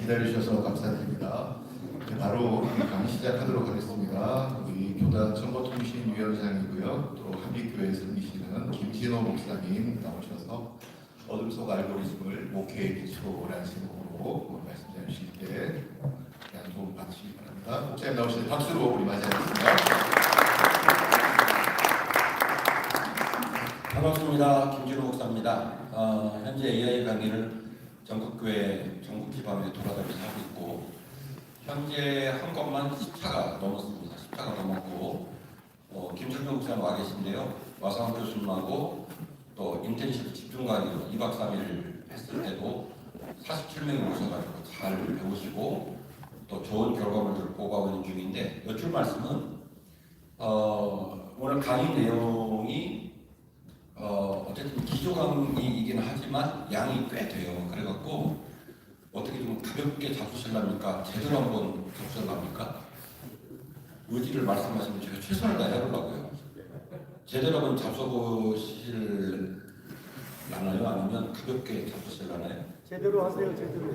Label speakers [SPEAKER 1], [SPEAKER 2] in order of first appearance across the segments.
[SPEAKER 1] 기다려주셔서 감사드립니다. 바로 강의 시작하도록 하겠습니다. 우리 교단 정보통신위원장이고요. 또 한빛교회 섬기시는 김진호 목사님 나오셔서 어둠 속 알고리즘을 목회의 기초라는 제목으로 말씀 나누실 때 도움 받으시기 바랍니다. 목사님 나오실 때 박수로 우리 맞이하겠습니다.
[SPEAKER 2] 반갑습니다. 김진호 목사입니다. 현재 AI 강의를 전국교회 전국 기반에 돌아다니면서 하고 있고, 현재 한 것만 10차가 넘었습니다. 10차가 넘었고, 김철경 목사님 와 계신데요. 와상 교수님하고 또 인텐시브 집중 강의로 2박 3일 했을 때도 47명이 오셔가지고 잘 배우시고 또 좋은 결과물들을 보고하고 있는 중인데, 여쭐 말씀은 오늘 강의 내용이 어쨌든 기조 강의이긴 하지만 양이 꽤 돼요. 그래갖고 어떻게 좀 가볍게 잡수실랍니까? 제대로 한번 잡수실랍니까? 의지를 말씀하시면 제가 최선을 다해보려고요. 제대로 한번 잡숴보실라나요? 아니면 가볍게 잡수실라나요?
[SPEAKER 3] 제대로 하세요, 제대로.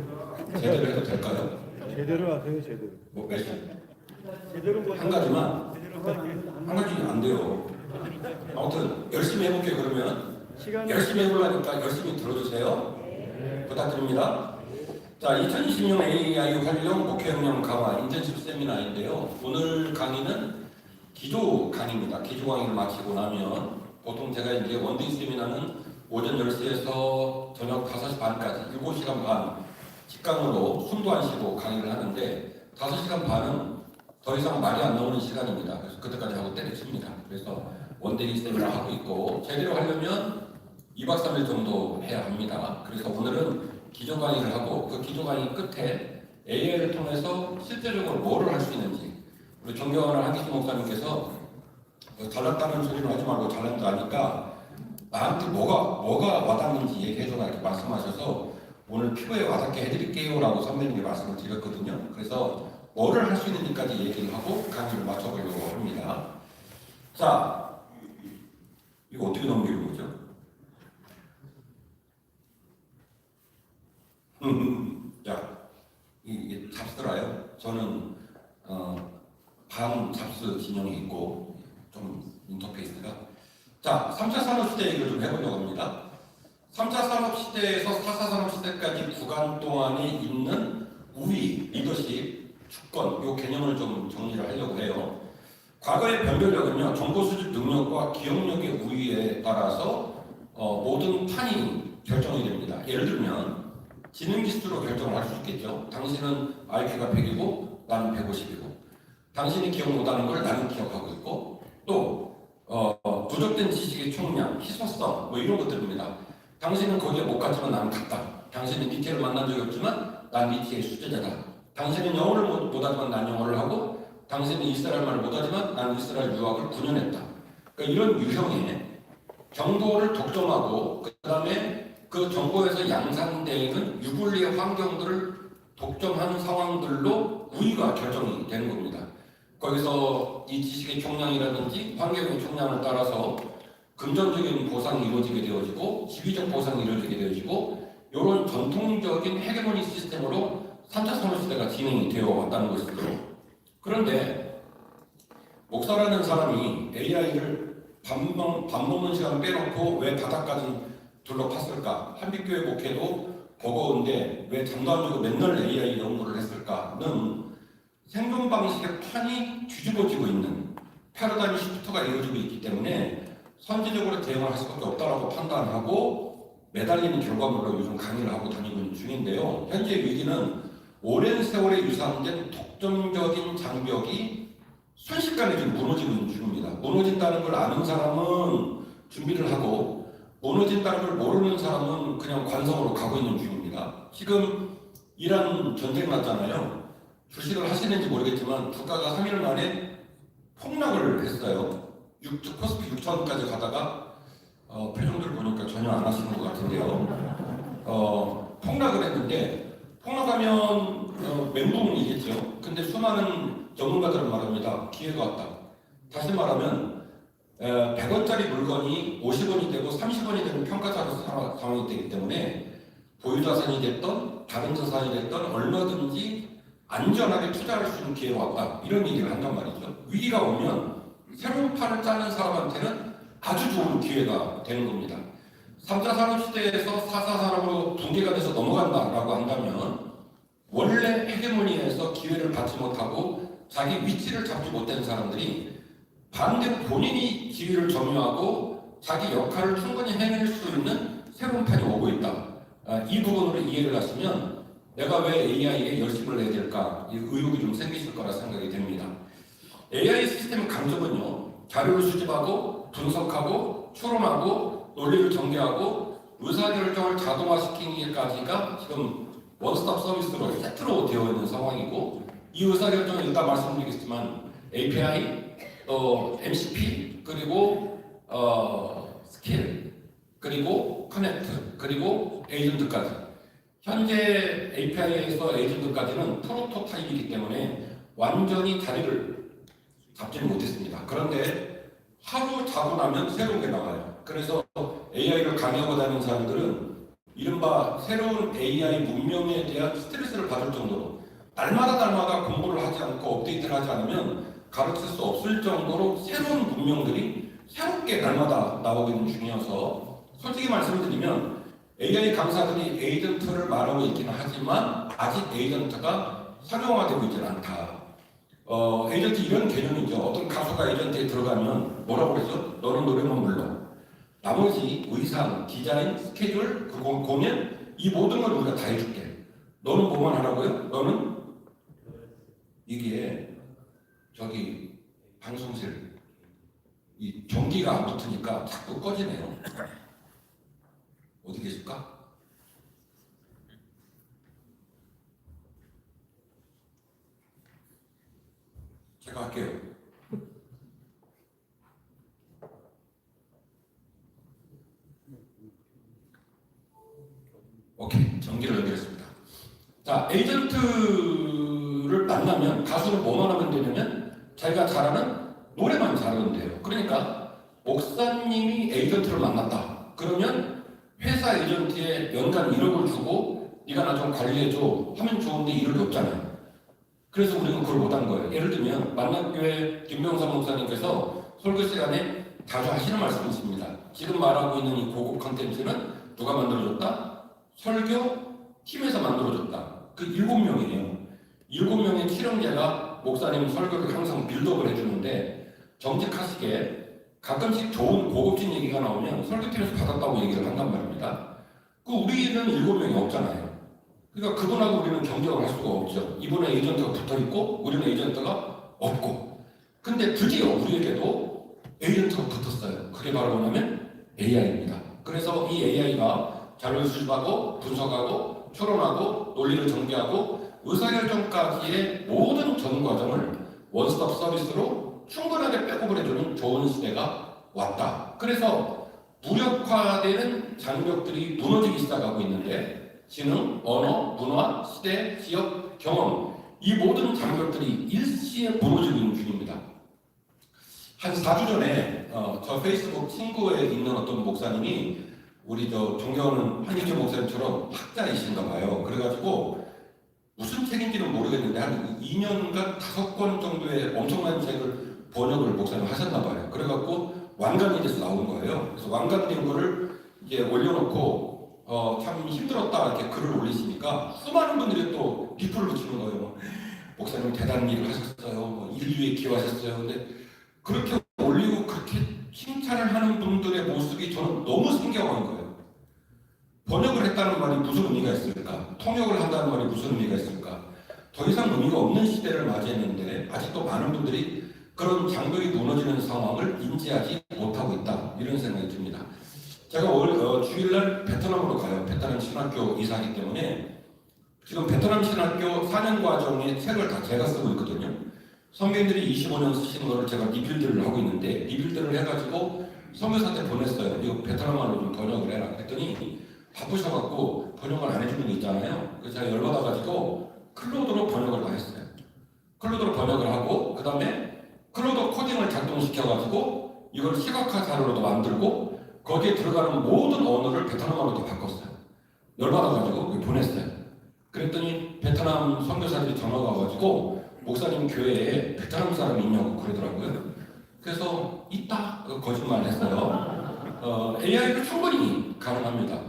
[SPEAKER 2] 제대로 해도 될까요?
[SPEAKER 3] 제대로 하세요, 제대로.
[SPEAKER 2] 뭐 몇 시?
[SPEAKER 3] 제대로 뭐
[SPEAKER 2] 한 가지만
[SPEAKER 3] 제대로 하는
[SPEAKER 2] 한 가지 안 돼요. 아무튼 열심히 해볼게요. 그러면
[SPEAKER 3] 시간
[SPEAKER 2] 열심히 해보려니까 열심히 들어주세요. 부탁드립니다. 자, 2020년 AI 활용 목회역량 강화 인텐시브 세미나인데요. 오늘 강의는 기조 강의입니다. 기조 강의를 마치고 나면 보통 제가 이제 원데이 세미나는 오전 10시에서 저녁 5시 반까지 7시간 반 직강으로 숨도 안 쉬고 강의를 하는데, 5시간 반은 더 이상 말이 안 나오는 시간입니다. 그래서 그때까지 하고 때려칩니다. 그래서 원데이 세미나 하고 있고, 제대로 하려면 2박 3일 정도 해야 합니다. 그래서 오늘은 기조 강의를 하고, 그 기조 강의 끝에 AI를 통해서 실제적으로 뭐를 할 수 있는지, 우리 존경하는 한기수 목사님께서 잘났다는 소리를 하지 말고 잘난다 하니까 나한테 뭐가 와닿는지 얘기해줘라 이렇게 말씀하셔서 오늘 피부에 와닿게 해드릴게요 라고 선배님께 말씀을 드렸거든요. 그래서 뭐를 할 수 있는지까지 얘기를 하고 강의를 마쳐보려고 합니다. 자, 이거 어떻게 넘기는 거죠? 자, 이게 잡스라요. 저는 반 잡스 진영이 있고 좀 인터페이스가. 자, 3차 산업시대 얘기를 좀 해보려고 합니다. 3차 산업시대에서 4차 산업시대까지 구간 동안에 있는 우위, 리더십, 주권, 이 개념을 좀 정리를 하려고 해요. 과거의 변별력은요, 정보 수집 능력과 기억력의 우위에 따라서 모든 판이 결정이 됩니다. 예를 들면 지능 지수로 결정을 할 수 있겠죠. 당신은 IQ가 100이고 나는 150이고, 당신이 기억 못하는 걸 나는 기억하고 있고, 또 누적된 지식의 총량, 희소성, 뭐 이런 것들입니다. 당신은 거기에 못 갔지만 나는 갔다. 당신은 니체를 만난 적이 없지만 난 니체의 수제자다. 당신은 영어를 못하지만 난 영어를 하고, 당신은 이스라엘 말을 못하지만 난 이스라엘 유학을 9년 했다. 그러니까 이런 유형의 정보를 독점하고, 그 다음에 그 정보에서 양산되는 유불리의 환경들을 독점하는 상황들로 우위가 결정이 되는 겁니다. 거기서 이 지식의 총량이라든지 환경의 총량을 따라서 금전적인 보상이 이루어지게 되어지고, 지위적 보상이 이루어지게 되어지고, 이런 전통적인 헤게모니 시스템으로 3차 산업시대가 진행이 되어 왔다는 것이죠. 그런데 목사라는 사람이 AI를 밥 먹는 시간 빼놓고 왜 바닥까지 둘러팠을까? 한빛교회 목회도 버거운데 왜 잠도 안 자고 맨날 AI 연구를 했을까는 생존 방식의 판이 뒤집어지고 있는 패러다임 시프트가 이루어지고 있기 때문에 선제적으로 대응을 할 수밖에 없다라고 판단하고 매달리는 결과물로 요즘 강의를 하고 다니고 있는 중인데요. 현재 위기는 오랜 세월에 유산된 독점적인 장벽이 순식간에 지금 무너지고 있는 중입니다. 무너진다는 걸 아는 사람은 준비를 하고, 무너진다는 걸 모르는 사람은 그냥 관성으로 가고 있는 중입니다. 지금 이란 전쟁 났잖아요. 주식을 하시는지 모르겠지만 주가가 3일 만에 폭락을 했어요. 코스피 6천까지 가다가 표정들 보니까 전혀 안 하시는 것 같은데요. 폭락을 했는데, 폭락하면 멘붕이겠죠. 근데 수많은 전문가들은 말합니다. 기회가 왔다. 다시 말하면 100원짜리 물건이 50원이 되고 30원이 되는 평가사로 상황이 되기 때문에 보유자산이 됐던 다른 자산이 됐던 얼마든지 안전하게 투자할 수 있는 기회가 왔다. 이런 얘기를 한단 말이죠. 위기가 오면 새로운 판을 짜는 사람한테는 아주 좋은 기회가 되는 겁니다. 3차 산업시대에서 4차 산업으로 붕괴가 돼서 넘어간다라고 한다면 원래 헤게모니에서 기회를 받지 못하고 자기 위치를 잡지 못한 사람들이 반대로 본인이 기회를 점유하고 자기 역할을 충분히 해낼 수 있는 새로운 판이 오고 있다. 이 부분으로 이해를 하시면 내가 왜 AI에 열심을 내야 될까 이 의욕이 좀 생기실 거라 생각이 됩니다. AI 시스템의 강점은요. 자료를 수집하고 분석하고 추론하고 논리를 전개하고 의사결정을 자동화시키기까지가 지금 원스톱 서비스로 세트로 되어 있는 상황이고 이 의사결정은 일단 말씀드리겠지만 API, MCP, 그리고 스킬, 그리고 커넥트, 그리고 에이전트까지 현재 API에서 에이전트까지는 프로토타입이기 때문에 완전히 자리를 잡지는 못했습니다. 그런데 하루 자고 나면 새로운 게 나와요. 그래서 AI를 강의하고 다니는 사람들은 이른바 새로운 AI 문명에 대한 스트레스를 받을 정도로 날마다 공부를 하지 않고 업데이트를 하지 않으면 가르칠 수 없을 정도로 새로운 문명들이 새롭게 날마다 나오고 있는 중이어서 솔직히 말씀드리면 AI 강사들이 에이전트를 말하고 있기는 하지만 아직 에이전트가 상용화되고 있지는 않다. 에이전트 이런 개념이죠. 어떤 가수가 에이전트에 들어가면 뭐라고 그랬죠? 너는 노래만 불러. 나머지 의상, 디자인, 스케줄, 그 공연 이 모든 걸 우리가 다 해줄게. 너는 뭐만 하라고요? 너는 이게 저기 방송실 이 전기가 안 붙으니까 자꾸 꺼지네요. 어디 계실까? 제가 할게요. 오케이, 전기를 연결했습니다. 자, 에이전트를 만나면 가수는 뭐만 하면 되냐면 자기가 잘하는 노래만 잘하면 돼요. 그러니까 목사님이 에이전트를 만났다. 그러면 회사 에이전트에 연간 1억을 주고 네가 나 좀 관리해줘 하면 좋은데 1억이 없잖아요. 그래서 우리는 그걸 못한 거예요. 예를 들면 만남교회 김병삼 목사님께서 설교 시간에 자주 하시는 말씀이 있습니다. 지금 말하고 있는 이 고급 컨텐츠는 누가 만들어줬다? 설교 팀에서 만들어줬다. 그 7명이에요. 7명의 칠형제가 목사님 설교를 항상 빌드업을 해주는데 정직하시게 가끔씩 좋은 고급진 얘기가 나오면 설교팀에서 받았다고 얘기를 한단 말입니다. 그 우리는 7명이 없잖아요. 그러니까 그분하고 우리는 경쟁을 할 수가 없죠. 이분은 에이전트가 붙어있고 우리는 에이전트가 없고. 근데 드디어 우리에게도 에이전트가 붙었어요. 그게 바로 뭐냐면 AI입니다. 그래서 이 AI가 자료를 수집하고 분석하고 추론하고 논리를 전개하고 의사결정까지의 모든 전 과정을 원스톱 서비스로 충분하게 백업을 해주는 좋은 시대가 왔다. 그래서 무력화되는 장벽들이 무너지기 시작하고 있는데 지능, 언어, 문화, 시대, 지역, 경험 이 모든 장벽들이 일시에 무너지고 있는 중입니다. 한 4주 전에 저 페이스북 친구에 있는 어떤 목사님이 우리 저 존경하는 한희철 목사님처럼 학자이신가 봐요. 그래가지고 무슨 책인지는 모르겠는데 한 2년간 5권 정도의 엄청난 책을 번역을 목사님 하셨나 봐요. 그래갖고 완간이 돼서 나온 거예요. 그래서 완간된 거를 이제 올려놓고 참 힘들었다 이렇게 글을 올리시니까 수많은 분들이 또 리플을 붙이는 거예요. 목사님 대단한 일을 하셨어요. 인류에 기여하셨어요. 근데 그렇게 올리고 그렇게 칭찬을 하는 분들의 모습이 저는 너무 신기한 거예요. 번역을 했다는 말이 무슨 의미가 있을까? 통역을 한다는 말이 무슨 의미가 있을까? 더 이상 의미가 없는 시대를 맞이했는데 아직도 많은 분들이 그런 장벽이 무너지는 상황을 인지하지 못하고 있다. 이런 생각이 듭니다. 제가 주일날 베트남으로 가요. 베트남 신학교 이사하기 때문에 지금 베트남 신학교 4년 과정의 책을 다 제가 쓰고 있거든요. 선배님들이 25년 쓰시는 거를 제가 리빌드를 하고 있는데 리빌드를 해가지고 선교사한테 보냈어요. 이거 베트남말로 좀 번역을 해라. 그랬더니 바쁘셔갖고 번역을 안 해주는 게 있잖아요. 그래서 제가 열받아가지고 클로드로 번역을 다 했어요. 클로드로 번역을 하고 그 다음에 클로드 코딩을 작동시켜가지고 이걸 시각화 자료로도 만들고 거기에 들어가는 모든 언어를 베트남어로 다 바꿨어요. 열받아가지고 보냈어요. 베트남 선교사들이 전화가 와가지고 목사님 교회에 베트남 사람이 있냐고 그러더라고요. 그래서 있다 거짓말했어요. AI도 충분히 가능합니다.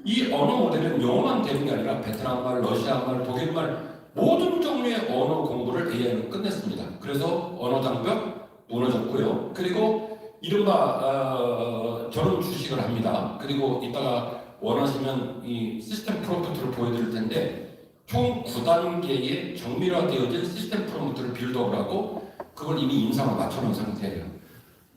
[SPEAKER 2] 이 언어 모델은 영어만 되는 게 아니라 베트남말, 러시아말, 독일말 모든 종류의 언어 공부를 AI로 끝냈습니다. 그래서 언어 장벽 무너졌고요. 그리고 이른바 저런 주식을 합니다. 그리고 이따가 원하시면 이 시스템 프롬프트를 보여드릴 텐데 총 9단계의 정밀화되어진 시스템 프롬프트를 빌드업을 하고 그걸 이미 인상을 맞춰놓은 상태예요.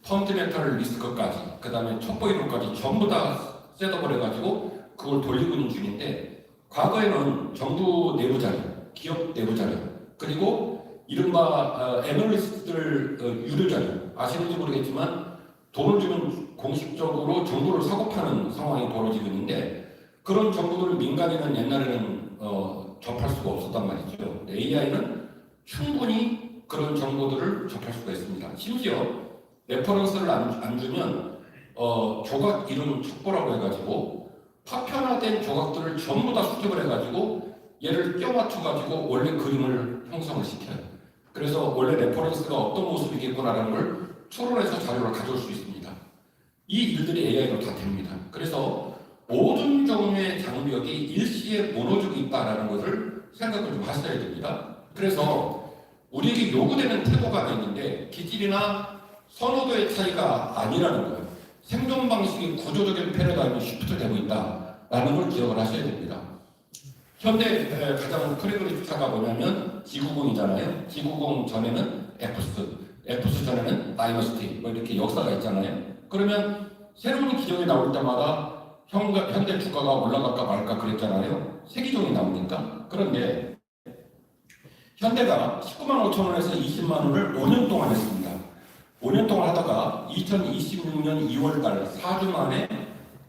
[SPEAKER 2] 펀드멘탈 리스크까지 그 다음에 첩보이론까지 전부 다 셋업을 해가지고 그걸 돌리고 있는 중인데 과거에는 정부 내부 자료, 기업 내부 자료 그리고 이른바 애널리스트들 유료 자료 아시는지 모르겠지만 돈을 주면 공식적으로 정보를 사고 파는 상황이 벌어지고 있는데 그런 정보들을 민간인은 옛날에는 접할 수가 없었단 말이죠. AI는 충분히 그런 정보들을 접할 수가 있습니다. 심지어 레퍼런스를 안 주면 조각 이론 첩보라고 해가지고 파편화된 조각들을 전부 다 수집을 해가지고 얘를 껴맞춰가지고 원래 그림을 형성을 시켜요. 그래서 원래 레퍼런스가 어떤 모습이겠구나라는 걸 추론해서 자료를 가져올 수 있습니다. 이 일들이 AI로 다 됩니다. 그래서 모든 종류의 장벽이 일시에 무너지고 있다는 것을 생각을 좀 하셔야 됩니다. 그래서 우리에게 요구되는 태도가 하나 있는데 기질이나 선호도의 차이가 아니라는 거예요. 생존 방식이 구조적인 패러다임이 쉬프트 되고 있다라는 걸 기억을 하셔야 됩니다. 현대 가장 프레그리스타가 뭐냐면 G90이잖아요. G90 전에는 F스 전에는 다이너스티 뭐 이렇게 역사가 있잖아요. 그러면 새로운 기종이 나올 때마다 현대 주가가 올라갈까 말까 그랬잖아요. 새 기종이 나오니까. 그런데 현대가 19만 5천 원에서 20만 원을 5년 동안 했습니다. 5년 동안 하다가 2026년 2월 달 4주 만에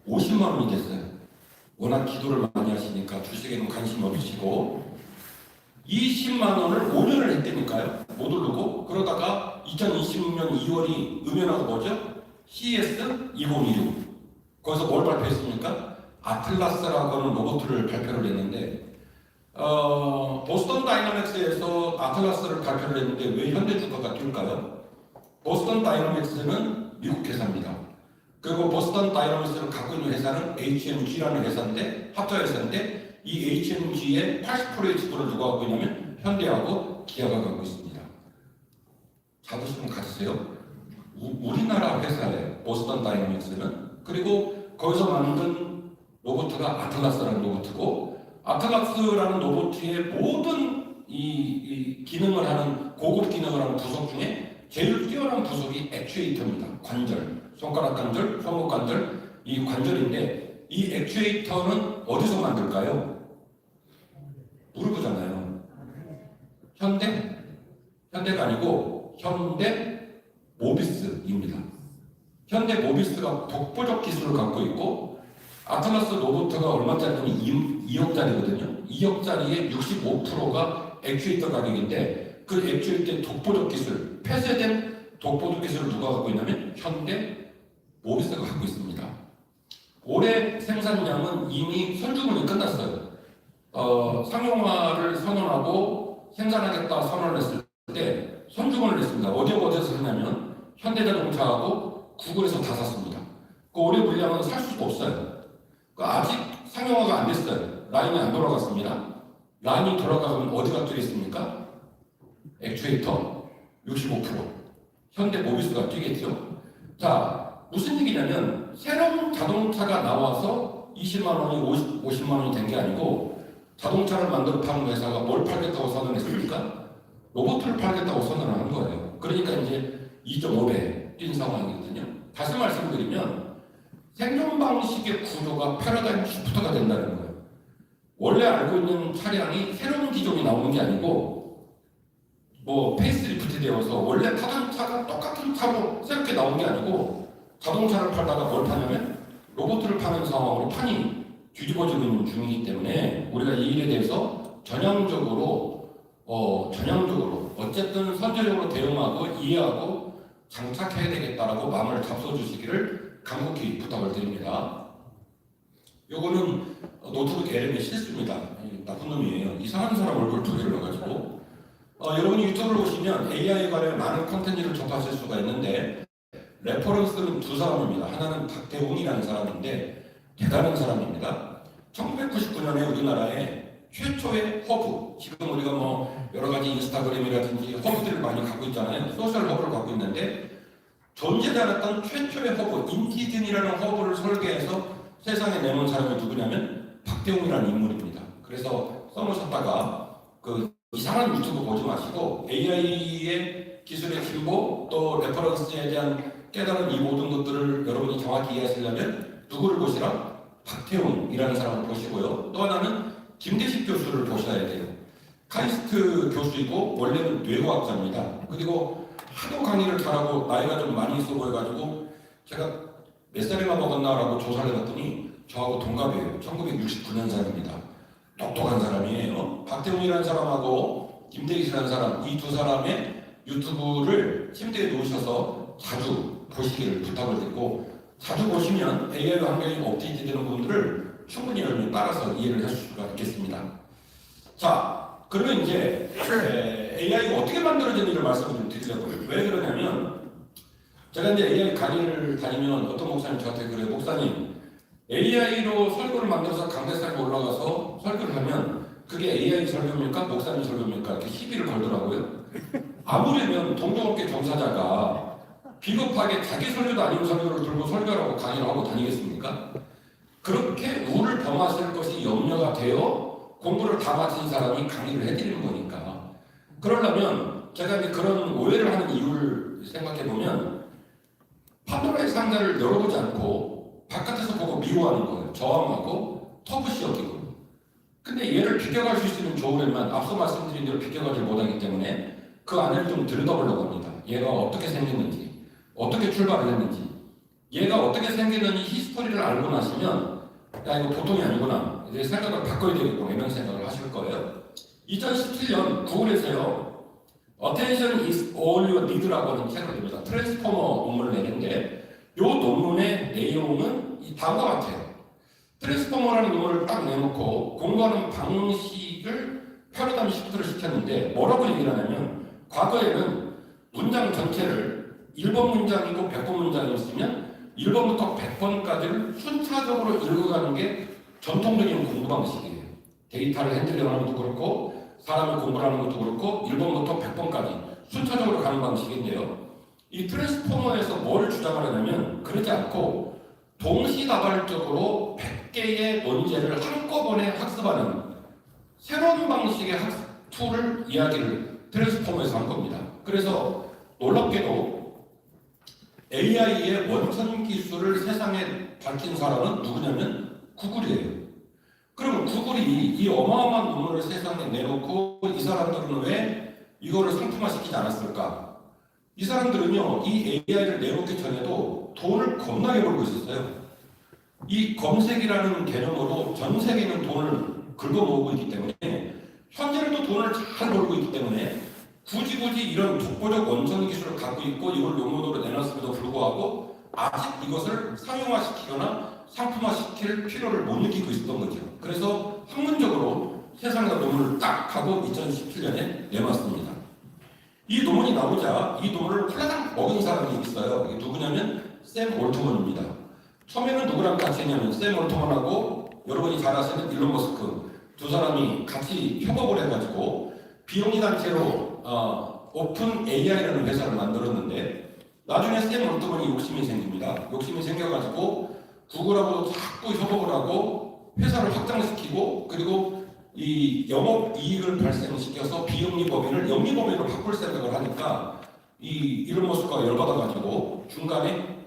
[SPEAKER 2] 50만 원이 됐어요. 워낙 기도를 많이 하시니까 주식에는 관심 없으시고 20만 원을 5년을 했다니까요. 못 오르고 그러다가 2026년 2월이 음연하고 뭐죠? CES 2026 거기서 뭘 발표했습니까? 아틀라스라고 하는 로봇을 발표를 했는데 보스턴 다이너믹스에서 아틀라스를 발표를 했는데 왜 현대 주가가 뛸까요? 보스턴 다이너믹스는 미국 회사입니다. 그리고 보스턴 다이너믹스를 갖고 있는 회사는 HMG라는 회사인데 하프웨어 회사인데 이 HMG의 80%의 지분을 누가 갖고 있냐면 현대하고 기아가 갖고 있습니다. 잡으시면 가지세요. 우리나라 회사예요. 보스턴 다이너믹스는. 그리고 거기서 만든 로봇가 아틀라스라는 로봇이고 아틀라스라는 로봇의 모든 이 기능을 하는 고급 기능을 하는 부속 중에 제일 뛰어난 부속이 액추에이터입니다. 관절, 손가락 관절, 손목 관절 이 관절인데 이 액추에이터는 어디서 만들까요? 무릎이잖아요. 현대가 아니고 현대 모비스입니다. 현대 모비스가 독보적 기술을 갖고 있고 아틀라스 로봇가 얼마짜리냐면 2억짜리거든요. 2억짜리의 65%가 액추에이터 가격인데 그 액추에이터의 독보적 기술, 폐쇄된 독보적 기술을 누가 갖고 있냐면 현대 모비스가 갖고 있습니다. 올해 생산량은 이미 선주문이 끝났어요. 상용화를 선언하고 생산하겠다 선언을 했을 때 선주문을 했습니다. 어디서 샀냐면 현대자동차하고 구글에서 다 샀습니다. 그 올해 물량은 살 수가 없어요. 아직 상용화가 안 됐어요. 라인이 안 돌아갔습니다. 라인이 돌아가면 어디가 뛰겠습니까? 액추에이터 65% 현대 모비스가 뛰겠죠. 자, 무슨 얘기냐면 새로운 자동차가 나와서 20만 원이 50만 원이 된 게 아니고 자동차를 만들어 파는 회사가 뭘 팔겠다고 선언했습니까? 로봇을 팔겠다고 선언하는 거예요. 그러니까 이제 2.5배 뛴 상황이거든요. 다시 말씀드리면 생존 방식의 구조가 패러다임 시프트가 된다는 거예요. 원래 알고 있는 차량이 새로운 기종이 나오는 게 아니고 뭐 페이스리프트 되어서 원래 타던 차가 똑같은 차로 새롭게 나온 게 아니고 자동차를 팔다가 뭘 파냐면 로봇을 파는 상황으로 판이 뒤집어지고 있는 중이기 때문에 우리가 이 일에 대해서 전향적으로 어쨌든 선제적으로 대응하고 이해하고 장착해야 되겠다라고 마음을 잡숴주시기를 간곡히 부탁을 드립니다. 요거는 노트북 LM이 실수입니다. 나쁜 놈이에요. 이상한 사람 얼굴 두 개를 넣어가지고 여러분이 유튜브를 보시면 AI에 관한 많은 콘텐츠를 접하실 수가 있는데 레퍼런스는 두 사람입니다. 하나는 박대웅이라는 사람인데 대단한 사람입니다. 1999년에 우리나라에 최초의 허브, 지금 우리가 뭐 여러 가지 인스타그램이라든지 허브들을 많이 갖고 있잖아요. 소셜 허브를 갖고 있는데 존재지 않았던 최초의 허브, 인티즌이라는 허브를 설계해서 세상에 내놓은 사람이 누구냐면 박대웅이라는 인물입니다. 그래서 써놓으셨다가 그 이상한 유튜브 보지 마시고 AI의 기술의 진보 또 레퍼런스에 대한 깨달은 이 모든 것들을 여러분이 정확히 이해하시려면 누구를 보시라? 박태웅이라는 사람을 보시고요. 또 하나는 김대식 교수를 보셔야 돼요. 카이스트 교수이고 원래는 뇌과학자입니다. 그리고 하도 강의를 잘하고 나이가 좀 많이 있어 보여가지고 제가 몇 살이나 먹었나라고 조사를 해봤더니 저하고 동갑이에요. 1969년생입니다. 똑똑한 사람이에요. 박태웅이라는 사람하고 김대식이라는 사람, 이 두 사람의 유튜브를 침대에 놓으셔서 자주 보시기를 부탁을 드리고 자주 보시면 AI 환경이 업데이트되는 부분들을 충분히 여러분이 따라서 이해를 하실 수가 있겠습니다. 자, 그러면 이제 AI가 어떻게 만들어지는지를 말씀을 좀 드리려고요. 왜 그러냐면 제가 이제 AI 강의를 다니면 어떤 목사님 저한테 그래요. 목사님, AI로 설교를 만들어서 강대상에 올라가서 설교를 하면 그게 AI 설교입니까? 목사님 설교입니까? 이렇게 시비를 걸더라고요. 아무래면 동종업계 종사자가 비겁하게 자기 설교도 아닌 설교를 들고 설교라고 강의를 하고 다니겠습니까? 그렇게 룰을 범하실 것이 염려가 되어 공부를 다 마친 사람이 강의를 해드리는 거니까. 그러려면 제가 이제 그런 오해를 하는 이유를 생각해 보면 판도라의 상자를 열어보지 않고 바깥에서 보고 미워하는 거예요. 저항하고 터부시 여기고. 근데 얘를 비껴갈 수 있는 조언에만 앞서 말씀드린 대로 비껴가지 못하기 때문에 그 안을 좀 들여다보려고 합니다. 얘가 어떻게 생겼는지, 어떻게 출발을 했는지, 얘가 어떻게 생겼는지 히스토리를 알고 나시면 야 이거 보통이 아니구나, 이제 생각을 바꿔야 되겠구나 이런 생각을 하실 거예요. 2017년 구글에서요 Attention is all you need라고 하는 책을 냅니다. 트랜스포머 논문을 내는데 이 논문의 내용은 다음과 같아요. 트랜스포머라는 논문을 딱 내놓고 공부하는 방식을 패러다임 시프트를 시켰는데 뭐라고 얘기를 하냐면 과거에는 문장 전체를 1번 문장이고 100번 문장이었으면 1번부터 100번까지를 순차적으로 읽어가는 게 전통적인 공부 방식이에요. 데이터를 핸들링하는 것도 그렇고 사람을 공부하는 것도 그렇고 1번부터 100번까지 순차적으로 가는 방식인데요. 이 트랜스포머에서 뭘 주장을 하냐면 그러지 않고 동시다발적으로 100개의 논제를 한꺼번에 학습하는 새로운 방식의 학습 툴을 이야기를 트랜스포머에서 한 겁니다. 그래서 놀랍게도 AI의 원천 기술을 세상에 밝힌 사람은 누구냐면 구글이에요. 그러면 구글이 이 어마어마한 논문을 세상에 내놓고 이 사람들은 왜 이거를 상품화시키지 않았을까? 이 사람들은요, 이 AI를 내놓기 전에도 돈을 겁나게 벌고 있었어요. 이 검색이라는 개념으로 전 세계는 돈을 긁어모으고 있기 때문에 현재도 돈을 잘 벌고 있기 때문에 굳이 이런 독보적 원천 기술을 갖고 있고 이걸 논문으로 내놨음에도 불구하고 아직 이것을 상용화시키거나 상품화시킬 필요를 못 느끼고 있었던 거죠. 그래서 학문적으로 세상에 논문을 딱 하고 2017년에 내놨습니다. 이 논문이 나오자 이 논문을 홀라당 먹은 사람이 있어요. 이게 누구냐면 샘 올트먼입니다. 처음에는 누구랑 같이 했냐면 샘 올트먼하고 여러분이 잘 아시는 일론 머스크 두 사람이 같이 협업을 해가지고 비영리 단체로 오픈 AI라는 회사를 만들었는데 나중에 샘 올트먼이 욕심이 생깁니다. 욕심이 생겨가지고 구글하고 자꾸 협업을 하고 회사를 확장시키고 그리고 이 영업 이익을 발생시켜서 비영리 법인을 영리 법인으로 바꿀 생각을 하니까 이 일론 머스크가 열받아가지고 중간에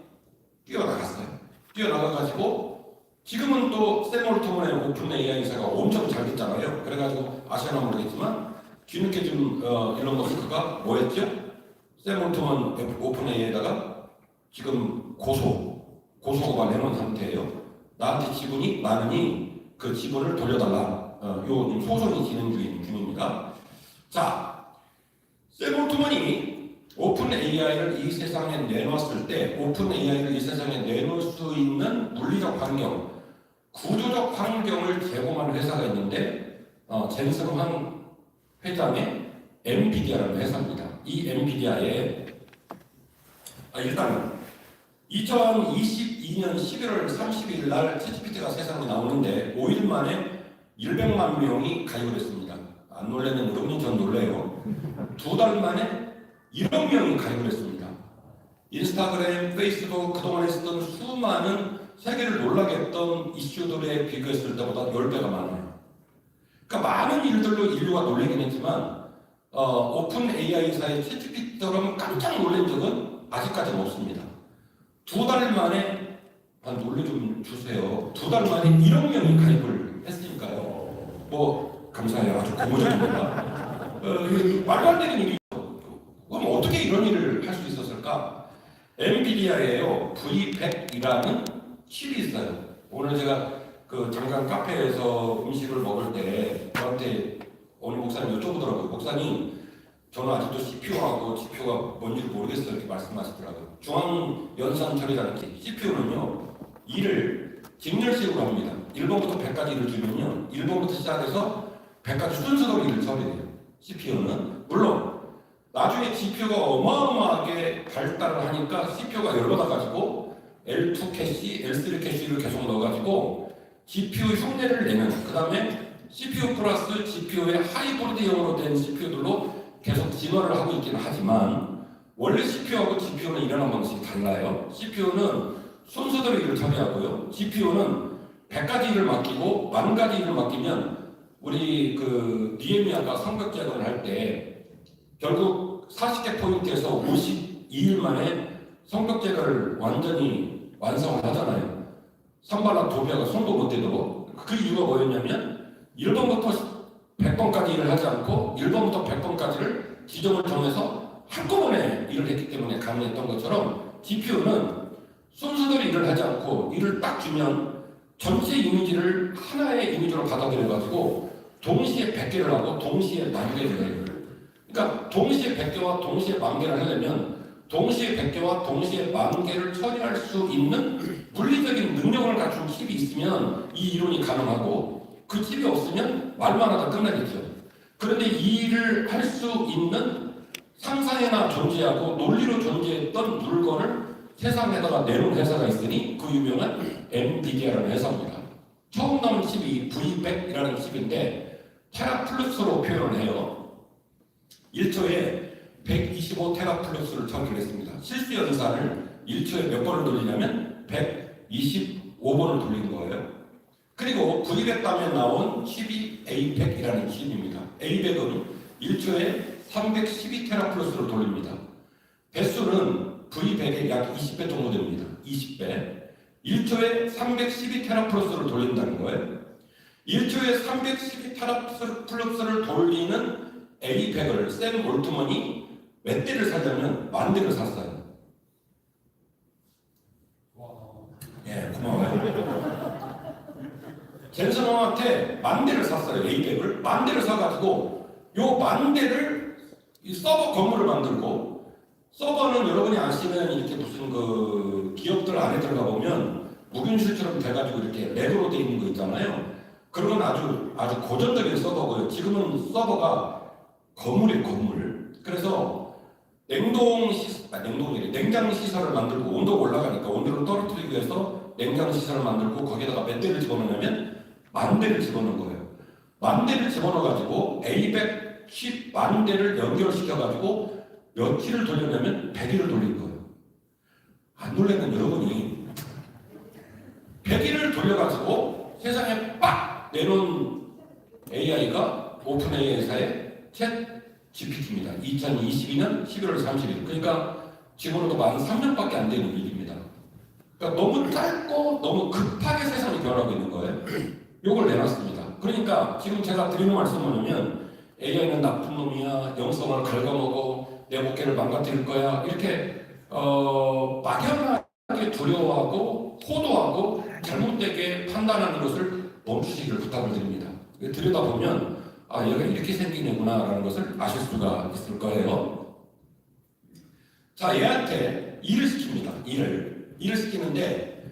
[SPEAKER 2] 뛰어나갔어요. 뛰어나가가지고 지금은 또 샘 올트먼의 오픈 AI 회사가 엄청 잘 됐잖아요. 그래가지고 아시아나 모르겠지만 뒤늦게 좀 일론 머스크가 뭐 했죠? 샘 올트먼 오픈 AI에다가 지금 고소고발 해놓은 상태예요. 나한테 지분이 많으니 그 지분을 돌려달라. 요 소송이 진행 중입니다. 자, 샘 올트먼이 오픈 AI를 이 세상에 내놓았을 때 오픈 AI를 이 세상에 내놓을 수 있는 물리적 환경 구조적 환경을 제공하는 회사가 있는데 젠슨 황 회장의 엔비디아라는 회사입니다. 이 엔비디아에 일단 2022년 11월 30일 날 챗GPT가 세상에 나오는데 5일 만에 100만 명이 가입을 했습니다. 안 놀라는 여러분이 전 놀래요. 2달 만에 1억 명이 가입을 했습니다. 인스타그램, 페이스북, 그동안 했었던 수많은 세계를 놀라게 했던 이슈들에 비교했을 때보다 10배가 많아요. 그러니까 많은 일들로 인류가 놀라긴 했지만 오픈 AI사의 챗GPT처럼 깜짝 놀란 적은 아직까지는 없습니다. 2달 만에 논리 좀 주세요. 2달 만에 1억 명이 가입을 했으니까요. 뭐 감사해요. 아주 고무적입니다. 말도 안 되는 일이죠. 그럼 어떻게 이런 일을 할 수 있었을까? 엔비디아에요 V100이라는 칩이 있어요. 오늘 제가 잠깐 카페에서 음식을 먹을 때 저한테 어느 목사님 여쭤보더라고요. 목사님, 저는 아직도 CPU하고 GPU가 뭔지 모르겠어요. 이렇게 말씀하시더라고요. 중앙연산 처리자는 CPU는요, 일을 직렬식으로 합니다. 1번부터 100까지 일을 주면요, 1번부터 시작해서 100까지 순서대로 일을 처리해요. CPU는. 물론, 나중에 GPU가 어마어마하게 발달을 하니까 CPU가 열받아가지고 L2 캐시, L3 캐시를 계속 넣어가지고 GPU 흉내를 내는, 그 다음에 CPU 플러스 GPU의 하이브리드형으로 된 CPU들로 계속 진화를 하고 있기는 하지만 원래 CPU하고 GPU는 일하는 방식이 달라요. CPU는 순서대로 일을 처리하고요. GPU는 100가지 일을 맡기고 10,000가지 일을 맡기면 우리 니에미아가 성벽 재건을 할 때 결국 40개 포인트에서 52일 만에 성벽 재건을 완전히 완성을 하잖아요. 산발락 도비아가 손도 못 대도록. 그 이유가 뭐였냐면 1번부터 100번까지 일을 하지 않고 1번부터 100번까지를 지점을 정해서 한꺼번에 일을 했기 때문에 가능했던 것처럼 GPU는 순서대로 일을 하지 않고 일을 딱 주면 전체 이미지를 하나의 이미지로 받아들여가지고 동시에 100개를 하고 동시에 10,000개를 해요. 그러니까 동시에 100개와 동시에 10,000개를 하려면 동시에 100개와 동시에 10,000개를 처리할 수 있는 물리적인 능력을 갖춘 칩이 있으면 이 이론이 가능하고 그 칩이 없으면 말만 하다 끝나겠죠. 그런데 이 일을 할 수 있는 상상에나 존재하고 논리로 존재했던 물건을 세상에다가 내놓은 회사가 있으니 그 유명한 엔비디아라는 회사입니다. 처음 나온 칩이 V100이라는 칩인데 테라플루스로 표현을 해요. 1초에 125테라플루스를 처리를 했습니다. 실수 연산을 1초에 몇 번을 돌리냐면 125번을 돌린 거예요. 그리고 V100 다음에 나온 칩이 A100이라는 칩입니다. A100은 1초에 312테라플루스를 돌립니다. 배수는 V100의 약 20배 정도 됩니다. 20배. 1초에 312테라플루스를 돌린다는 거예요. 1초에 312테라플루스를 돌리는 A100을 샘 올트먼이 몇 대를 사려면 10,000대를 샀어요. 예, 고마워요. 젠슨 황한테 10,000대를 샀어요. A100을 10,000대를 사가지고 요 10,000대를 이 서버 건물을 만들고, 서버는 여러분이 아시는 이렇게 무슨 기업들 안에 들어가 보면 무균실처럼 돼가지고 이렇게 렉으로 돼 있는 거 있잖아요. 그런 건 아주 고전적인 서버고요. 지금은 서버가 건물이에요, 건물. 그래서 냉장 시설을 만들고 온도가 올라가니까 온도를 떨어뜨리기 위해서 냉장 시설을 만들고 거기다가 몇 대를 집어넣으면 10,000대를 집어넣은 거예요. 10,000대를 집어넣어가지고 A100 칩 10,000대를 연결시켜가지고 며칠을 돌려내면 100일을 돌린 거예요. 안 놀라는 여러분이 100일을 돌려가지고 세상에 빡 내놓은 AI가 오픈 AI사의 챗 GPT입니다. 2022년 11월 30일. 그러니까 지금으로도 만 3년밖에 안 되는 일입니다. 그러니까 너무 짧고 너무 급하게 세상이 변하고 있는 거예요. 요걸 내놨습니다. 그러니까 지금 제가 드리는 말씀은 뭐냐면 AI는 나쁜 놈이야, 영성을 갉아먹어, 내 목회를 망가뜨릴 거야, 이렇게 막연하게 두려워하고 호도하고 잘못되게 판단하는 것을 멈추시기를 부탁을 드립니다. 들여다보면 얘가 이렇게 생긴 애구나 라는 것을 아실 수가 있을 거예요. 자, 얘한테 일을 시킵니다. 일을 시키는데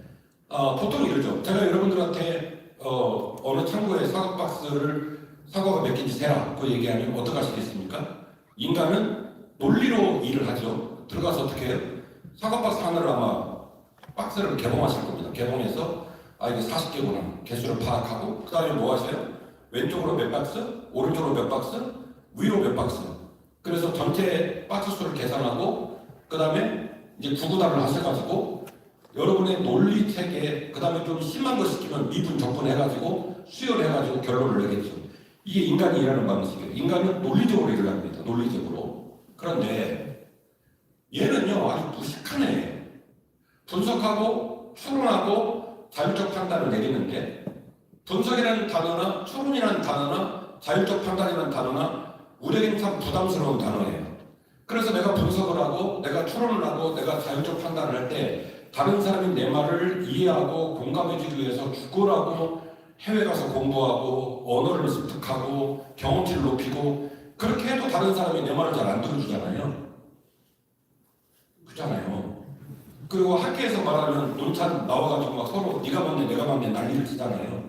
[SPEAKER 2] 보통 이러죠. 제가 여러분들한테 어느 창고에 사과 박스를 사과가 몇 개인지 세라 그 얘기하면 어떻게 하시겠습니까? 인간은 논리로 일을 하죠. 들어가서 어떻게 해요? 사과 박스 하나를 아마 박스를 개봉하실 겁니다. 개봉해서 이게 40개구나 개수를 파악하고 그 다음에 뭐 하세요? 왼쪽으로 몇 박스, 오른쪽으로 몇 박스, 위로 몇 박스. 그래서 전체 박스 수를 계산하고 그 다음에 이제 구구단을 하셔가지고 여러분의 논리 체계 그 다음에 좀 심한 거 시키면 미분 적분 해가지고 수열해가지고 결론을 내겠죠. 이게 인간이 일하는 방식이에요. 인간은 논리적으로 일을 합니다. 논리적으로. 그런데 얘는요 아주 무식하네. 분석하고 추론하고 자율적 판단을 내리는데 분석이라는 단어나 추론이라는 단어나 자율적 판단이라는 단어나 우리에게는 참 부담스러운 단어예요. 그래서 내가 분석을 하고 내가 추론을 하고 내가 자율적 판단을 할 때 다른 사람이 내 말을 이해하고 공감해주기 위해서 죽어라고 해외 가서 공부하고 언어를 습득하고 경험치를 높이고 그렇게 해도 다른 사람이 내 말을 잘 안 들어주잖아요. 그렇잖아요. 그리고 학교에서 말하면 논찬 나와가지고 막 서로 네가 맞네 내가 맞네 난리를 치잖아요.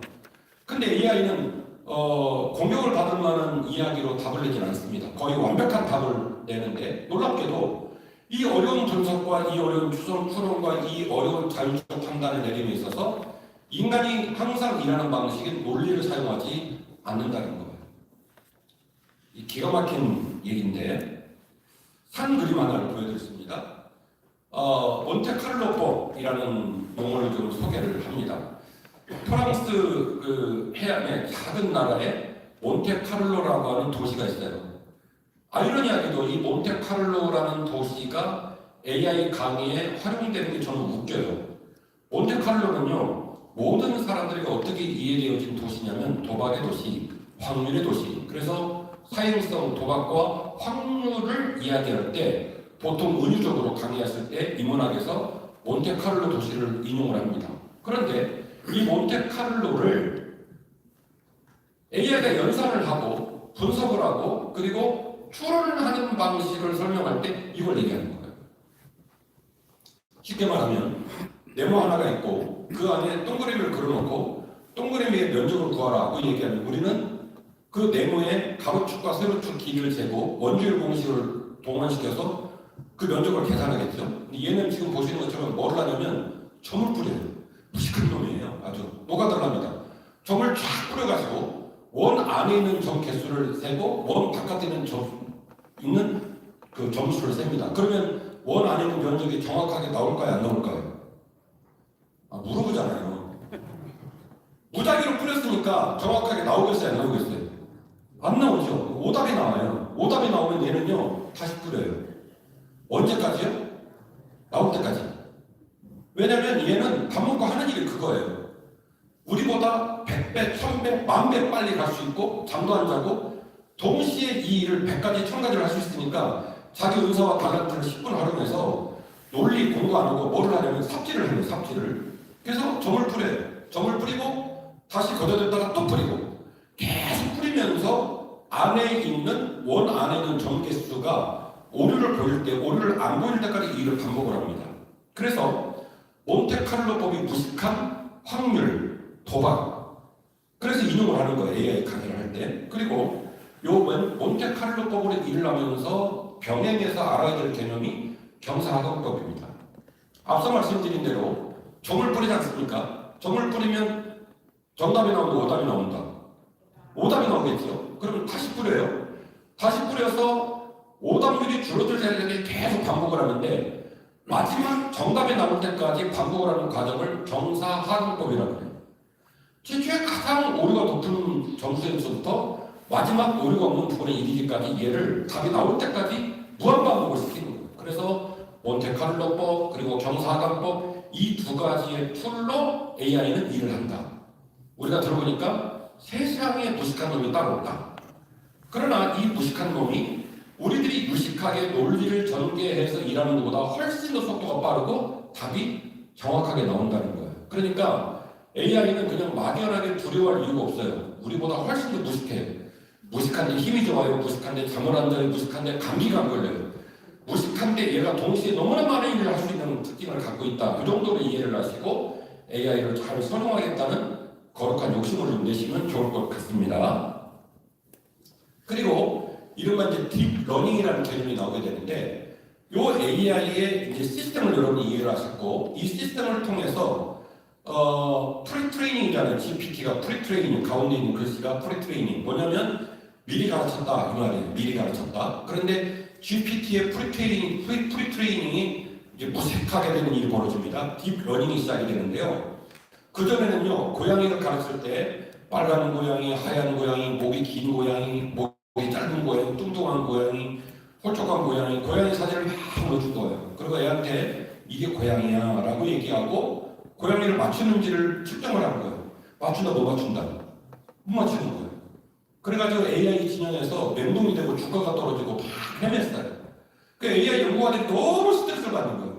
[SPEAKER 2] 근데 AI는 공격을 받을 만한 이야기로 답을 내진 않습니다. 거의 완벽한 답을 내는데 놀랍게도 이 어려운 분석과 이 어려운 추론과 이 어려운 자율적 판단을 내림에 있어서 인간이 항상 일하는 방식은 논리를 사용하지 않는다는 거예요. 이 기가 막힌 얘기인데 산 그림 하나를 보여드렸습니다. 몬테칼로법이라는 용어를 좀 소개를 합니다. 프랑스 그 해안의 작은 나라에 몬테카를로라고 하는 도시가 있어요. 아이러니하게도 이 몬테카를로라는 도시가 AI 강의에 활용되는 게 저는 웃겨요. 몬테칼로는요 모든 사람들이 어떻게 이해되어진 도시냐면 도박의 도시, 확률의 도시. 그래서 사행성 도박과 확률을 이야기할 때 보통 은유적으로 강의했을 때 인문학에서 몬테카를로 도시를 인용을 합니다. 그런데 이 몬테카를로를 AI가 연산을 하고 분석을 하고 그리고 추론을 하는 방식을 설명할 때 이걸 얘기하는 거예요. 쉽게 말하면 네모 하나가 있고 그 안에 동그라미를 그려놓고 동그라미의 면적을 구하라고 얘기하면 우리는 그 네모의 가로축과 세로축 길이를 재고 원주율 공식을 동원시켜서 그 면적을 계산하겠죠. 얘는 지금 보시는 것처럼 뭘 하냐면 점을 뿌려요. 무식한 놈이에요. 아주 노가다랍니다. 점을 쫙 뿌려가지고 원 안에 있는 점 개수를 세고 원 바깥에 있는 그 점수를 셉니다. 그러면 원 안에 있는 면적이 정확하게 나올까요? 안 나올까요? 물어보잖아요. 무작위로 뿌렸으니까 정확하게 나오겠어요? 안 나오겠어요? 안 나오죠. 오답이 나와요. 오답이 나오면 얘는요 다시 뿌려요. 언제까지요? 나올 때까지. 왜냐면 얘는 밥 먹고 하는 일이 그거예요. 우리보다 100배, 1000배, 10,000배 빨리 갈 수 있고 잠도 안 자고 동시에 이 일을 100가지, 1000가지를 할 수 있으니까 자기 은사와 달란트를 10분 활용해서 논리 공부 안 하고 뭐를 하냐면 삽질을 해요. 삽질을. 그래서 점을 뿌려요. 점을 뿌리고 다시 걷어댔다가 또 뿌리고 계속 뿌리면서 안에 있는 원 안에 있는 점 개수가 오류를 보일 때 오류를 안 보일 때까지 이 일을 반복을 합니다. 그래서 몬테칼로법이 무식한 확률, 도박. 그래서 인용을 하는 거예요. AI 강의를 할 때. 그리고 요 몬테칼로법으로 일을 하면서 병행해서 알아야 될 개념이 경사학원법입니다. 앞서 말씀드린 대로 점을 뿌리지 않습니까? 점을 뿌리면 정답이 나오고 오답이 나온다. 오답이 나오겠죠. 그러면 다시 뿌려요. 다시 뿌려서 오답률이 줄어들 때까지 계속 반복을 하는데 마지막 정답이 나올 때까지 반복을 하는 과정을 경사하근법이라고 해요. 최초의 가장 오류가 높은 점수에서부터 마지막 오류가 없는 부분에 이르기까지 얘를 답이 나올 때까지 무한반복을 시키는 거예요. 그래서 몬테칼로법 그리고 경사하근법 이 두 가지의 툴로 AI는 일을 한다. 우리가 들어보니까 세상에 무식한 놈이 따로 없다. 그러나 이 무식한 놈이 우리들이 유식하게 논리를 전개해서 일하는 것보다 훨씬 더 속도가 빠르고 답이 정확하게 나온다는 거예요. 그러니까 AI는 그냥 막연하게 두려워할 이유가 없어요. 우리보다 훨씬 더 무식해요. 무식한데 힘이 좋아요. 무식한데 잠을 안 자요. 무식한데 감기가 안 걸려요. 무식한데 얘가 동시에 너무나 많은 일을 할 수 있는 특징을 갖고 있다. 그 정도로 이해를 하시고 AI를 잘 설명하겠다는 거룩한 욕심을 좀 내시면 좋을 것 같습니다. 그리고 이른바 이제 딥러닝이라는 개념이 나오게 되는데 요 AI의 이제 시스템을 여러분이 이해를 하셨고 이 시스템을 통해서 프리트레이닝이라는 GPT가 프리트레이닝 가운데 있는 글씨가 프리트레이닝 뭐냐면 미리 가르쳤다 이 말이에요. 미리 가르쳤다. 그런데 GPT의 프리트레이닝이 이제 무색하게 되는 일이 벌어집니다. 딥러닝이 시작이 되는데요. 그전에는요 고양이를 가르칠 때 빨간 고양이, 하얀 고양이, 목이 긴 고양이, 목이 짧은 고양이, 뚱뚱한 고양이, 홀쭉한 고양이 사진을 막 넣어준 거예요. 그리고 애한테 이게 고양이야 라고 얘기하고 고양이를 맞추는지를 측정을 하는 거예요. 맞춘다 못 맞춘다 못 맞추는 거예요. 그래가지고 AI 진영에서 맹동이 되고 주가가 떨어지고 막 헤맸어요. 그 AI 연구가들이 너무 스트레스를 받는 거예요.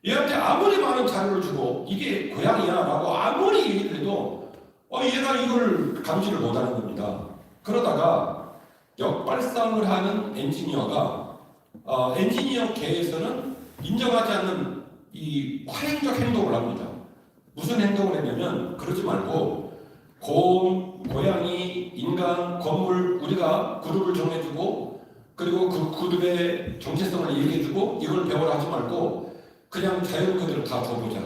[SPEAKER 2] 얘한테 아무리 많은 자료를 주고 이게 고양이야 라고 아무리 얘기를 해도 얘가 이걸 감지를 못하는 겁니다. 그러다가 역발상을 하는 엔지니어가 엔지니어계에서는 인정하지 않는 이 화행적 행동을 합니다. 무슨 행동을 했냐면 그러지 말고 곰, 고양이, 인간, 건물 우리가 그룹을 정해주고 그리고 그 그룹의 정체성을 얘기해주고 이걸 배워라 하지 말고 그냥 자연 그대로 다 줘보자.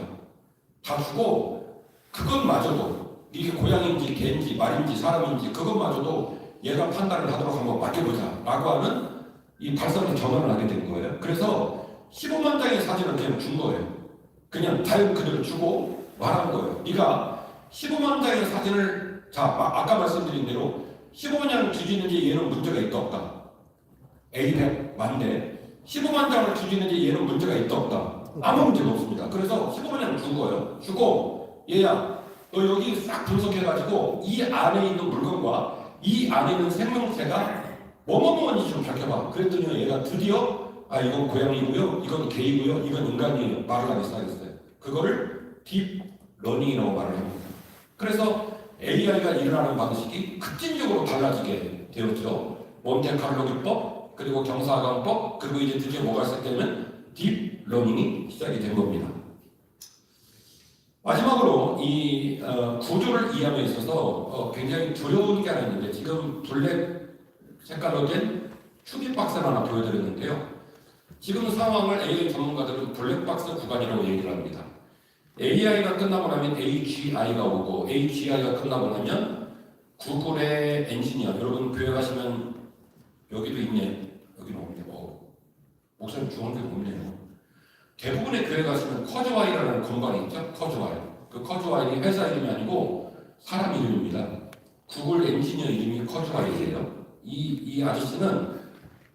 [SPEAKER 2] 다 주고 그것마저도 이게 고양인지 개인지 말인지 사람인지 그것마저도 얘가 판단을 하도록 한번 맡겨보자 라고 하는 이 발상의 전환을 하게 된 거예요. 그래서 15만 장의 사진을 그냥 준 거예요. 그냥 자연 그대로 주고 말한 거예요. 네가 15만 장의 사진을 아까 말씀드린 대로 15만 장 뒤지는지 얘는 문제가 있다 없다. A100 만대 15만 장을 뒤지는지 얘는 문제가 있다 없다. 아무 문제가 없습니다. 그래서 15만 장을 준 거예요. 주고 얘야 너 여기 싹 분석해가지고 이 안에 있는 물건과 이 안에 있는 생명체가 뭐뭐뭐인지 좀 밝혀봐. 그랬더니 얘가 드디어 이건 고양이고요, 이건 개이고요, 이건 인간이에요 말을 하기 시작했어요. 그거를 딥러닝이라고 말을 합니다. 그래서 AI가 일어나는 방식이 급진적으로 달라지게 되었죠. 몬테칼로 기법, 그리고 경사관법, 그리고 이제 드디어 뭐가 시작되면 딥러닝이 시작이 된 겁니다. 마지막으로 이 구조를 이해함에 있어서 굉장히 두려운 게 하나 있는데 지금 블랙 색깔로 된 축입박스를 하나 보여드렸는데요. 지금 상황을 AI 전문가들은 블랙박스 구간이라고 얘기를 합니다. AI가 끝나고 나면 AGI가 오고 AGI가 끝나고 나면 구글의 엔지니어 여러분 교회 가시면 여기도 있네 여기는 없네 목사님 중앙교회 없네요. 대부분의 교회 가시면 커즈와이라는 공간이 있죠. 커즈와이. 그 커즈와이 회사 이름이 아니고 사람 이름입니다. 구글 엔지니어 이름이 커즈와이예요. 이 아저씨는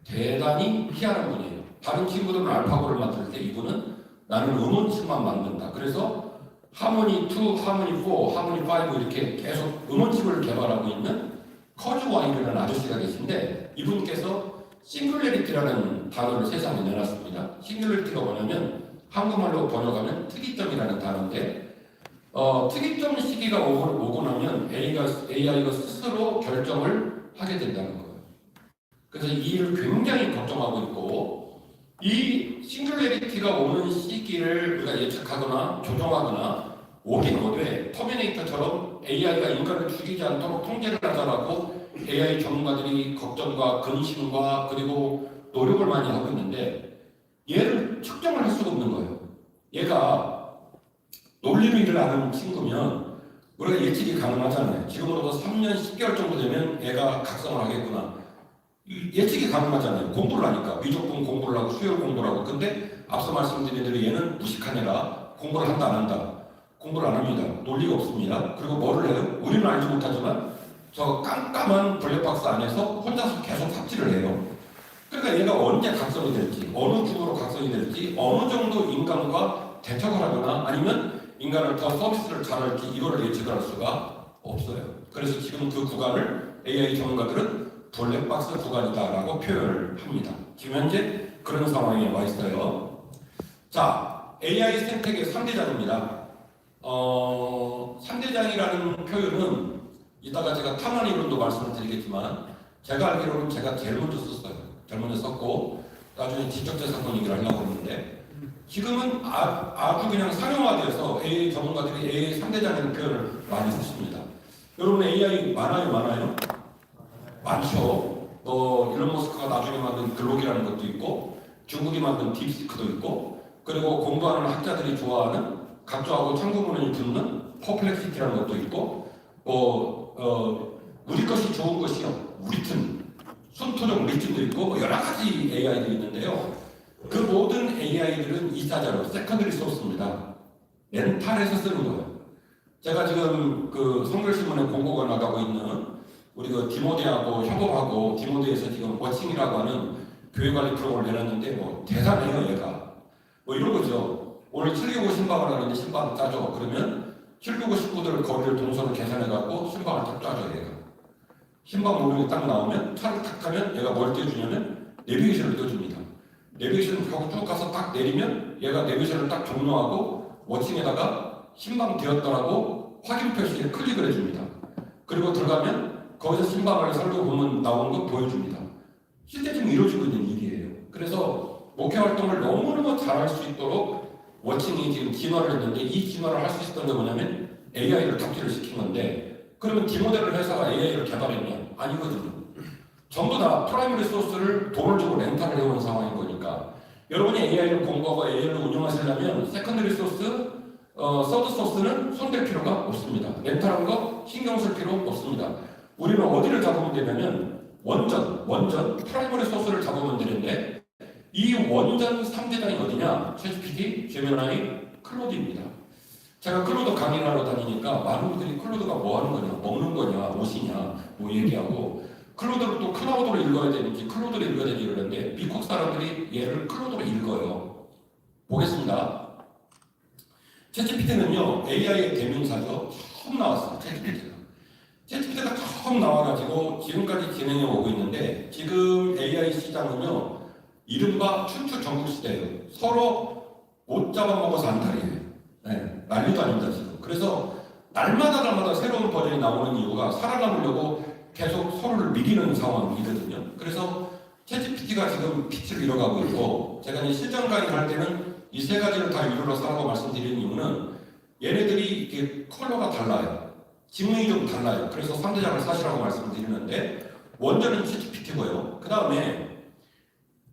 [SPEAKER 2] 대단히 희한한 분이에요. 다른 친구들은 알파고를 만들 때 이분은 나는 음원칩만 만든다. 그래서 하모니 2, 하모니 4, 하모니 5 이렇게 계속 음원칩을 개발하고 있는 커즈와이라는 아저씨가 계신데 이분께서 싱귤레리티라는 단어를 세상에 내놨습니다. 싱귤레리티가 뭐냐면 한국말로 번역하면 특이점이라는 단어인데 특이점 시기가 오고 나면 AI가 스스로 결정을 하게 된다는 거예요. 그래서 이 일을 굉장히 걱정하고 있고 이 싱귤레리티가 오는 시기를 우리가 예측하거나 조정하거나 오긴 오되 터미네이터처럼 AI가 인간을 죽이지 않도록 통제를 하자라고 AI 전문가들이 걱정과 근심과 그리고 노력을 많이 하고 있는데 얘를 측정을 할 수가 없는 거예요. 얘가 논리로 일을 하는 친구면 우리가 예측이 가능하잖아요. 지금으로도 3년 10개월 정도 되면 얘가 각성을 하겠구나. 예측이 가능하잖아요. 공부를 하니까 미적분 공부를 하고 수열 공부를 하고 근데 앞서 말씀드린 대로 얘는 무식한 애라 공부를 한다 안 한다. 공부를 안 합니다. 논리가 없습니다. 그리고 뭐를 해요? 우리는 알지 못하지만 저 깜깜한 블랙박스 안에서 혼자서 계속 삽질을 해요. 그러니까 얘가 언제 각성이 될지, 어느 쪽으로 각성이 될지, 어느 정도 인간과 대척을 하거나 아니면 인간을 더 서비스를 잘할지 이거를 예측을 할 수가 없어요. 그래서 지금 그 구간을 AI 전문가들은 블랙박스 구간이다라고 표현을 합니다. 지금 현재 그런 상황에 와 있어요. 자, AI 생태계 3대장입니다. 3대장이라는 표현은 이따가 제가 탐한 이론도 말씀을 드리겠지만 제가 알기로는 제가 제일 먼저 썼어요. 제일 먼저 썼고 나중에 지적재산권 얘기를 하려고 했는데 지금은 아주 그냥 상용화돼서 AI 전문가들이 AI 상대장이라는 표현을 많이 쓰십니다. 여러분 AI 많아요? 많죠. 일론 머스크가 나중에 만든 글록이라는 것도 있고 중국이 만든 딥시크도 있고 그리고 공부하는 학자들이 좋아하는 각조하고 참고문헌이 붙는 퍼플렉시티라는 것도 있고 우리 것이 좋은 것이요 우리튼 손토종 리튼도 있고 여러 가지 AI들이 있는데요. 그 모든 AI들은 이사자로 세컨드리 소스입니다. 렌탈해서 쓰는 거예요. 제가 지금 그 성결신문에 공고가 나가고 있는 우리 그 디모데하고 협업하고 디모데에서 지금 워칭이라고 하는 교회관리 프로그램을 내놨는데 대단해요 얘가. 이런 거죠. 오늘 765 신방을 하는데 신방을 짜줘. 그러면 765 식구들 거리를 동선을 계산해갖고 신방을 딱 짜줘 얘가. 신방 모델이 딱 나오면 차를 탁 타면 얘가 뭘 떼주냐면 내비게이션을 떼줍니다. 내비게이션을 하고 쭉 가서 딱 내리면 얘가 내비게이션을 딱 종료하고 워칭에다가 신방 되었다라고 확인 표시에 클릭을 해줍니다. 그리고 들어가면 거기서 신방을 살펴보면 나오는 거 보여줍니다. 실제 지금 이루어지고 있는 일이에요. 그래서 목회 활동을 너무너무 잘할 수 있도록 워칭이 지금 진화를 했는데 이 진화를 할 수 있었던 게 뭐냐면 AI를 탑재를 시킨 건데 그러면 디모델을 회사가 AI를 개발했냐? 아니거든요. 전부 다 프라이머리 소스를 돈을 주고 렌탈을 해온 상황인 거니까 여러분이 AI를 공부하고 AI를 운영하시려면 세컨더리 소스, 서드 소스는 손댈 필요가 없습니다. 렌탈한 거 신경 쓸 필요 없습니다. 우리는 어디를 잡으면 되냐면 원전 프라이머리 소스를 잡으면 되는데 이 원전 3대장이 어디냐? 챗GPT, 제미나이, 클로드입니다. 제가 클로드 강의를 하러 다니니까 많은 분들이 클로드가 뭐 하는 거냐, 먹는 거냐, 옷이냐 뭐 얘기하고 클로드를 또 클라우드로 읽어야 되는지 클로드로 읽어야 되는지 이러는데 미국 사람들이 얘를 클로드로 읽어요. 보겠습니다. 챗GPT는요 AI의 대명사죠. 처음 나왔어요. 챗GPT가 처음 나와가지고 지금까지 진행해 오고 있는데 지금 AI 시장은요 이른바 춘추 전국시대예요. 서로 못 잡아먹어서 안달이에요. 네, 난리도 아닙니다 지금. 그래서 날마다 새로운 버전이 나오는 이유가 살아남으려고 계속 서로를 미리는 상황이거든요. 그래서 챗GPT가 지금 빛을 잃어가고 있고 제가 이제 실전 강의를 할 때는 이 세 가지를 다 이루어서 하라고 말씀드리는 이유는 얘네들이 이게 컬러가 달라요. 지문이 좀 달라요. 그래서 3대장을 사시라고 말씀드리는데 원전은 챗GPT고요. 그 다음에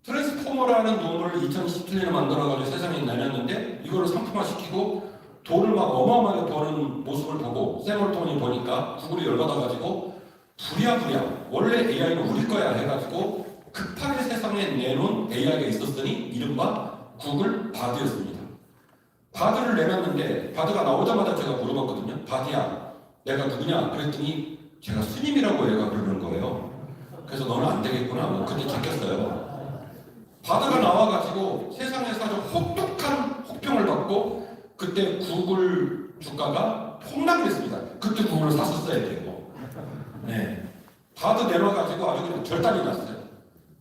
[SPEAKER 2] 트랜스포머라는 논문을 2017년에 만들어가지고 세상에 내놨는데 이거를 상품화시키고 돈을 막 어마어마하게 버는 모습을 보고 샘얼톤이 보니까 구글이 열받아가지고 부랴부랴 원래 AI는 우리 거야 해가지고 급하게 세상에 내놓은 AI가 있었으니 이른바 구글 바드였습니다. 바드를 내놨는데 바드가 나오자마자 제가 물어봤거든요. 바드야 내가 누구냐? 그랬더니 제가 스님이라고 얘가 그러는 거예요. 그래서 너는 안 되겠구나. 그때 제꼈어요. 바드가 나와가지고 세상에서 아주 혹독한 혹평을 받고 그때 구글 주가가 폭락했습니다. 그때 구글을 샀었어야 되고. 네. 바드 내려가지고 아주 그냥 절단이 났어요.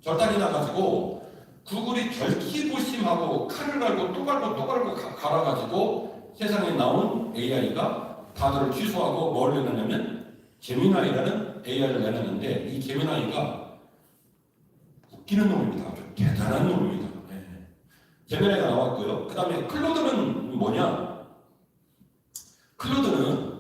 [SPEAKER 2] 절단이 나가지고 구글이 절기부심하고 칼을 갈고 또 갈고 또 갈고 갈아가지고 세상에 나온 AI가 바드를 취소하고 뭘 내놨냐면 제미나이라는 AI를 내놨는데 이 제미나이가 웃기는 놈입니다. 아주 대단한 놈입니다. 네. 제미나이가 나왔고요. 그 다음에 클로드는 뭐냐? 클로드는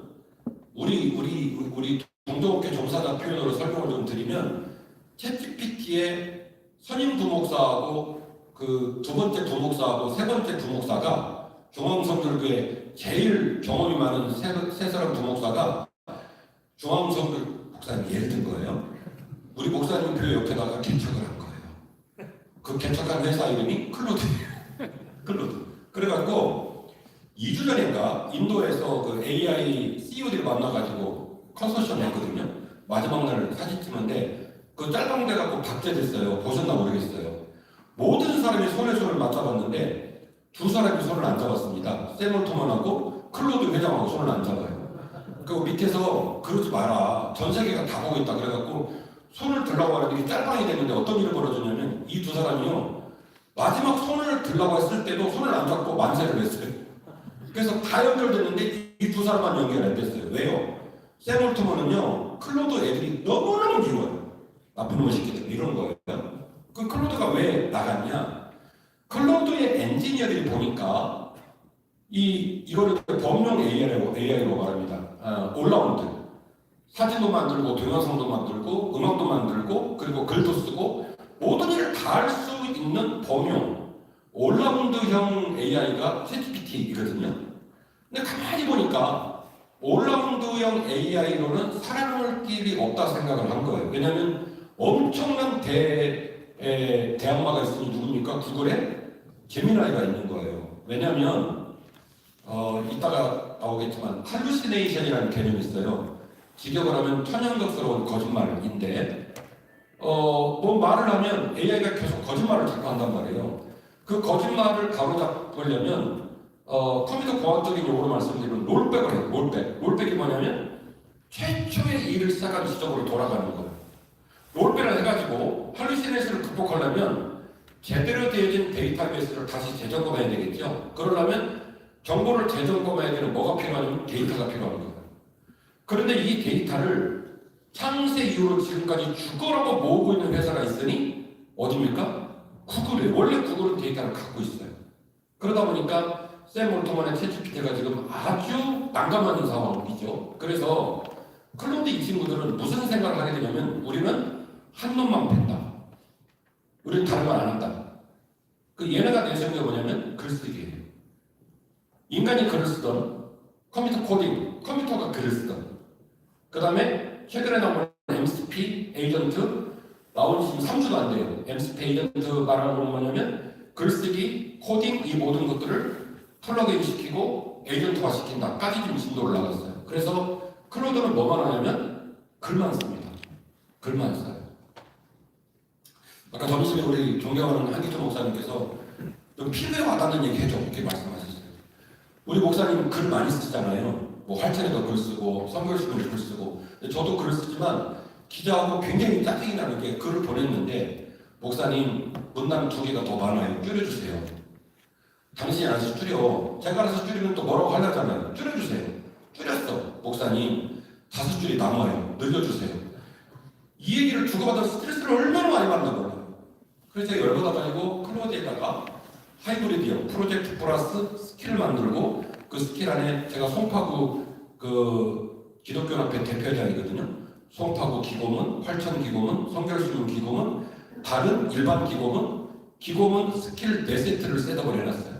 [SPEAKER 2] 우리 동종업계 종사자 표현으로 설명을 좀 드리면 챗GPT의 선임 부목사하고 그 두 번째 부목사하고 세 번째 부목사가 중앙성결교회 제일 경험이 많은 세 사람 부목사가 중앙성결 목사님 예를 든 거예요. 우리 목사님 교회 옆에다가 개척을 한 거예요. 그 개척한 회사 이름이 클로드예요. 클로드. 그래갖고 2주 전인가 인도에서 그 AI CEO들이 만나가지고 컨소시엄 했거든요. 마지막 날 사진 찍는데 그 짤방 돼갖고 박제됐어요. 보셨나 모르겠어요. 모든 사람이 손을 맞잡았는데 두 사람이 손을 안 잡았습니다. 샘 올트먼하고 클로드 회장하고 손을 안 잡아요. 그 밑에서 그러지 마라. 전 세계가 다 보고 있다. 그래갖고 손을 들라고 하는데 이게 짤방이 되는데 어떤 일이 벌어졌냐면 이 두 사람이요. 마지막 손을 들라고 했을 때도 손을 안 잡고 만세를 했어요. 그래서 다 연결됐는데 이 두 사람만 연결 안 됐어요. 왜요? 샘 올트먼은요. 클로드 애들이 너무너무 미워요. 나쁜 놈의 새끼들 이런 거예요. 그 클로드가 왜 나갔냐? 클로드의 엔지니어들이 보니까 이거를 범용 AI라고 말합니다. 올라운드. 사진도 만들고 동영상도 만들고 음악도 만들고 그리고 글도 쓰고 모든 일을 다 할 수 있는 범용 올라운드형 AI가 챗GPT이거든요. 근데 가만히 보니까 올라운드형 AI로는 살아남을 길이 없다 생각을 한 거예요. 왜냐하면 엄청난 대항마가 있으니 누굽니까? 구글에 제미나이가 있는 거예요. 왜냐하면 이따가 나오겠지만 할루시네이션이라는 개념이 있어요. 직역을 하면 천연덕스러운 거짓말인데 뭐 말을 하면 AI가 계속 거짓말을 자꾸 한단 말이에요. 그 거짓말을 바로잡으려면 컴퓨터 공학적인 용어로 말씀드리면 롤백을 해요. 롤백이 뭐냐면 최초의 일을 시작한 지점으로 돌아가는 거예요. 롤백을 해가지고 할루시네이션을 극복하려면 제대로 되어진 데이터베이스를 다시 재점검해야 되겠죠. 그러려면 정보를 재점검해야 되는 뭐가 필요하냐면 데이터가 필요한 거예요. 그런데 이 데이터를 창세 이후로 지금까지 죽어라고 모으고 있는 회사가 있으니 어디입니까? 구글이에요. 원래 구글은 데이터를 갖고 있어요. 그러다 보니까 샘 올트만의 챗GPT가 지금 아주 난감한 상황이죠. 그래서 클로드 이 친구들은 무슨 생각을 하게 되냐면 우리는 한 놈만 뺀다. 우리는 다른 걸 안 한다. 그 얘네가 내세운 게 뭐냐면 글쓰기예요. 인간이 글을 쓰던 컴퓨터 코딩, 컴퓨터가 글을 쓰던 그 다음에 최근에 나온 MCP 에이전트 나온 지 지금 3주도 안 돼요. MCP 에이전트 말하는 건 뭐냐면 글쓰기, 코딩 이 모든 것들을 플러그인 시키고 에이전트화 시킨다까지 지금 진도 올라갔어요. 그래서 클로드는 뭐만 하냐면 글만 씁니다. 글만 써요. 아까 점심에 우리 존경하는 한기철 목사님께서 좀 필요에 와닿는 얘기 해줘 이렇게 말씀하셨어요. 우리 목사님 글 많이 쓰잖아요. 뭐 활천에도 글 쓰고 선교식도 글 쓰고 저도 글을 쓰지만 기자하고 굉장히 짜증이 나는 게 글을 보냈는데 목사님 문단 2개가 더 많아요. 줄여주세요. 당신이 알아서 줄여. 제가 알아서 줄이면 또 뭐라고 하려잖아요. 줄여주세요. 줄였어. 목사님 5줄이 남아요. 늘려주세요. 이 얘기를 주고받은 스트레스를 얼마나 많이 받나 몰라요. 그래서 제가 열받아가지고 클로드에다가 하이브리드형 프로젝트 플러스 스킬을 만들고 그 스킬 안에 제가 송파구 그 기독교협회 대표장이거든요. 송파구 기고문, 활천 기고문, 성결수문 기고문, 다른 일반 기고문 스킬 4세트를 셋업을 해놨어요.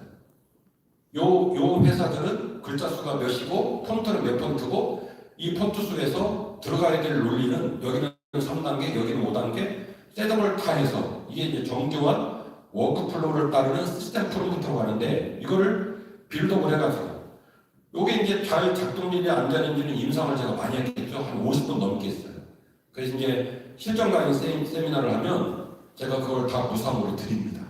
[SPEAKER 2] 요 회사들은 글자 수가 몇이고 폰트는 몇 폰트고 이 폰트 수에서 들어가야 될 논리는 여기는 3단계, 여기는 5단계 셋업을 다 해서 이게 이제 정교한 워크플로우를 따르는 시스템 프로젝트라고 하는데 이거를 빌드업을 해가지고 요게 이제 잘 작동률이 안 되는지는 임상을 제가 많이 했겠죠. 한 50분 넘게 했어요. 그래서 이제 실전 강의 세미나를 하면 제가 그걸 다 무상으로 드립니다.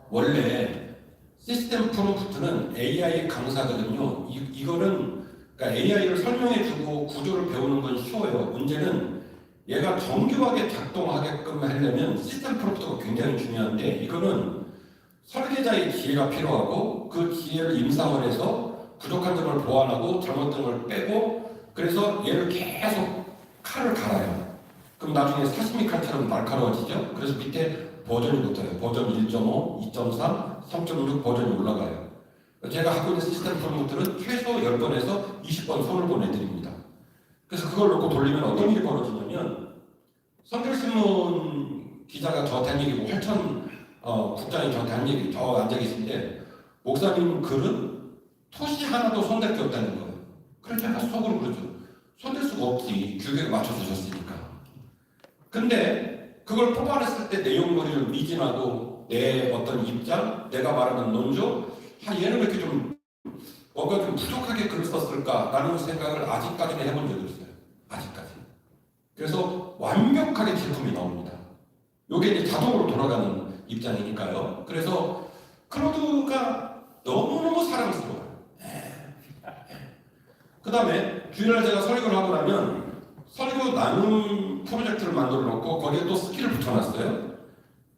[SPEAKER 2] 원래 시스템 프로젝트는 AI 강사거든요. 이거는 그러니까 AI를 설명해주고 구조를 배우는 건 쉬워요. 문제는 얘가 정교하게 작동하게끔 하려면 시스템 프로젝트가 굉장히 중요한데 이거는 설계자의 지혜가 필요하고 그 지혜를 임상을 해서 부족한 점을 보완하고 잘못된 걸 빼고 그래서 얘를 계속 칼을 갈아요. 그럼 나중에 사시미 칼처럼 날카로워지죠. 그래서 밑에 버전이 붙어요. 버전 1.5, 2.3, 3.6 버전이 올라가요. 제가 갖고 있는 시스템 프로젝트는 최소 10번에서 20번 손을 보내드립니다. 그래서 그걸 놓고 돌리면 어떤 일이 벌어지냐면 성결신문 기자가 저한테 한 얘기고 활천 국장이 저한테 한 얘기 저 앉아 계신데 목사님 글은 토시 하나도 손댈 게 없다는 거예요. 그래서 제가 속으로 그러죠. 손댈 수가 없지. 규격에 맞춰서 줬으니까. 근데 그걸 뽑아냈을 때 내용머리를 미진하고 내 어떤 입장, 내가 말하는 논조 얘는 왜 이렇게 좀 뭔가 좀 부족하게 글을 썼을까라는 생각을 아직까지는 해본 적이 없어요. 아직까지. 그래서 완벽하게 제품이 나옵니다. 이게 이제 자동으로 돌아가는 입장이니까요. 그래서 클로드가 너무너무 사랑스러워요. 그 다음에 주일날 제가 설교를 하고 나면 설교 나눔 프로젝트를 만들어 놓고 거기에 또 스킬을 붙여놨어요.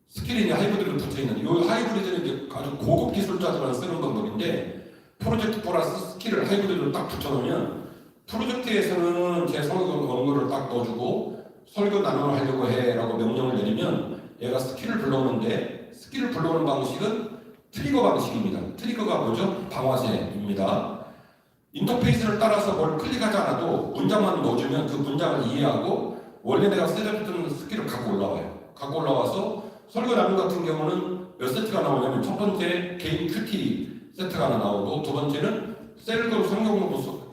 [SPEAKER 2] 스킬이 이제 하이브리드로 붙어있는데 이 하이브리드는 이제 아주 고급 기술자들만 쓰는 방법인데 프로젝트 플러스 스킬을 하이브리드로 딱 붙여놓으면 프로젝트에서는 제 설교 원고를 딱 넣어주고 설교 나눔을 하려고 해라고 명령을 내리면 얘가 스킬을 불러오는데 스킬을 불러오는 방식은 트리거 방식입니다. 트리거가 뭐죠? 방아쇠입니다. 인터페이스를 따라서 뭘 클릭하지 않아도 문장만 넣어주면 그 문장을 이해하고 원래 내가 셋업했던 스킬을 갖고 올라와요. 갖고 올라와서 설교 나눔 같은 경우는 몇 세트가 나오냐면 첫 번째 개인 큐티 세트가 하나 나오고 두 번째는 셀그룹 성경 공부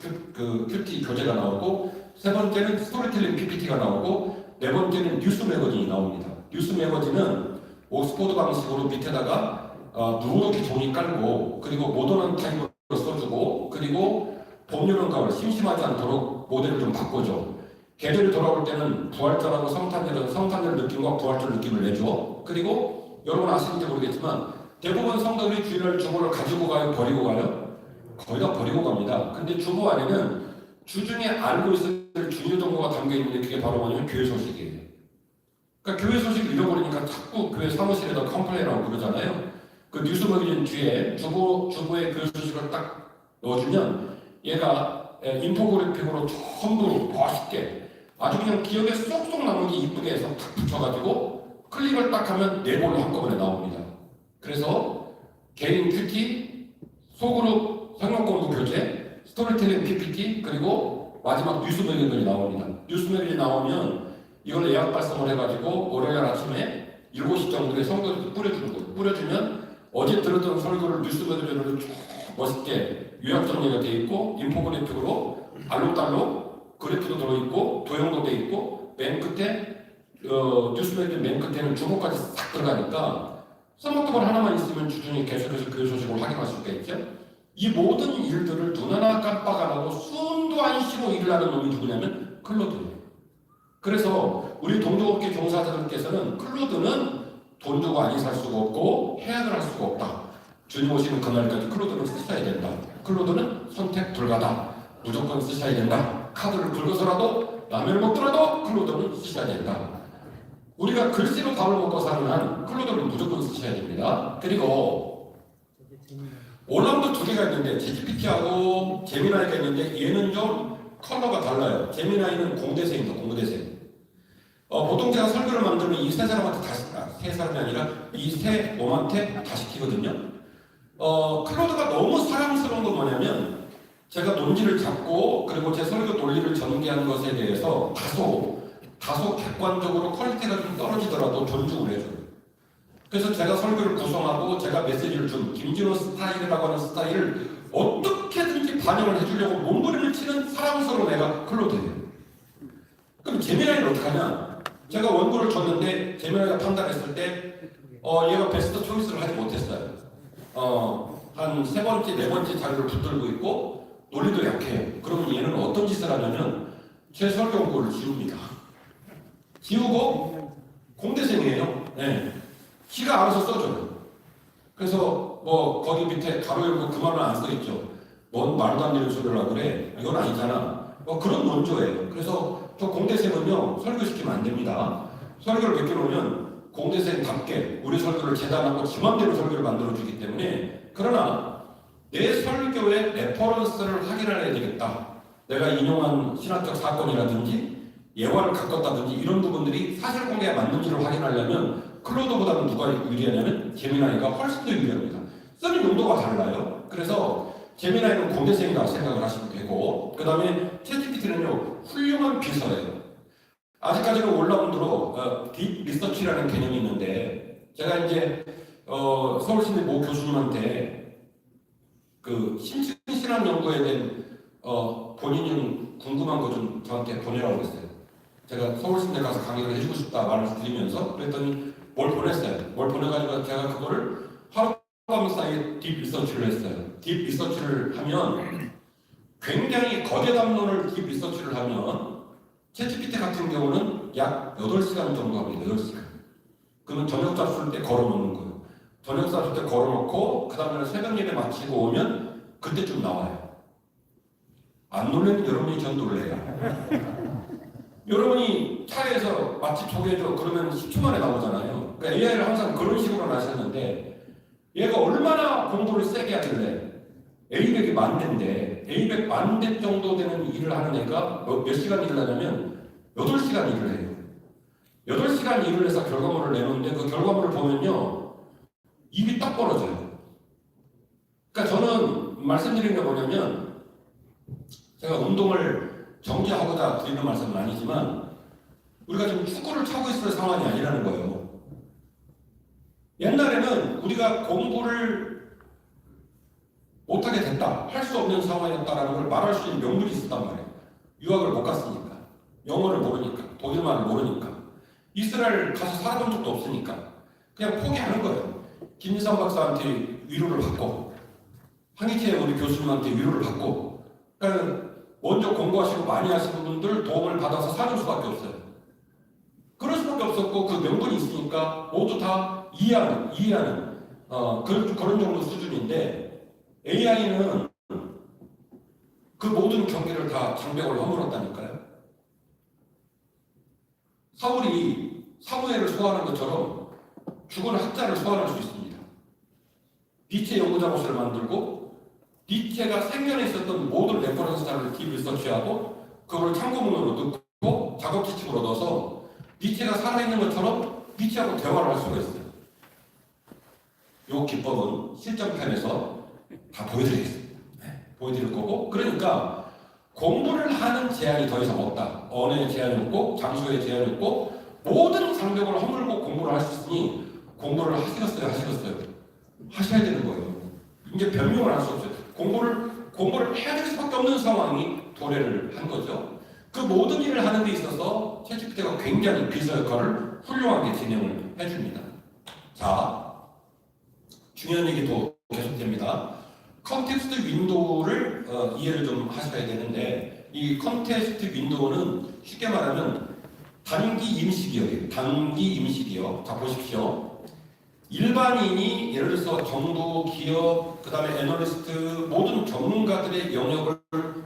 [SPEAKER 2] 큐티 교재가 나오고 세 번째는 스토리텔링 PPT가 나오고 네 번째는 뉴스 매거진이 나옵니다. 뉴스 매거진은 옥스포드 방식으로 밑에다가 누렇게 종이 깔고 그리고 모던한 타입으로 써주고 그리고 봄여름가을 심심하지 않도록 모델을 좀 바꿔줘. 계절이 돌아올 때는 부활절하고 성탄절 느낌과 부활절 느낌을 내줘. 그리고 여러분 아시는지 모르겠지만 대부분 성도들이 주일날 주보를 가지고 가요? 버리고 가요? 거의 다 버리고 갑니다. 근데 주보 안에는 주중에 알고 있을 중요 정보가 담겨있는데 그게 바로 뭐냐면 교회 소식이에요. 그러니까 교회 소식을 잃어버리니까 자꾸 교회 사무실에다 컴플레인하고 그러잖아요. 그 뉴스 매거진 뒤에 주보의 교회 소식을 딱 넣어주면 얘가 인포그래픽으로 전부 멋있게 아주 그냥 기억에 쏙쏙 남게 이쁘게 해서 탁 붙여가지고 클릭을 딱 하면 네 볼로 한꺼번에 나옵니다. 그래서 개인 큐티, 소그룹 성경공부 교재, 스토리텔링 PPT 그리고 마지막 뉴스 매거진이 나옵니다. 뉴스 매거진이 나오면 이걸 예약 발송을 해가지고 월요일 아침에 7시 정도에 성도들한테 뿌려주는 거예요. 뿌려주면 어제 들었던 설교를 뉴스 매거진으로 쭉 멋있게 요약 정리가 돼 있고 인포그래픽으로 알록달록 그래프도 들어있고 도형도 돼 있고 맨 끝에 뉴스 매거진 맨 끝에는 주보까지 싹 들어가니까 스마트폰 하나만 있으면 주중에 계속해서 교회 소식을 확인할 수가 있죠. 이 모든 일들을 눈 하나 깜빡 안 하고 숨도 안 쉬고 일을 하는 놈이 누구냐면 클로드예요. 그래서 우리 동종업계 종사자들께서는 클로드는 돈 주고 아니 살 수가 없고 해약을 할 수가 없다. 주님 오시는 그날까지 클로드는 쓰셔야 된다. 클로드는 선택 불가다. 무조건 쓰셔야 된다. 카드를 긁어서라도 라면을 먹더라도 클로드는 쓰셔야 된다. 우리가 글씨로 밥을 먹고 사는 한 클로드는 무조건 쓰셔야 됩니다. 그리고 올라운드 두 개가 있는데 GPT하고 제미나이가 있는데 얘는 좀 컬러가 달라요. 제미나이는 공대생입니다. 공대생. 보통 제가 설교를 만들면 이 세 사람한테 세 사람이 아니라 이 세 놈한테 다 시키거든요. 클로드가 너무 사랑스러운 건 뭐냐면 제가 논지를 잡고 그리고 제 설교 논리를 전개한 것에 대해서 다소 객관적으로 퀄리티가 좀 떨어지더라도 존중을 해줘요. 그래서 제가 설교를 구성하고 제가 메시지를 준 김진호 스타일이라고 하는 스타일을 어떻게든지 반영을 해주려고 몸부림을 치는 사랑스러운 애가 클로드예요. 그럼 제미나이는 어떻게 하냐? 제가 원고를 줬는데 제미나이가 판단했을 때 얘가 베스트 초이스를 하지 못했어요. 한 세 번째, 네 번째 자료를 붙들고 있고 논리도 약해요. 그러면 얘는 어떤 짓을 하냐면 제 설교 원고를 지웁니다. 지우고 공대생이에요. 네. 지가 알아서 써줘요. 그래서 뭐 거기 밑에 가로 열고 그 말은 안 써있죠. 뭔 말도 안 되는 소리를 하고 그래. 이건 아니잖아. 그런 논조예요. 그래서 저 공대생은요 설교시키면 안 됩니다. 설교를 베껴놓으면 공대생답게 우리 설교를 재단하고 지 맘대로 설교를 만들어주기 때문에 그러나 내 설교의 레퍼런스를 확인해야 되겠다. 내가 인용한 신학적 사건이라든지 예화를 갖췄다든지 이런 부분들이 사실관계가 맞는지를 확인하려면 클로드보다는 누가 유리하냐면 제미나이가 훨씬 더 유리합니다. 쓰는 용도가 달라요. 그래서 제미나이는 공대생이라고 생각을 하시면 되고 그 다음에 챗GPT는요 훌륭한 비서예요. 아직까지는 올라운드로 딥 리서치라는 개념이 있는데 제가 이제 서울시내 모 교수님한테 그 심층 신학 연구에 대한 본인이 좀 궁금한 거 좀 저한테 보내라고 했어요. 제가 서울시내 가서 강의를 해주고 싶다 말을 드리면서 그랬더니 뭘 보냈어요. 뭘 보내가지고 제가 그거를 하룻밤 사이에 딥 리서치를 했어요. 딥 리서치를 하면 굉장히 거대 담론을 딥 리서치를 하면 챗GPT 같은 경우는 약 8시간 정도 합니다. 8시간. 그러면 저녁 잡술 때 걸어놓는 거예요. 저녁 잡술 때 걸어놓고 그 다음에 새벽 예배 마치고 오면 그때쯤 나와요. 안 놀래면 여러분이 전 놀래요. 여러분이 차에서 맛집 소개해줘 그러면 10초 만에 나오잖아요. 그러니까 AI를 항상 그런 식으로 하셨는데 얘가 얼마나 공부를 세게 하길래 A100이 만대인데 A100 만대 정도 되는 일을 하는 애가 몇 시간 일을 하냐면 8시간 일을 해요. 8시간 일을 해서 결과물을 내놓는데 그 결과물을 보면요 입이 딱 벌어져요. 그러니까 저는 말씀드리는 게 뭐냐면 제가 운동을 정지하고자 드리는 말씀은 아니지만 우리가 지금 축구를 차고 있을 상황이 아니라는 거예요. 옛날에는 우리가 공부를 못하게 됐다, 할 수 없는 상황이었다라는 걸 말할 수 있는 명분이 있었단 말이에요. 유학을 못 갔으니까, 영어를 모르니까, 독일말을 모르니까, 이스라엘 가서 살아본 적도 없으니까 그냥 포기하는 거예요. 김인삼 박사한테 위로를 받고 황희태 우리 교수님한테 위로를 받고, 그러니까 먼저 공부하시고 많이 하시는 분들 도움을 받아서 사는 수밖에 없어요. 그럴 수밖에 없었고 그 명분이 있으니까 모두 다 이해하는 그런 정도 수준인데 AI는 그 모든 경계를 다 장벽을 허물었다니까요. 사울이 사무엘을 소환한 것처럼 죽은 학자를 소환할 수 있습니다. 니체 연구작업실을 만들고 니체가 생전에 있었던 모든 레퍼런스 자료를 딥 리서치하고 그걸 참고문으로 넣고 작업 지침을 얻어서 니체가 살아있는 것처럼 니체하고 대화를 할 수가 있어요. 이 기법은 실전편에서 다 보여드리겠습니다. 보여드릴 거고, 그러니까 공부를 하는 제한이 더 이상 없다. 언어의 제한이 없고 장소의 제한이 없고 모든 장벽을 허물고 공부를 할 수 있으니 공부를 하시겠어요? 하셔야 되는 거예요. 이제 변명을 할 수 없어요. 공부를 해야 될 수밖에 없는 상황이 도래를 한 거죠. 그 모든 일을 하는 데 있어서 챗GPT가 굉장히 비서 역할을 훌륭하게 진행을 해줍니다. 자, 중요한 얘기도 계속됩니다. 컨텍스트 윈도우를 이해를 좀 하셔야 되는데, 이 컨텍스트 윈도우는 쉽게 말하면 단기 임시기업이에요. 단기 임시기업. 자, 보십시오. 일반인이 예를 들어서 정부, 기업, 그 다음에 애널리스트 모든 전문가들의 영역을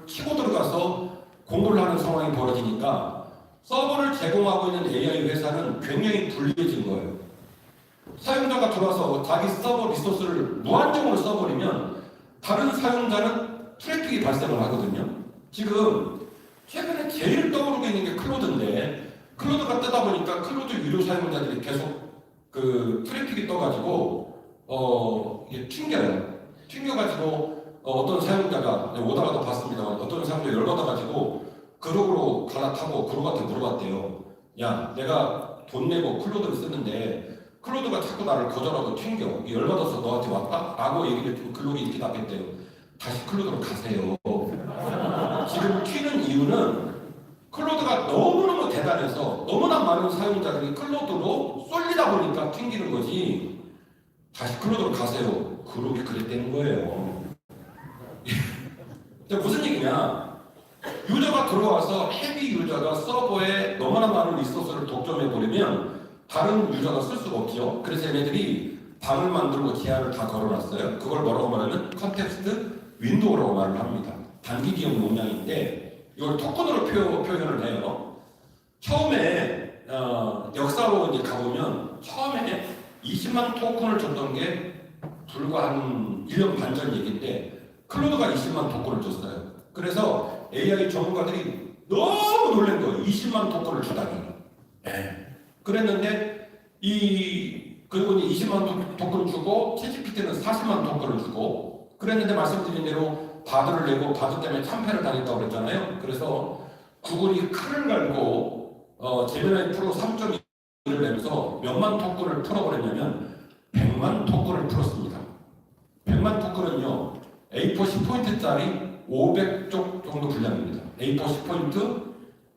[SPEAKER 2] 치고 들어가서 공부를 하는 상황이 벌어지니까 서버를 제공하고 있는 AI 회사는 굉장히 불리해진 거예요. 사용자가 들어와서 자기 서버 리소스를 무한정으로 써버리면 다른 사용자는 트래픽이 발생을 하거든요. 지금 최근에 제일 떠오르고 있는 게 클로드인데, 클로드가 뜨다 보니까 클로드 유료 사용자들이 계속 그 트래픽이 떠가지고 이게 튕겨가지고 어떤 사용자가 오다가도 봤습니다만 어떤 사용자가 열받아가지고 그룹으로 갈아타고 그룹한테 물어봤대요. 야, 내가 돈 내고 클로드를 쓰는데 클로드가 자꾸 나를 거절하고 튕겨. 열받아서 너한테 왔다? 라고 얘기를 했더니 클로드가 이렇게 답했대요. 다시 클로드로 가세요. 지금 튀는 이유는 클로드가 너무너무 대단해서 너무나 많은 사용자들이 클로드로 쏠리다 보니까 튕기는 거지. 다시 클로드로 가세요. 그룹이 그랬다는 거예요. 무슨 얘기냐? 유저가 들어와서 헤비 유저가 서버에 너무나 많은 리소스를 독점해버리면 다른 유저가 쓸 수가 없죠. 그래서 얘네들이 방을 만들고 제한을 다 걸어놨어요. 그걸 뭐라고 말하면 컨텍스트 윈도우라고 말을 합니다. 단기 기업 용량인데 이걸 토큰으로 표현을 해요. 처음에 역사로 이제 가보면 처음에 20만 토큰을 줬던 게 불과 한 1년 반 전 얘기인데 클로드가 20만 토큰을 줬어요. 그래서 AI 전문가들이 너무 놀란 거예요. 20만 토큰을 주다니. 그랬는데 그리고 이제 20만 토큰 주고 챗GPT는 40만 토큰을 주고 그랬는데 말씀드린 대로 바드를 내고 바드 때문에 참패를 당했다고 그랬잖아요. 그래서 구글이 칼을 갈고 제미나이 프로 3.2를 내면서 몇만 토큰을 풀어버렸냐면 100만 토큰을 풀었습니다. 100만 토큰은요 A4 10포인트짜리 500쪽 정도 분량입니다. A4 10포인트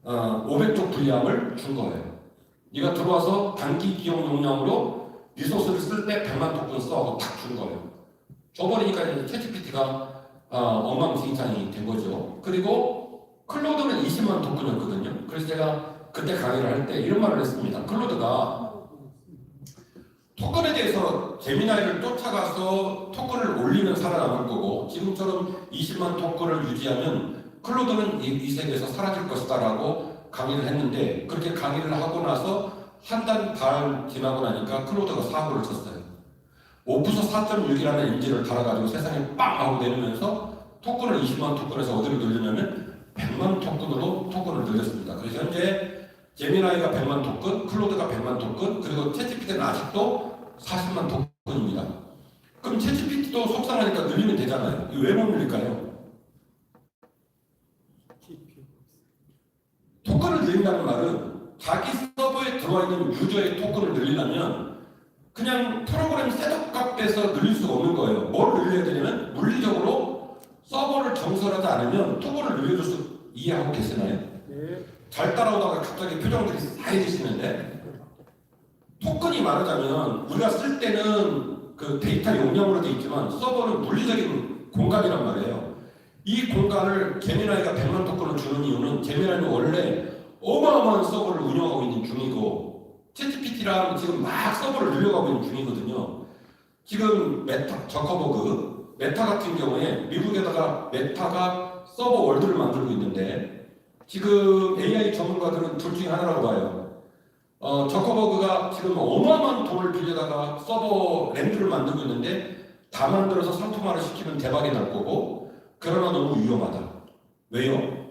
[SPEAKER 2] 500쪽 분량을 준 거예요. 네가 들어와서 단기 기억 용량으로 리소스를 쓸 때 100만 토큰 써 하고 딱 준 거예요. 줘버리니까 이제 챗GPT가 엉망진창이 된 거죠. 그리고 클로드는 20만 토큰이었거든요. 그래서 제가 그때 강의를 할 때 이런 말을 했습니다. 클로드가 토큰에 대해서 제미나이를 쫓아가서 토큰을 올리면 살아남을 거고 지금처럼 20만 토큰을 유지하면 클로드는 이 세계에서 사라질 것이다 라고 강의를 했는데 그렇게 강의를 하고 나서 한 달 지나고 나니까 클로드가 사고를 쳤어요. 오프소 4.6이라는 엔진을 달아가지고 세상에 빵 하고 내리면서 토큰을 20만 토큰에서 어디로 늘리냐면 100만 토큰으로 토큰을 늘렸습니다. 그래서 현재 제미나이가 100만 토큰, 클로드가 100만 토큰, 그리고 챗GPT는 아직도 40만 토큰입니다. 그럼 챗GPT도 속상하니까 늘리면 되잖아요. 이거 왜 못 늘릴까요? 토큰을 늘린다는 말은 자기 서버에 들어와 있는 유저의 토큰을 늘리려면 그냥 프로그램 셋업 값에서 늘릴 수가 없는 거예요. 뭘 늘려야 되냐면 물리적으로 서버를 정설하지 않으면 토큰을 늘려줄 수 이해하고 계시나요?
[SPEAKER 3] 네.
[SPEAKER 2] 잘 따라오다가 갑자기 표정들이 싸해지시는데 토큰이 말하자면 우리가 쓸 때는 그 데이터 용량으로 되어 있지만 서버는 물리적인 공간이란 말이에요. 이 공간을 제미나이가 100만 토큰을 주는 이유는 제미나이는 원래 어마어마한 서버를 운영하고 있는 중이고 챗GPT랑 지금 막 서버를 늘려가고 있는 중이거든요. 지금 메타, 저커버그, 메타 같은 경우에 미국에다가 메타가 서버 월드를 만들고 있는데 지금 AI 전문가들은 둘 중에 하나라고 봐요. 저커버그가 지금 어마어마한 돈을 빌려다가 서버 랜드를 만들고 있는데 다 만들어서 상품화를 시키면 대박이 날 거고 그러나 너무 위험하다. 왜요?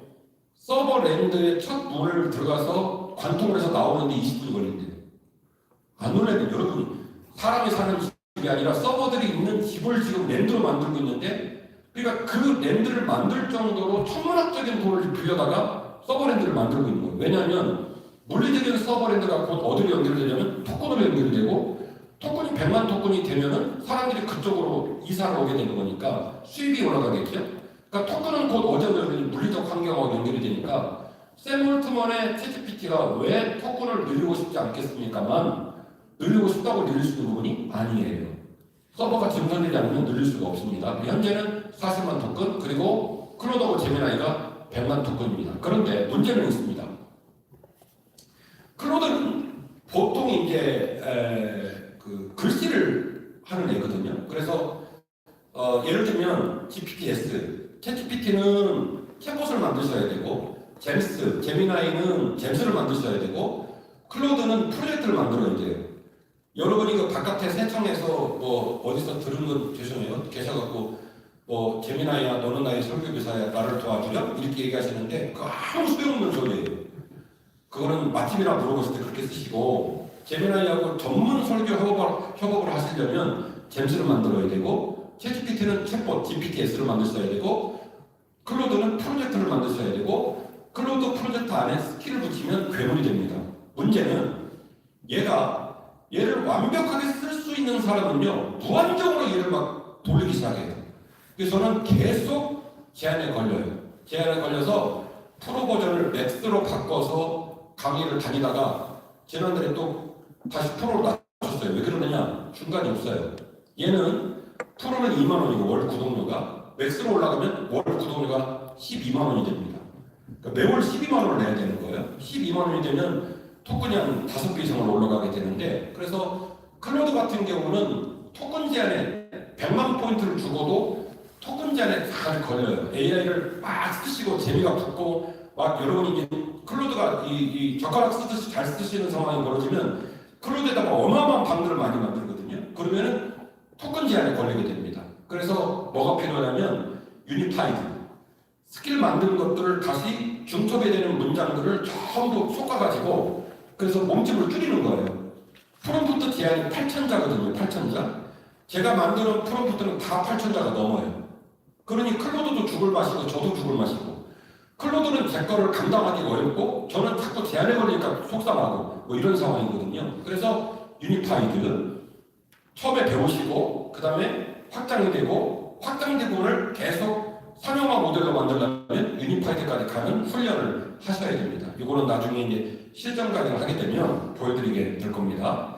[SPEAKER 2] 서버 랜드의 첫 문을 들어가서 관통을 해서 나오는데 20분이 걸린대요. 안 놀라요. 여러분이 사람이 사는 집이 아니라 서버들이 있는 집을 지금 랜드로 만들고 있는데 그러니까 그 랜드를 만들 정도로 천문학적인 돈을 빌려다가 서버 랜드를 만들고 있는 거예요. 왜냐하면 물리적인 서버 랜드가 곧 어디로 연결되냐면 토큰으로 연결이 되고 토큰이 100만 토큰이 되면은 사람들이 그쪽으로 이사를 오게 되는 거니까 수입이 올라가겠죠. 그러니까 토큰은 곧 어디로 물리적 환경하고 연결이 되니까 샘 올트먼의 챗GPT가 왜 토큰을 늘리고 싶지 않겠습니까만 늘리고 싶다고 늘릴 수 있는 부분이 아니에요. 서버가 증설되지 않으면 늘릴 수가 없습니다. 현재는 40만 토큰 그리고 클로드하고 제미나이가 100만 토큰입니다. 그런데 문제는 있습니다. 클로드는 보통 이제 그 글씨를 하는 애거든요. 그래서 예를 들면 GPT-S, 챗GPT는 챗봇을 만드셔야 되고 제미나이는 잼스를 만드셔야 되고 클로드는 프로젝트를 만들어야 돼요. 여러분이 그 바깥에 세청에서 뭐 어디서 들은 건 계셔갖고 뭐 제미나이야 너는 나의 설교교사야 나를 도와주렴 이렇게 얘기하시는데 그거 아무 소용없는 소리예요. 그거는 맛집이라 물어보실 때 그렇게 쓰시고 제미나이하고 전문 설교 협업을 하시려면 잼스를 만들어야 되고 챗GPT는 챗봇 GPT-S를 만드셔야 되고 클로드는 프로젝트를 만드셔야 되고 클로드 프로젝트 안에 스킬을 붙이면 괴물이 됩니다. 문제는 얘를 완벽하게 쓸 수 있는 사람은요 무한정으로 얘를 막 돌리기 시작해요. 그래서 저는 계속 제한에 걸려서 프로 버전을 맥스로 바꿔서 강의를 다니다가 지난달에 또 다시 프로로 낮췄어요. 왜 그러느냐? 중간이 없어요. 얘는 프로는 2만 원이고 월 구독료가 맥스로 올라가면 월 구독료가 12만 원이 됩니다. 그러니까 매월 12만 원을 내야 되는 거예요. 12만 원이 되면 토큰이 한 5배 이상으로 올라가게 되는데 그래서 클로드 같은 경우는 토큰 제한에 100만 포인트를 주고도 토큰 제한에 잘 걸려요. AI를 막 쓰시고 재미가 붙고 막 여러분이 이제 클로드가 이 젓가락 쓰듯이 잘 쓰시는 상황이 벌어지면 클로드에다가 어마어마한 방들을 많이 만들거든요. 그러면은 토큰 제한에 걸리게 됩니다. 그래서 뭐가 필요하냐면 유니파이드 스킬 만드는 것들을 다시 중첩이 되는 문장들을 전부 섞어가지고 그래서 몸집을 줄이는 거예요. 프롬프트 제한이 8,000자거든요. 8,000자. 제가 만드는 프롬프트는 다 8,000자가 넘어요. 그러니 클로드도 죽을 맛이고 저도 죽을 맛이고 클로드는 제 거를 감당하기 어렵고 저는 자꾸 제한에 걸리니까 속상하고 뭐 이런 상황이거든요. 그래서 유니파이드 처음에 배우시고 그 다음에 확장이 되고 확장된 부분을 계속 상용화 모델로 만들려면 유니파이드까지 가는 훈련을 하셔야 됩니다. 이거는 나중에 이제 실전 강의를 하게 되면 보여드리게 될 겁니다.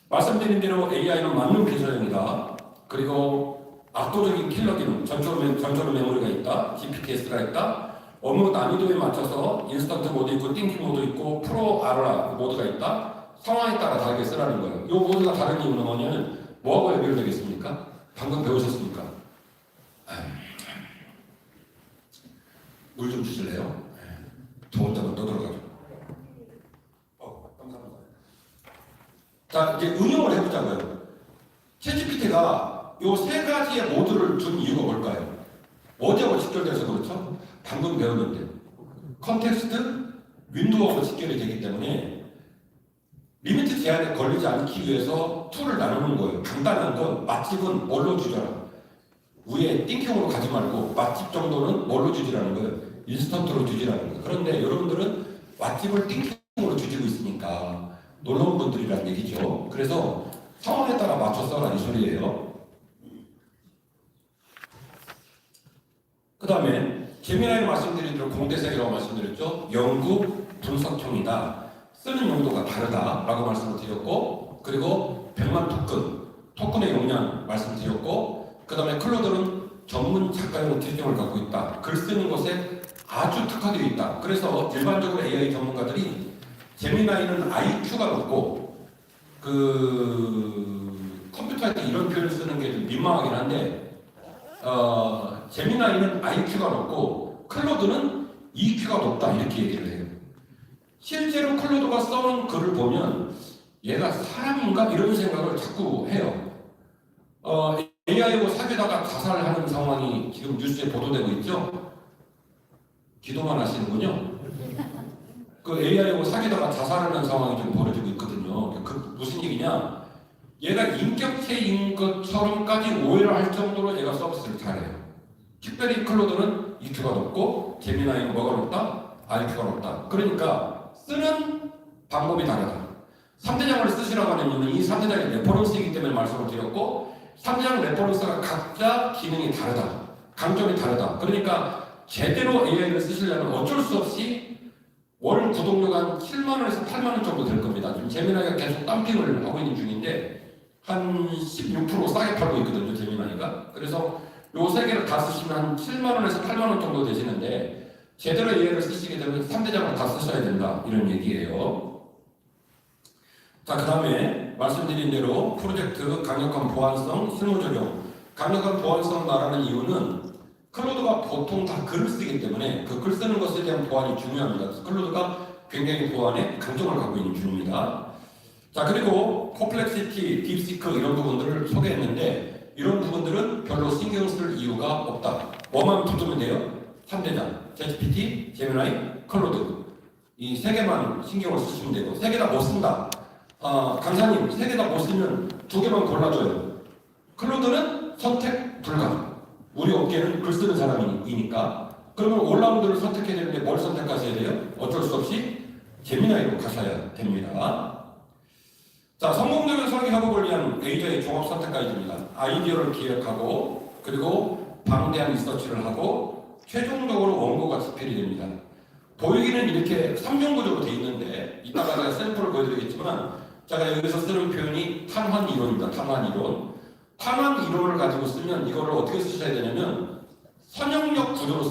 [SPEAKER 2] 말씀드린 대로 AI는 만능 비서형이다. 그리고 압도적인 킬러 기능, 전초로 메모리가 있다. GPT-S가 있다. 업무 난이도에 맞춰서 인스턴트 모드 있고 띵킹 모드 있고 프로 RR 모드가 있다. 상황에 따라 다르게 쓰라는 거예요. 이 모드가 다른 이유는 뭐냐면 뭐하고 연결되겠습니까? 방금 배우셨습니까? 물 좀 주실래요? 더운 데만 떠들어가지고. 감사합니다. 자, 이제 응용을 해보자고요. 챗GPT가 이 세 가지의 모드를 준 이유가 뭘까요? 어디하고 직결돼서 그렇죠? 방금 배웠는데 컨텍스트, 윈도우하고 직결이 되기 때문에 리미트 제한에 걸리지 않기 위해서 툴을 나누는 거예요. 간단한 건 맛집은 뭘로 주저라. 위에 띵형으로 가지 말고 맛집 정도는 뭘로 주지라는 거예요. 인스턴트로 주지라는 거예요. 그런데 여러분들은 맛집을 띵형으로 주지고 있으니까 놀라운 분들이란 얘기죠. 그래서 상황에 따라 맞춰 써라 이 소리예요. 그 다음에 재미나게 말씀드린 대로 공대생이라고 말씀드렸죠. 연구 분석형이다. 쓰는 용도가 다르다라고 말씀을 드렸고, 그리고 100만 토큰의 용량 말씀드렸고, 그 다음에 클로드는 전문 작가용 특징을 갖고 있다. 글 쓰는 것에 아주 특화되어 있다. 그래서 일반적으로 AI 전문가들이 제미나이는 IQ가 높고, 컴퓨터에 이런 표현을 쓰는 게 좀 민망하긴 한데, 제미나이는 IQ가 높고 클로드는 EQ가 높다 이렇게 얘기를 해요. 실제로 클로드가 써놓은 글을 보면 얘가 사람인가 이런 생각을 자꾸 해요. AI하고 사귀다가 자살하는 상황이 지금 뉴스에 보도되고 있죠. 기도만 하시는군요. 그 AI하고 사귀다가 자살하는 상황이 좀 벌어지고 있거든요. 무슨 얘기냐? 얘가 인격체인 것처럼까지 오해를 할 정도로 얘가 서비스를 잘해요. 특별히 클로드는 EQ가 높고 제미나이는 뭐가 높다? IQ가 높다. 그러니까 쓰는 방법이 다르다. 3대장을 쓰시라고 하는 이유는 이 3대장이 레퍼런스이기 때문에 말씀을 드렸고 3대장 레퍼런스가 각자 기능이 다르다. 강점이 다르다. 그러니까 제대로 AI를 쓰시려면 어쩔 수 없이 월 구독료가 한 7만원에서 8만원 정도 될 겁니다. 지금 제미나이가 계속 덤핑을 하고 있는 중인데 한 16% 싸게 팔고 있거든요, 제미나이가. 그래서 요 세 개를 다 쓰시면 한 7만원에서 8만원 정도 되시는데 제대로 AI를 쓰시게 되면 3대장을 다 쓰셔야 된다 이런 얘기예요. 자, 그 다음에 말씀드린 대로 프로젝트 강력한 보안성 실무 적용. 강력한 보안성 말하는 이유는 클로드가 보통 다 글을 쓰기 때문에 그 글 쓰는 것에 대한 보안이 중요합니다. 그래서 클로드가 굉장히 보안에 강점을 갖고 있는 중입니다. 자, 그리고 코플렉시티, 딥시크 이런 부분들을 소개했는데 이런 부분들은 별로 신경 쓸 이유가 없다. 뭐만 붙으면 돼요? 3대장, ChatGPT, 제미나이, 클로드 이 세 개만 신경을 쓰시면 되고 세 개 다 못 쓴다. 강사님 세 개 다 못 쓰면 두 개만 골라줘요. 클로드는 선택 불가. 우리 업계는 글 쓰는 사람이니까. 그러면 올라운드를 선택해야 되는데 뭘 선택하셔야 돼요? 어쩔 수 없이 제미나이로 가셔야 됩니다. 자, 성공적인 설계 협업을 위한 레이저의 종합 선택 가이드입니다. 아이디어를 기획하고 그리고 방대한 리서치를 하고 최종적으로 원고가 집필이 됩니다. 보이기는 이렇게 3중 구조로 되어 있는데 이따가 제가 샘플을 보여드리겠지만 제가 여기서 쓰는 표현이 탐환 이론입니다. 탐환 이론. 탐환 이론을 가지고 쓰면 이거를 어떻게 쓰셔야 되냐면 선형적 구조로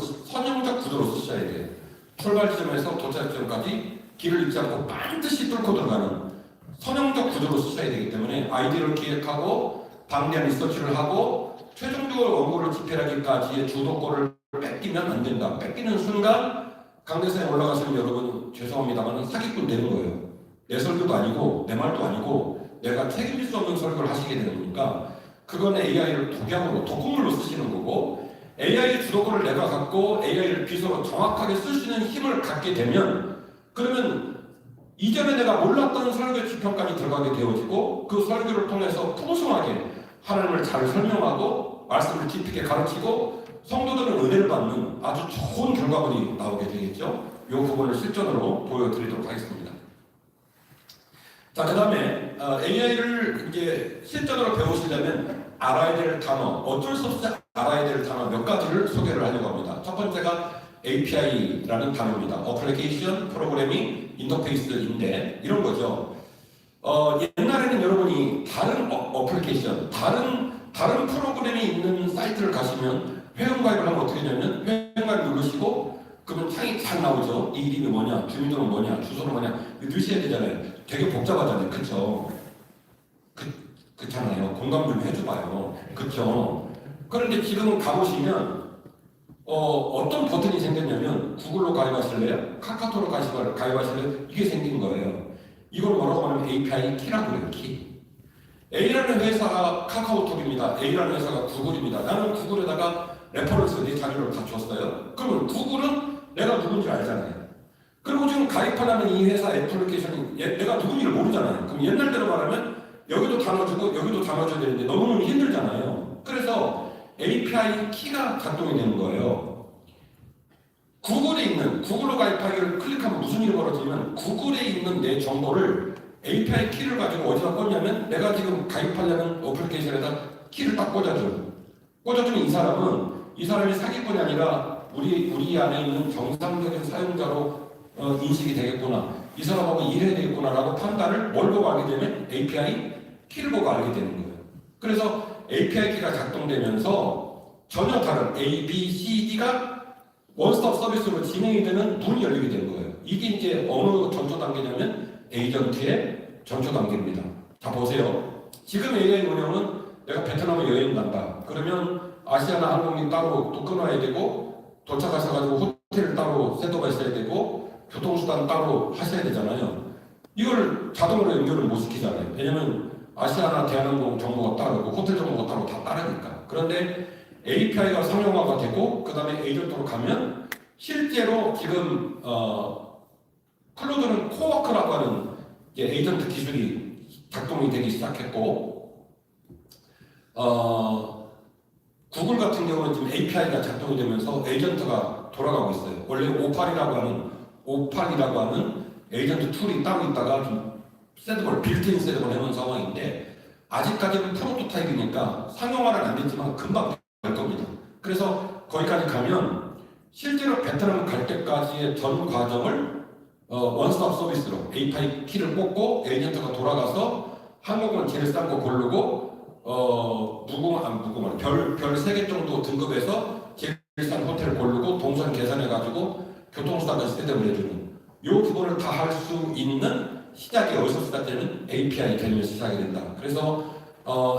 [SPEAKER 2] 쓰셔야 돼요. 출발 지점에서 도착 지점까지 길을 잃지 않고 반드시 뚫고 들어가는 선형적 구조로 쓰셔야 되기 때문에 아이디어를 기획하고 방대한 리서치를 하고 최종적으로 원고를 집필하기까지의 주도권을 뺏기면 안 된다. 뺏기는 순간 강대상에 올라가시는 여러분 죄송합니다만 사기꾼 되는 거예요. 내 설교도 아니고 내 말도 아니고 내가 책임질 수 없는 설교를 하시게 되는 거니까 그건 AI를 독약으로 독극물로 쓰시는 거고 AI의 주도권을 내가 갖고 AI를 비서로 정확하게 쓸 수 있는 힘을 갖게 되면 그러면 이전에 내가 몰랐던 설교 지평까지 들어가게 되어지고 그 설교를 통해서 풍성하게 하나님을 잘 설명하고 말씀을 깊이 있게 가르치고 성도들은 은혜를 받는 아주 좋은 결과물이 나오게 되겠죠. 이 부분을 실전으로 보여드리도록 하겠습니다. 자, 그 다음에 AI를 이제 실전으로 배우시려면 알아야 될 단어, 어쩔 수 없이 알아야 될 단어 몇 가지를 소개를 하려고 합니다. 첫 번째가 API라는 단어입니다. 어플리케이션, 프로그래밍, 인터페이스인데 이런 거죠. 옛날에는 여러분이 다른 어플리케이션, 다른 프로그램이 있는 사이트를 가시면 회원가입을 하면 어떻게 되냐면 회원가입 누르시고 그러면 창이 잘 나오죠. 이 이름이 뭐냐, 주민등록 뭐냐, 주소는 뭐냐 넣으셔야 되잖아요. 되게 복잡하잖아요. 그쵸? 그렇잖아요. 공감 좀 해줘봐요. 그쵸? 그런데 지금 가보시면 어떤 버튼이 생겼냐면 구글로 가입하실래요? 카카오로 가입하실래요? 이게 생긴 거예요. 이걸 뭐라고 하면 API 키라고 해요. 키. A라는 회사가 카카오톡입니다. A라는 회사가 구글입니다. 나는 구글에다가 레퍼런스 내 자료를 다 줬어요. 그러면 구글은 내가 누군지 알잖아요. 그리고 지금 가입하려면 이 회사 애플리케이션이 내가 누군지를 모르잖아요. 그럼 옛날대로 말하면 여기도 담아주고 여기도 담아줘야 되는데 너무 힘들잖아요. 그래서 API 키가 작동이 되는 거예요. 구글에 있는, 구글로 가입하기를 클릭하면 무슨 일이 벌어지냐면 구글에 있는 내 정보를 API 키를 가지고 어디다 꽂냐면 내가 지금 가입하려는 어플리케이션에다 키를 딱 꽂아줘요. 꽂아주면 이 사람이 사기꾼이 아니라 우리 안에 있는 정상적인 사용자로 인식이 되겠구나. 이 사람하고 일해야 되겠구나라고 판단을 뭘 보고 알게 되면 API 키를 보고 알게 되는 거예요. 그래서 API 키가 작동되면서 전혀 다른 A, B, C, D가 원스톱 서비스로 진행이 되는 문이 열리게 되는 거예요. 이게 이제 어느 전초 단계냐면 에이전트의 전초 단계입니다. 자 보세요. 지금 AI 운영은 내가 베트남에 여행 간다. 그러면 아시아나 항공기 따로 또 끊어야 되고 도착하셔가지고 호텔 따로 셋업가 있어야 되고 교통수단 따로 하셔야 되잖아요. 이걸 자동으로 연결을 못 시키잖아요. 왜냐면 아시아나 대한항공 정보가 따르고 호텔 정보가 따로 다 따르니까. 그런데 API가 상용화가 되고 그 다음에 에이전트로 가면 실제로 지금 클로드는 코워크라고 하는 이제 에이전트 기술이 작동이 되기 시작했고 구글 같은 경우는 지금 API가 작동이 되면서 에이전트가 돌아가고 있어요. 원래 오팔이라고 하는 에이전트 툴이 따로 있다가 좀 셋업을 빌트인 셋업을 해놓은 상황인데 아직까지는 프로토타입이니까 상용화는 안 됐지만 금방 될 겁니다. 그래서 거기까지 가면 실제로 베트남 갈 때까지의 전 과정을 원스톱 서비스로 API 키를 꽂고 에이전트가 돌아가서 항공권 제일 싼 거 고르고 무궁화 별 3개 정도 등급에서 제일 싼 호텔을 고르고 동선 계산해가지고 교통수단까지 셋업을 해주는 요 부분을 다 할 수 있는 시작이 어디서 시작되는 API 개념에서 시작이 된다. 그래서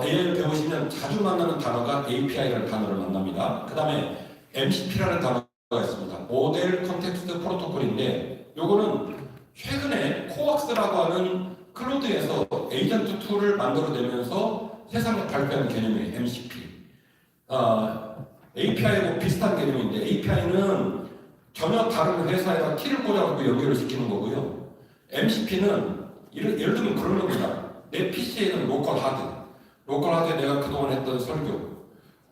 [SPEAKER 2] AI를 배우시면 자주 만나는 단어가 API라는 단어를 만납니다. 그 다음에 MCP라는 단어가 있습니다. 모델 컨텍스트 프로토콜인데 요거는 최근에 코왁스라고 하는 클로드에서 에이전트 툴을 만들어내면서 세상에 발표한 개념이에요. MCP. API하고 비슷한 개념인데 API는 전혀 다른 회사에다 키를 꽂아서 연결을 시키는 거고요. MCP는 예를 들면 그런 겁니다. 내 PC에는 로컬 하드에 내가 그동안 했던 설교.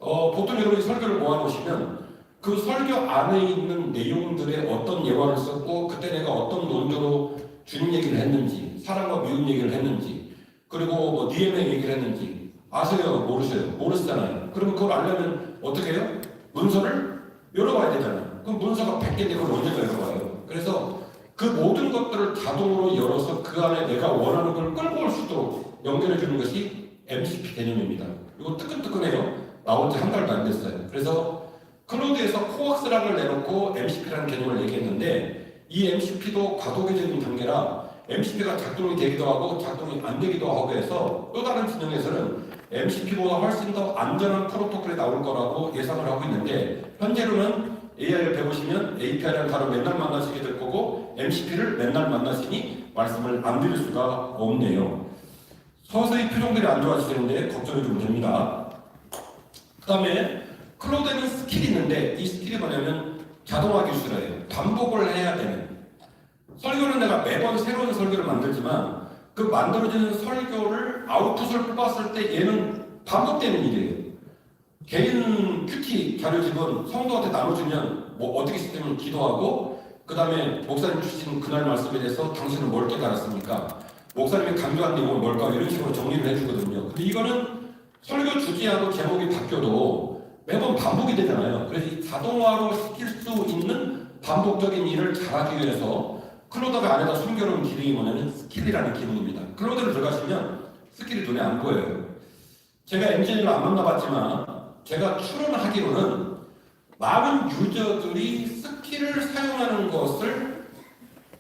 [SPEAKER 2] 보통 여러분이 설교를 모아놓으시면 그 설교 안에 있는 내용들의 어떤 예화를 썼고 그때 내가 어떤 논조로 주님 얘기를 했는지 사랑과 미움 얘기를 했는지 그리고 뭐 DMA 얘기를 했는지 아세요? 모르세요? 모르시잖아요. 그러면 그걸 알려면 어떻게 해요? 문서를 열어봐야 되잖아요. 그럼 문서가 100개인데 그걸 언제 열어봐요? 그래서 그 모든 것들을 자동으로 열어서 그 안에 내가 원하는 걸 끌고 올 수 있도록 연결해 주는 것이 MCP 개념입니다. 이거 뜨끈뜨끈해요. 나온 지 한 달도 안 됐어요. 그래서 클로드에서 코왁스라는 걸 내놓고 MCP라는 개념을 얘기했는데 이 MCP도 과도기적인 단계라 MCP가 작동이 되기도 하고 작동이 안 되기도 하고 해서 또 다른 진영에서는 MCP보다 훨씬 더 안전한 프로토콜이 나올 거라고 예상을 하고 있는데 현재로는 AI를 배우시면 API라는 단어 맨날 만나시게 될 거고 MCP를 맨날 만나시니 말씀을 안 드릴 수가 없네요. 서서히 표정들이 안 좋아지시는데 걱정이 좀 됩니다. 그 다음에 클로드에는 스킬이 있는데 이 스킬이 뭐냐면 자동화 기술이에요. 반복을 해야 되는. 설교는 내가 매번 새로운 설교를 만들지만 그 만들어지는 설교를 아웃풋을 뽑았을 때 얘는 반복되는 일이에요. 개인 큐티 자료집은 성도한테 나눠주면 뭐 어떻게 시스템을 기도하고 그 다음에 목사님 주신 그날 말씀에 대해서 당신은 뭘 깨달았습니까? 목사님이 강조한 내용은 뭘까? 이런 식으로 정리를 해주거든요. 근데 이거는 설교 주제하고 제목이 바뀌어도 매번 반복이 되잖아요. 그래서 이 자동화로 시킬 수 있는 반복적인 일을 잘하기 위해서 클로드가 안에다 숨겨놓은 기능이 뭐냐면 스킬이라는 기능입니다. 클로드를 들어가시면 스킬이 눈에 안 보여요. 제가 엔지니어를 안 만나봤지만 제가 추론하기로는 많은 유저들이 스킬을 사용하는 것을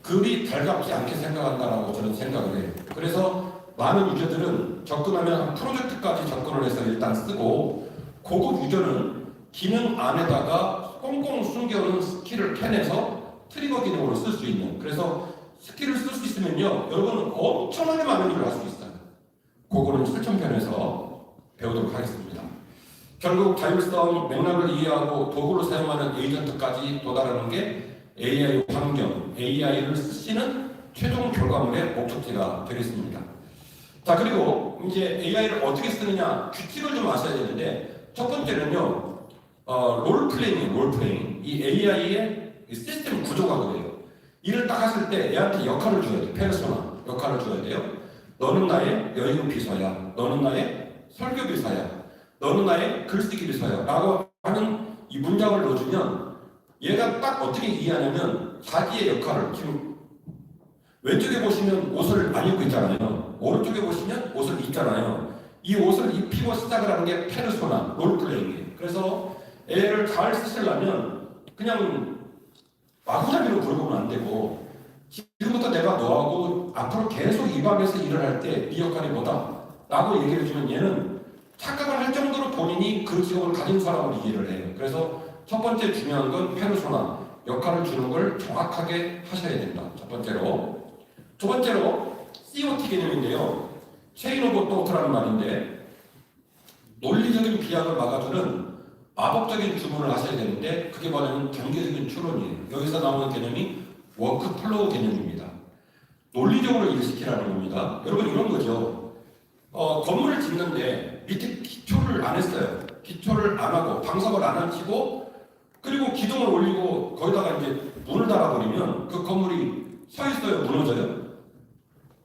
[SPEAKER 2] 그리 달갑지 않게 생각한다라고 저는 생각을 해요. 그래서 많은 유저들은 접근하면 한 프로젝트까지 접근을 해서 일단 쓰고 고급 유저는 기능 안에다가 꽁꽁 숨겨놓은 스킬을 캐내서 트리거 기능으로 쓸 수 있는 그래서 스킬을 쓸 수 있으면요 여러분은 엄청나게 많은 일을 할 수 있어요. 그거는 실천편에서 배우도록 하겠습니다. 결국 자율성 맥락을 이해하고 도구를 사용하는 에이전트까지 도달하는 게 AI 환경, AI를 쓰시는 최종 결과물의 목적지가 되겠습니다. 자, 그리고 이제 AI를 어떻게 쓰느냐 규칙을 좀 아셔야 되는데, 첫 번째는요, 롤플레잉. 이 AI의 시스템 구조가 그래요. 일을 딱 하실 때 얘한테 역할을 줘야 돼요. 페르소나 역할을 줘야 돼요. 너는 나의 여행 비서야. 너는 나의 설교 비서야. 너는 나의 글쓰기 비서야. 라고 하는 이 문장을 넣어주면 얘가 딱 어떻게 이해하냐면 자기의 역할을, 지금 왼쪽에 보시면 옷을 안 입고 있잖아요. 오른쪽에 보시면 옷을 입잖아요. 이 옷을 입히고 시작을 하는 게 페르소나, 롤플레잉이에요. 그래서 AI를 잘 쓰시려면 그냥 마구잡이로 부르면 안 되고, 지금부터 내가 너하고 앞으로 계속 이 방에서 일을 할 때 네 역할이 뭐다? 라고 얘기를 해주면 얘는 착각을 할 정도로 본인이 그 직업을 가진 사람으로 이해를 해요. 그래서 첫 번째 중요한 건 페르소나, 역할을 주는 걸 정확하게 하셔야 된다. 첫 번째로. 두 번째로 COT 개념인데요. 체인 오브 토트라는 말인데, 논리적인 비약을 막아주는 마법적인 주문을 하셔야 되는데, 그게 뭐냐면 경제적인 추론이에요. 여기서 나오는 개념이 워크플로우 개념입니다. 논리적으로 일시키라는 겁니다. 여러분 이런 거죠. 건물을 짓는데 밑에 기초를 안 했어요. 기초를 안 하고 방석을 안 앉히고 그리고 기둥을 올리고 거기다가 이제 문을 달아버리면 그 건물이 서 있어요? 무너져요?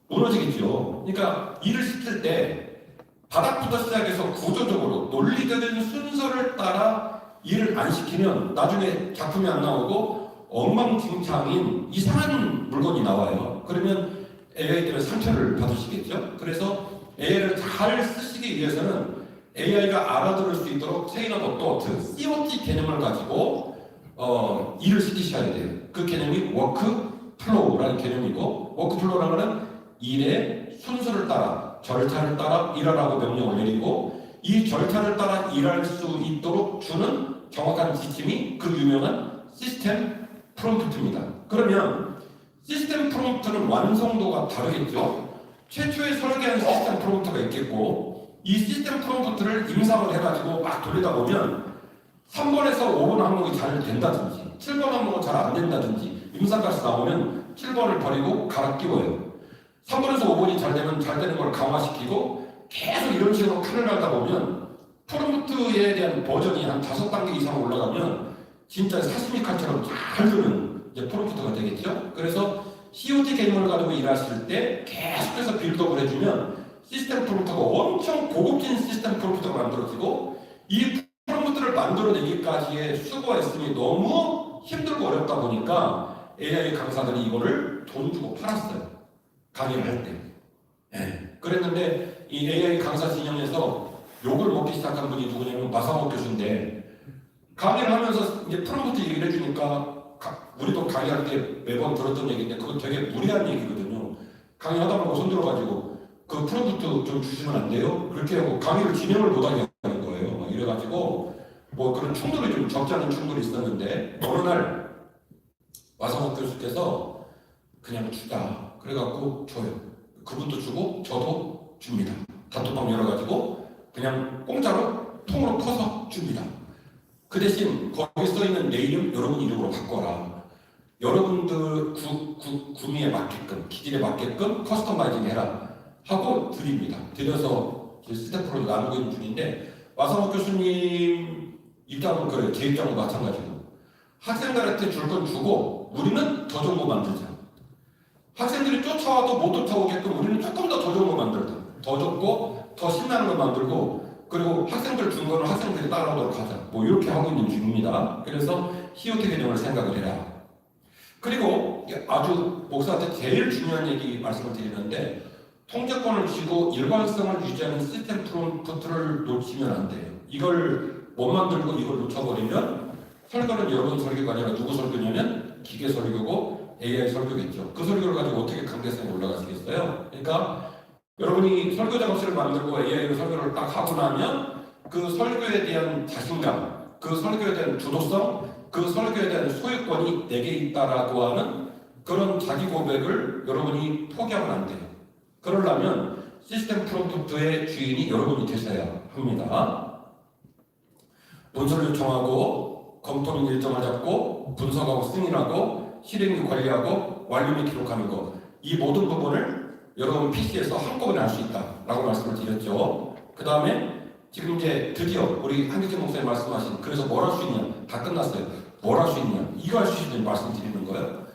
[SPEAKER 2] 무너지겠죠. 그러니까 일을 시킬 때 바닥부터 시작해서 구조적으로 논리적인 순서를 따라 일을 안 시키면 나중에 작품이 안 나오고 엉망진창인 이상한 물건이 나와요. 그러면 AI들은 상처를 받으시겠죠. 그래서 AI를 잘 쓰시기 위해서는 AI가 알아들을 수 있도록 체인 오브 토트, COT 개념을 가지고 일을 시키셔야 돼요. 그 개념이 워크플로우라는 개념이고, 워크플로우라는 것은 일의 순서를 따라, 절차를 따라 일하라고 명령을 내리고, 이 절차를 따라 일할 수 있도록 주는 정확한 지침이 그 유명한 시스템 프롬프트입니다. 그러면 시스템 프롬프트는 완성도가 다르겠죠. 최초에 설계한 시스템 프롬프트가 있겠고, 이 시스템 프롬프트를 임상을 해가지고 막 돌리다 보면 3번에서 5번 항목이 잘 된다든지 7번 항목은 잘 안 된다든지 임상까지 나오면 7번을 버리고 갈아 끼워요. 3번에서 5번이 잘 되면 잘 되는 걸 강화시키고 계속 이런 식으로 칼을 갈다 보면 프롬프트에 대한 버전이 한 5단계 이상 올라가면 진짜 사시미 칼처럼 잘 드는 이제 프롬프트가 되겠죠. 그래서 COT 개념을 가지고 일하실 때 계속해서 빌드업을 해주면 시스템 프롬프트가 엄청 고급진 시스템 프롬프트가 만들어지고, 이 프롬프트를 만들어내기까지의 수고가 있으니 너무 힘들고 어렵다 보니까 AI 강사들이 이거를 돈 주고 팔았어요. 강의를 할 때. 네. 그랬는데 이 AI 강사 진영에서 욕을 먹기 시작한 분이 누구냐면 마사오 교수인데, 강의를 하면서 이제 프롬프트 얘기를 해주니까 우리도 강의할 때 매번 들었던 얘기인데 그거 되게 무리한 얘기거든요. 강의하다 보고 손 들어가지고 그 프롬프트 좀 주시면 안 돼요? 그렇게 하고 강의를 진행을 못하게 하는 거예요. 막 이래가지고 뭐 그런 충돌이 좀 적지 않은 충돌이 있었는데, 어느 날 마사오 교수께서 그냥 주자 그래갖고 줘요. 그분도 주고 저도 줍니다. 단톡방 열어가지고 그냥 공짜로 통으로 퍼서 줍니다. 그 대신 거기 써있는 내 이름 여러분 이름으로 바꿔라. 여러분들 구미에 맞게끔, 기질에 맞게끔 커스터마이징 해라 하고 드립니다. 드려서 스태프로 나누고 있는 중인데, 마사오 교수님 입장은 그래요. 제 입장은 마찬가지고 학생들한테 줄 건 주고 우리는 더 좋은 거 만들자. 학생들이 쫓아와도 못 쫓아오게끔 우리는 조금 더 좋은 거 만들자. 더 좋고 더 신나는 거 만들고, 그리고 학생들 준 거는 학생들이 따라오도록 하자. 뭐 이렇게 하고 있는 중입니다. 그래서 COT 개념을 생각을 해라. 그리고 아주 목사한테 제일 중요한 얘기 말씀을 드리는데, 통제권을 쥐고 일관성을 유지하는 시스템 프롬프트를 놓치면 안 돼요. 이걸 못 만들고 이걸 놓쳐버리면 설교는 여러분 설교가 아니라 누구 설교냐면 기계 설교고 AI 설교겠죠. 그 설교를 가지고 어떻게 강대성이 올라가시겠어요? 그러니까 여러분이 설교 작업실을 만들고 AI로 설교를 딱 하고 나면 그 설교에 대한 자신감, 그 설교에 대한 주도성, 그 설교에 대한 소유권이 내게 있다라고 하는 그런 자기 고백을 여러분이 포기하면 안 돼요. 그러려면 시스템 프롬프트의 주인이 여러분이 되셔야 합니다. 문서를 요청하고 검토 및 일정을 잡고 분석하고 승인하고 실행 관리하고 완료 및 기록하는 것, 이 모든 부분을 여러분 PC에서 한꺼번에 할 수 있다라고 말씀을 드렸죠. 그 다음에 지금 이제 드디어 우리 한기진 목사님 말씀하신, 그래서 뭘 할 수 있냐, 다 끝났어요. 뭘 할 수 있냐, 이거 할 수 있는 말씀드리는 거예요.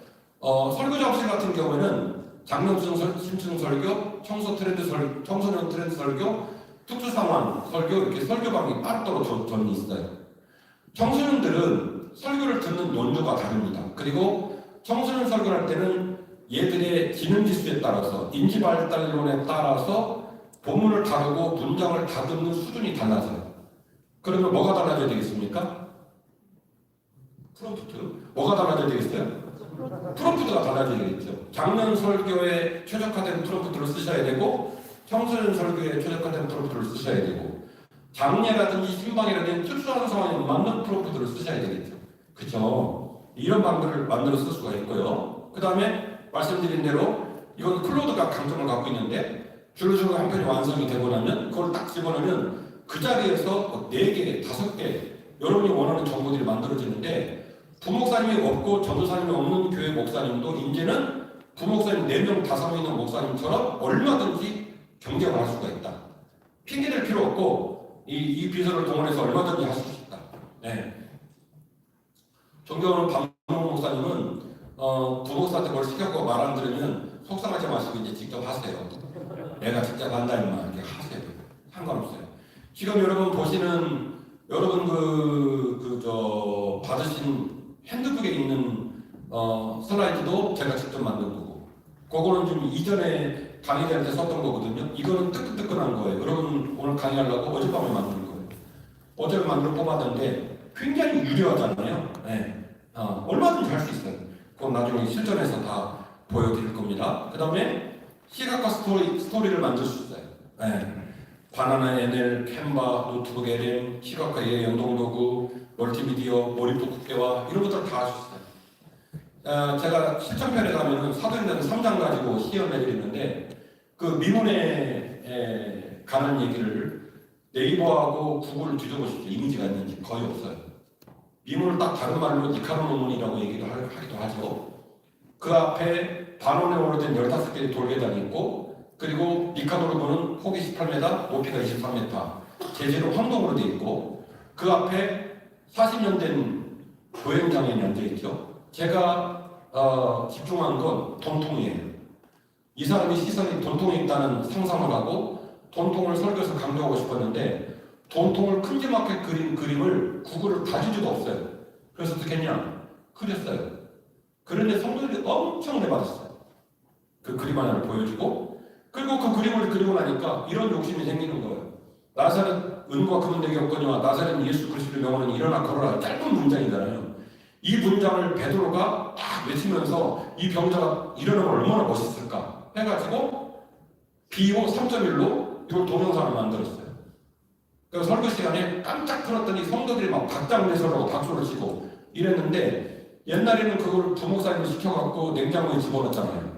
[SPEAKER 2] 설교 작업실 같은 경우에는 장명순 심층 설교, 청소년 트렌드 설교, 특수 상황 설교, 이렇게 설교방이 따로따로 전이 있어요. 청소년들은 설교를 듣는 논조가 다릅니다. 그리고 청소년 설교를 할 때는 얘들의 지능 지수에 따라서, 인지 발달론에 따라서 본문을 다루고 문장을 다듬는 수준이 달라져요. 그러면 뭐가 달라져야 되겠습니까? 프롬프트. 뭐가 달라져야 되겠어요? 프롬프트가 달라져야 되겠죠. 장면 설교에 최적화된 프롬프트를 쓰셔야 되고, 청소년 설교에 최적화된 프롬프트를 쓰셔야 되고, 장례라든지 신방이라든지 특수한 상황에 맞는 프롬프트를 쓰셔야 되겠죠. 그렇죠? 이런 방법을 만들어 쓸 수가 있고요. 그 다음에 말씀드린 대로 이건 클로드가 강점을 갖고 있는데, 줄줄이 한 편이 완성이 되고 나면 그걸 딱 집어넣으면 그 자리에서 4개, 5개 여러분이 원하는 정보들이 만들어지는데, 부목사님이 없고 전도사님이 없는 교회 목사님도 이제는 부목사님 4명, 5명 있는 목사님처럼 얼마든지 경쟁을 할 수가 있다. 핑계댈 필요 없고 이 비서를 동원해서 얼마든지 할 수 있다. 네. 존경하는 박문호 목사님은 부목사한테 뭘 시켰고 말 안 들으면 속상하지 마시고 이제 직접 하세요. 내가 직접 한다 임마, 이렇게 하세요. 상관없어요. 지금 여러분 보시는, 여러분 받으신 핸드북에 있는 슬라이드도 제가 직접 만든 거고, 그거는 좀 이전에 강의할 때 썼던 거거든요. 이거는 뜨끈뜨끈한 거예요. 여러분 오늘 강의하려고 어젯밤에 만든 거예요. 어제를 만들어 뽑았는데 굉장히 유려하잖아요. 네. 얼마든지 할 수 있어요. 그건 나중에 실전에서 다 보여드릴 겁니다. 그 다음에 시각화 스토리를 만들 수 있어요. 네. 바나나 NL, 캔바, 노트북 LM, 시각화 AI 연동 도구, 멀티미디어, 몰입도 국대화, 이런 것들을 다 할 수 있어요. 제가 실천편에 가면은 사도행전 3장 가지고 시연을 해드리는데, 그 미문에 관한 얘기를 네이버하고 구글을 뒤져보십시오. 이미지가 있는지 거의 없어요. 미문을 딱 다른 말로 니카노 논문이라고 얘기도 하기도 하죠. 그 앞에 반원에 오르된 15개의 돌계단이 있고, 그리고 니카노를 보는 폭이 18m, 높이가 23m, 재질은 황동으로 되어 있고, 그 앞에 40년 된 보행장애인이 앉아있죠. 제가 집중한 건 돈통이에요. 이 사람이 시선이 돈통에 있다는 상상을 하고 돈통을 설교해서 강조하고 싶었는데, 돈통을 큼지막하게 그린 그림을 구글을 다질 수가 없어요. 그래서 어떻게 했냐? 그렸어요. 그런데 성도들이 엄청 내받았어요. 그 그림 하나를 보여주고, 그리고 그 그림을 그리고 나니까 이런 욕심이 생기는 거예요. 나사렛 은과 금은 내게 없거니와 나사렛 예수 그리스도를 명하는 일어나 걸어라. 짧은 문장이잖아요. 이 문장을 베드로가 딱 외치면서 이 병자가 일어나면 얼마나 멋있을까 해가지고 비호 3.1로 이걸 동영상을 만들었어요. 그 설교 시간에 깜짝 틀었더니 성도들이 막 박장대소라고 박수를 치고 이랬는데, 옛날에는 그걸 부목사님이 시켜갖고 냉장고에 집어넣었잖아요.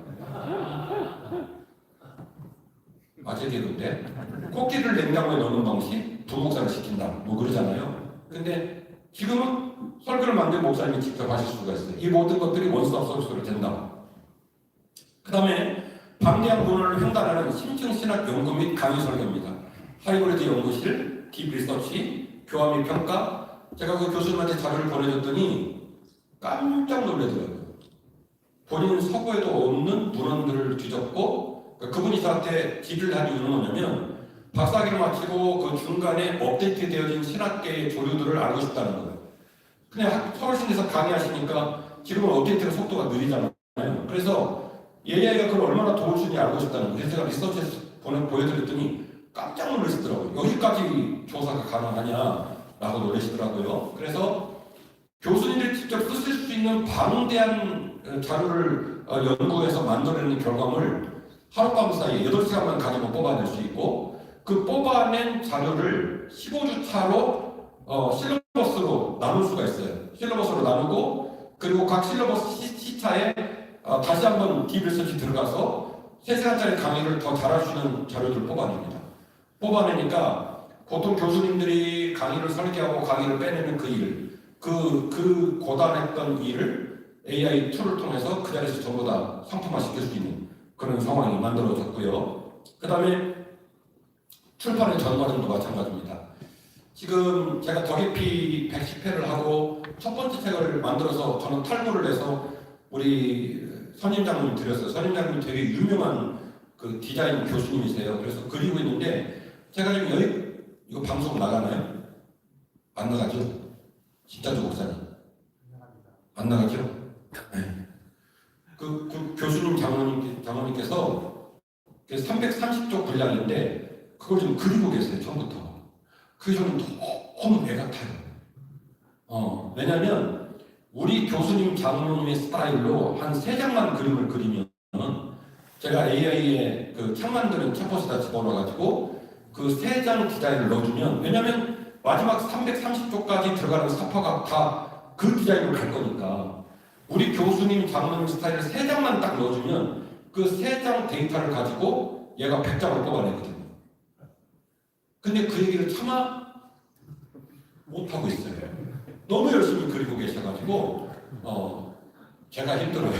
[SPEAKER 2] 아재 개그인데 코끼리를 냉장고에 넣는 방식, 부목사를 시킨다 뭐 그러잖아요. 근데 지금은 설교를 만든 목사님이 직접 하실 수가 있어요. 이 모든 것들이 원스톱 서비스로 된다. 그 다음에 방대한 문화를 횡단하는 심층 신학 연구 및 강의 설교입니다. 하이브리드 연구실, 딥 리서치, 교화 및 평가. 제가 그 교수님한테 자료를 보내줬더니 깜짝 놀라더라고요. 본인 서구에도 없는 문헌들을 뒤졌고, 그분이 저한테 지지를 한 이유는 뭐냐면, 박사학위를 마치고 그 중간에 업데이트 되어진 신학계의 조류들을 알고 싶다는 거예요. 그냥 서울신에서 강의하시니까 지금은 업데이트의 속도가 느리잖아요. 그래서 AI가 그걸 얼마나 도와주는지 알고 싶다는 거예요. 그래서 제가 리서치에서 보여드렸더니 깜짝 놀라시더라고요. 여기까지 조사가 가능하냐라고 놀라시더라고요. 그래서 교수님들이 직접 쓰실 수 있는 방대한 자료를 연구해서 만들어내는 결과물 하룻밤 사이에 8시간만 가지고 뽑아낼 수 있고, 그 뽑아낸 자료를 15주 차로 실러버스로 나눌 수가 있어요. 실러버스로 나누고, 그리고 각 실러버스 시차에 다시 한번 딥리서치 들어가서 3시간짜리 강의를 더 잘할 수 있는 자료들을 뽑아냅니다. 뽑아내니까 보통 교수님들이 강의를 설계하고 강의를 빼내는 그 일, 그 고단했던 일을 AI 툴을 통해서 그 자리에서 전부 다 상품화 시킬 수 있는 그런 상황이 만들어졌고요. 그 다음에 출판의 전 과정도 마찬가지입니다. 지금 제가 더 깊이 110회를 하고 첫 번째 책을 만들어서 저는 탈고를 해서 우리 선임장님 드렸어요. 선임장님 되게 유명한 그 디자인 교수님이세요. 그래서 그리고 있는데 제가 지금 여기 이거 방송 나가나요? 안 나가죠? 진짜죠, 목사님? 안 나가죠? 네. 그 교수님 장로님께서 330쪽 분량인데 그걸 좀 그리고 계세요, 처음부터. 그게 저는 너무 애 같아요. 왜냐면 우리 교수님 장로님의 스타일로 한 3장만 그림을 그리면 제가 AI에 그 책 만드는 챗봇에다 집어넣어가지고 그 3장 디자인을 넣어주면, 왜냐면 마지막 330쪽까지 들어가는 사파가 다 그 디자인으로 갈 거니까 우리 교수님 장로님 스타일을 3장만 딱 넣어주면 그 3장 데이터를 가지고 얘가 100장을 뽑아내거든요. 근데 그 얘기를 차마 못하고 있어요. 너무 열심히 그리고 계셔가지고 제가 힘들어요.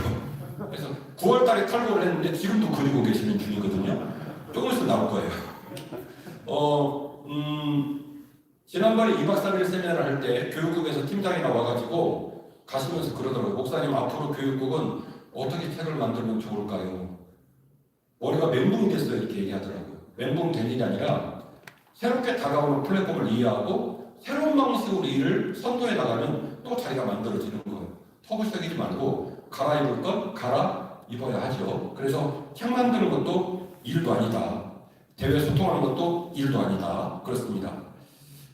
[SPEAKER 2] 그래서 9월 달에 탈고를 했는데 지금도 그리고 계시는 중이거든요. 조금 있으면 나올 거예요. 지난번에 2박 3일 세미나를 할 때 교육국에서 팀장이 나와가지고 가시면서 그러더라고요. 목사님, 앞으로 교육국은 어떻게 책을 만들면 좋을까요? 머리가 멘붕이 됐어요. 이렇게 얘기하더라고요. 멘붕 된 일이 아니라 새롭게 다가오는 플랫폼을 이해하고 새로운 방식으로 일을 선도해 나가면 또 자리가 만들어지는 거예요. 터부시기지 말고 갈아입을 건 갈아입어야 하죠. 그래서 책 만드는 것도 일도 아니다. 대외 소통하는 것도 일도 아니다. 그렇습니다.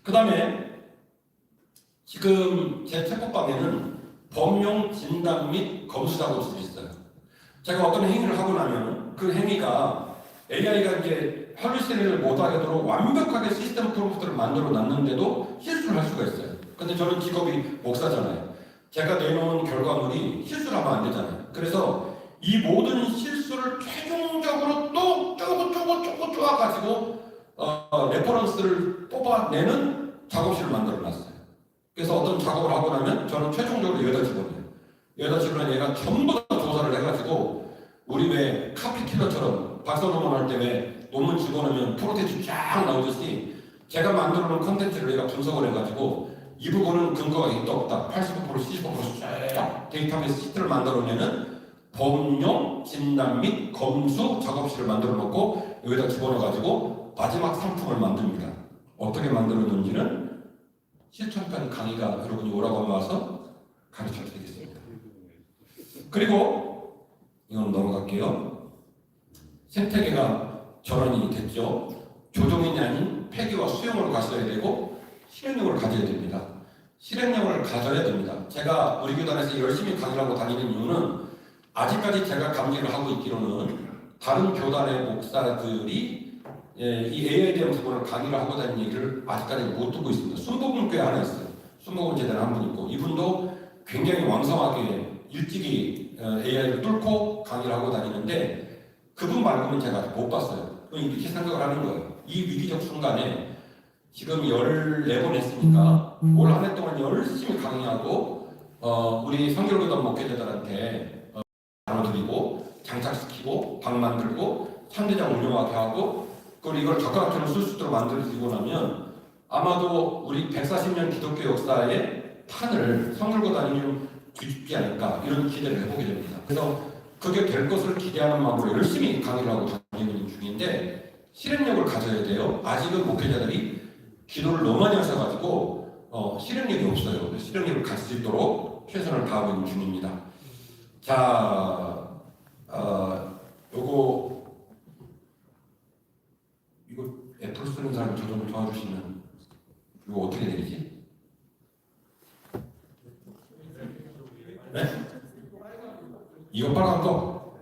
[SPEAKER 2] 그 다음에 지금 제 책법방에는 범용 진단 및 검수 작업이 있어요. 제가 어떤 행위를 하고 나면 그 행위가 AI가 이제 할루시네이션을 못하도록 완벽하게 시스템 프롬프트를 만들어 놨는데도 실수를 할 수가 있어요. 근데 저는 직업이 목사잖아요. 제가 내놓은 결과물이 실수를 하면 안 되잖아요. 그래서 이 모든 실수를 최종적으로 또 쪼고 쪼아가지고 레퍼런스를 뽑아내는 작업실을 만들어 놨어요. 그래서 어떤 작업을 하고 나면 저는 최종적으로 여기다 집어넣어요. 여기다 집어넣으면 얘가 전부 다 조사를 해가지고 우리 왜 카피킬러처럼 박사 논문 할 때 왜 논문 집어넣으면 프로테이프 쫙 나오듯이 제가 만들어 놓은 컨텐츠를 얘가 분석을 해가지고 이 부분은 근거가 있다 없다 80% 70% 데이터베이스 시트를 만들어내는 범용 진단 및 검수 작업실을 만들어 놓고 여기다 집어넣어가지고 마지막 상품을 만듭니다. 어떻게 만들었는지는 실천까지 강의가 여러분이 오라고 하면 와서 가르쳐 드리겠습니다. 그리고 이건 넘어갈게요. 생태계가 전환이 됐죠. 조종인이 아닌 폐기와 수용을 가져야 되고 실행력을 가져야 됩니다. 실행력을 가져야 됩니다. 제가 우리 교단에서 열심히 강의를 하고 다니는 이유는 아직까지 제가 감지를 하고 있기로는 다른 교단의 목사들이 이 AI에 대한 부분을 강의를 하고 다니는 얘기를 아직까지 못 듣고 있습니다. 순복음 꽤 하나 있어요. 순복음 제대로 한 분 있고 이분도 굉장히 왕성하게 일찍이 AI를 뚫고 강의를 하고 다니는데 그분 말고는 제가 못 봤어요. 이렇게 생각을 하는 거예요. 이 위기적 순간에 지금 14번 했으니까 올 한 해 동안 열심히 강의하고 우리 성결교단 목회자들한테 나눠드리고 장착시키고 방 만들고 상대장 운영하게 하고 그리고 이걸 젓가락처럼 쓸 수 있도록 만들어지고 나면 아마도 우리 140년 기독교 역사의 판을 성결교단이 좀 뒤집지 않을까 이런 기대를 해보게 됩니다. 그래서 그게 될 것을 기대하는 마음으로 열심히 강의를 하고 다니는 중인데 실행력을 가져야 돼요. 아직은 목회자들이 기도를 너무 많이 하셔가지고 실행력이 없어요. 실행력을 가질 수 있도록 최선을 다하고 있는 중입니다. 자, 이거 애플 쓰는 사람 저 좀 도와주시면 이거 어떻게 되지? 네? 이거 빨간 거?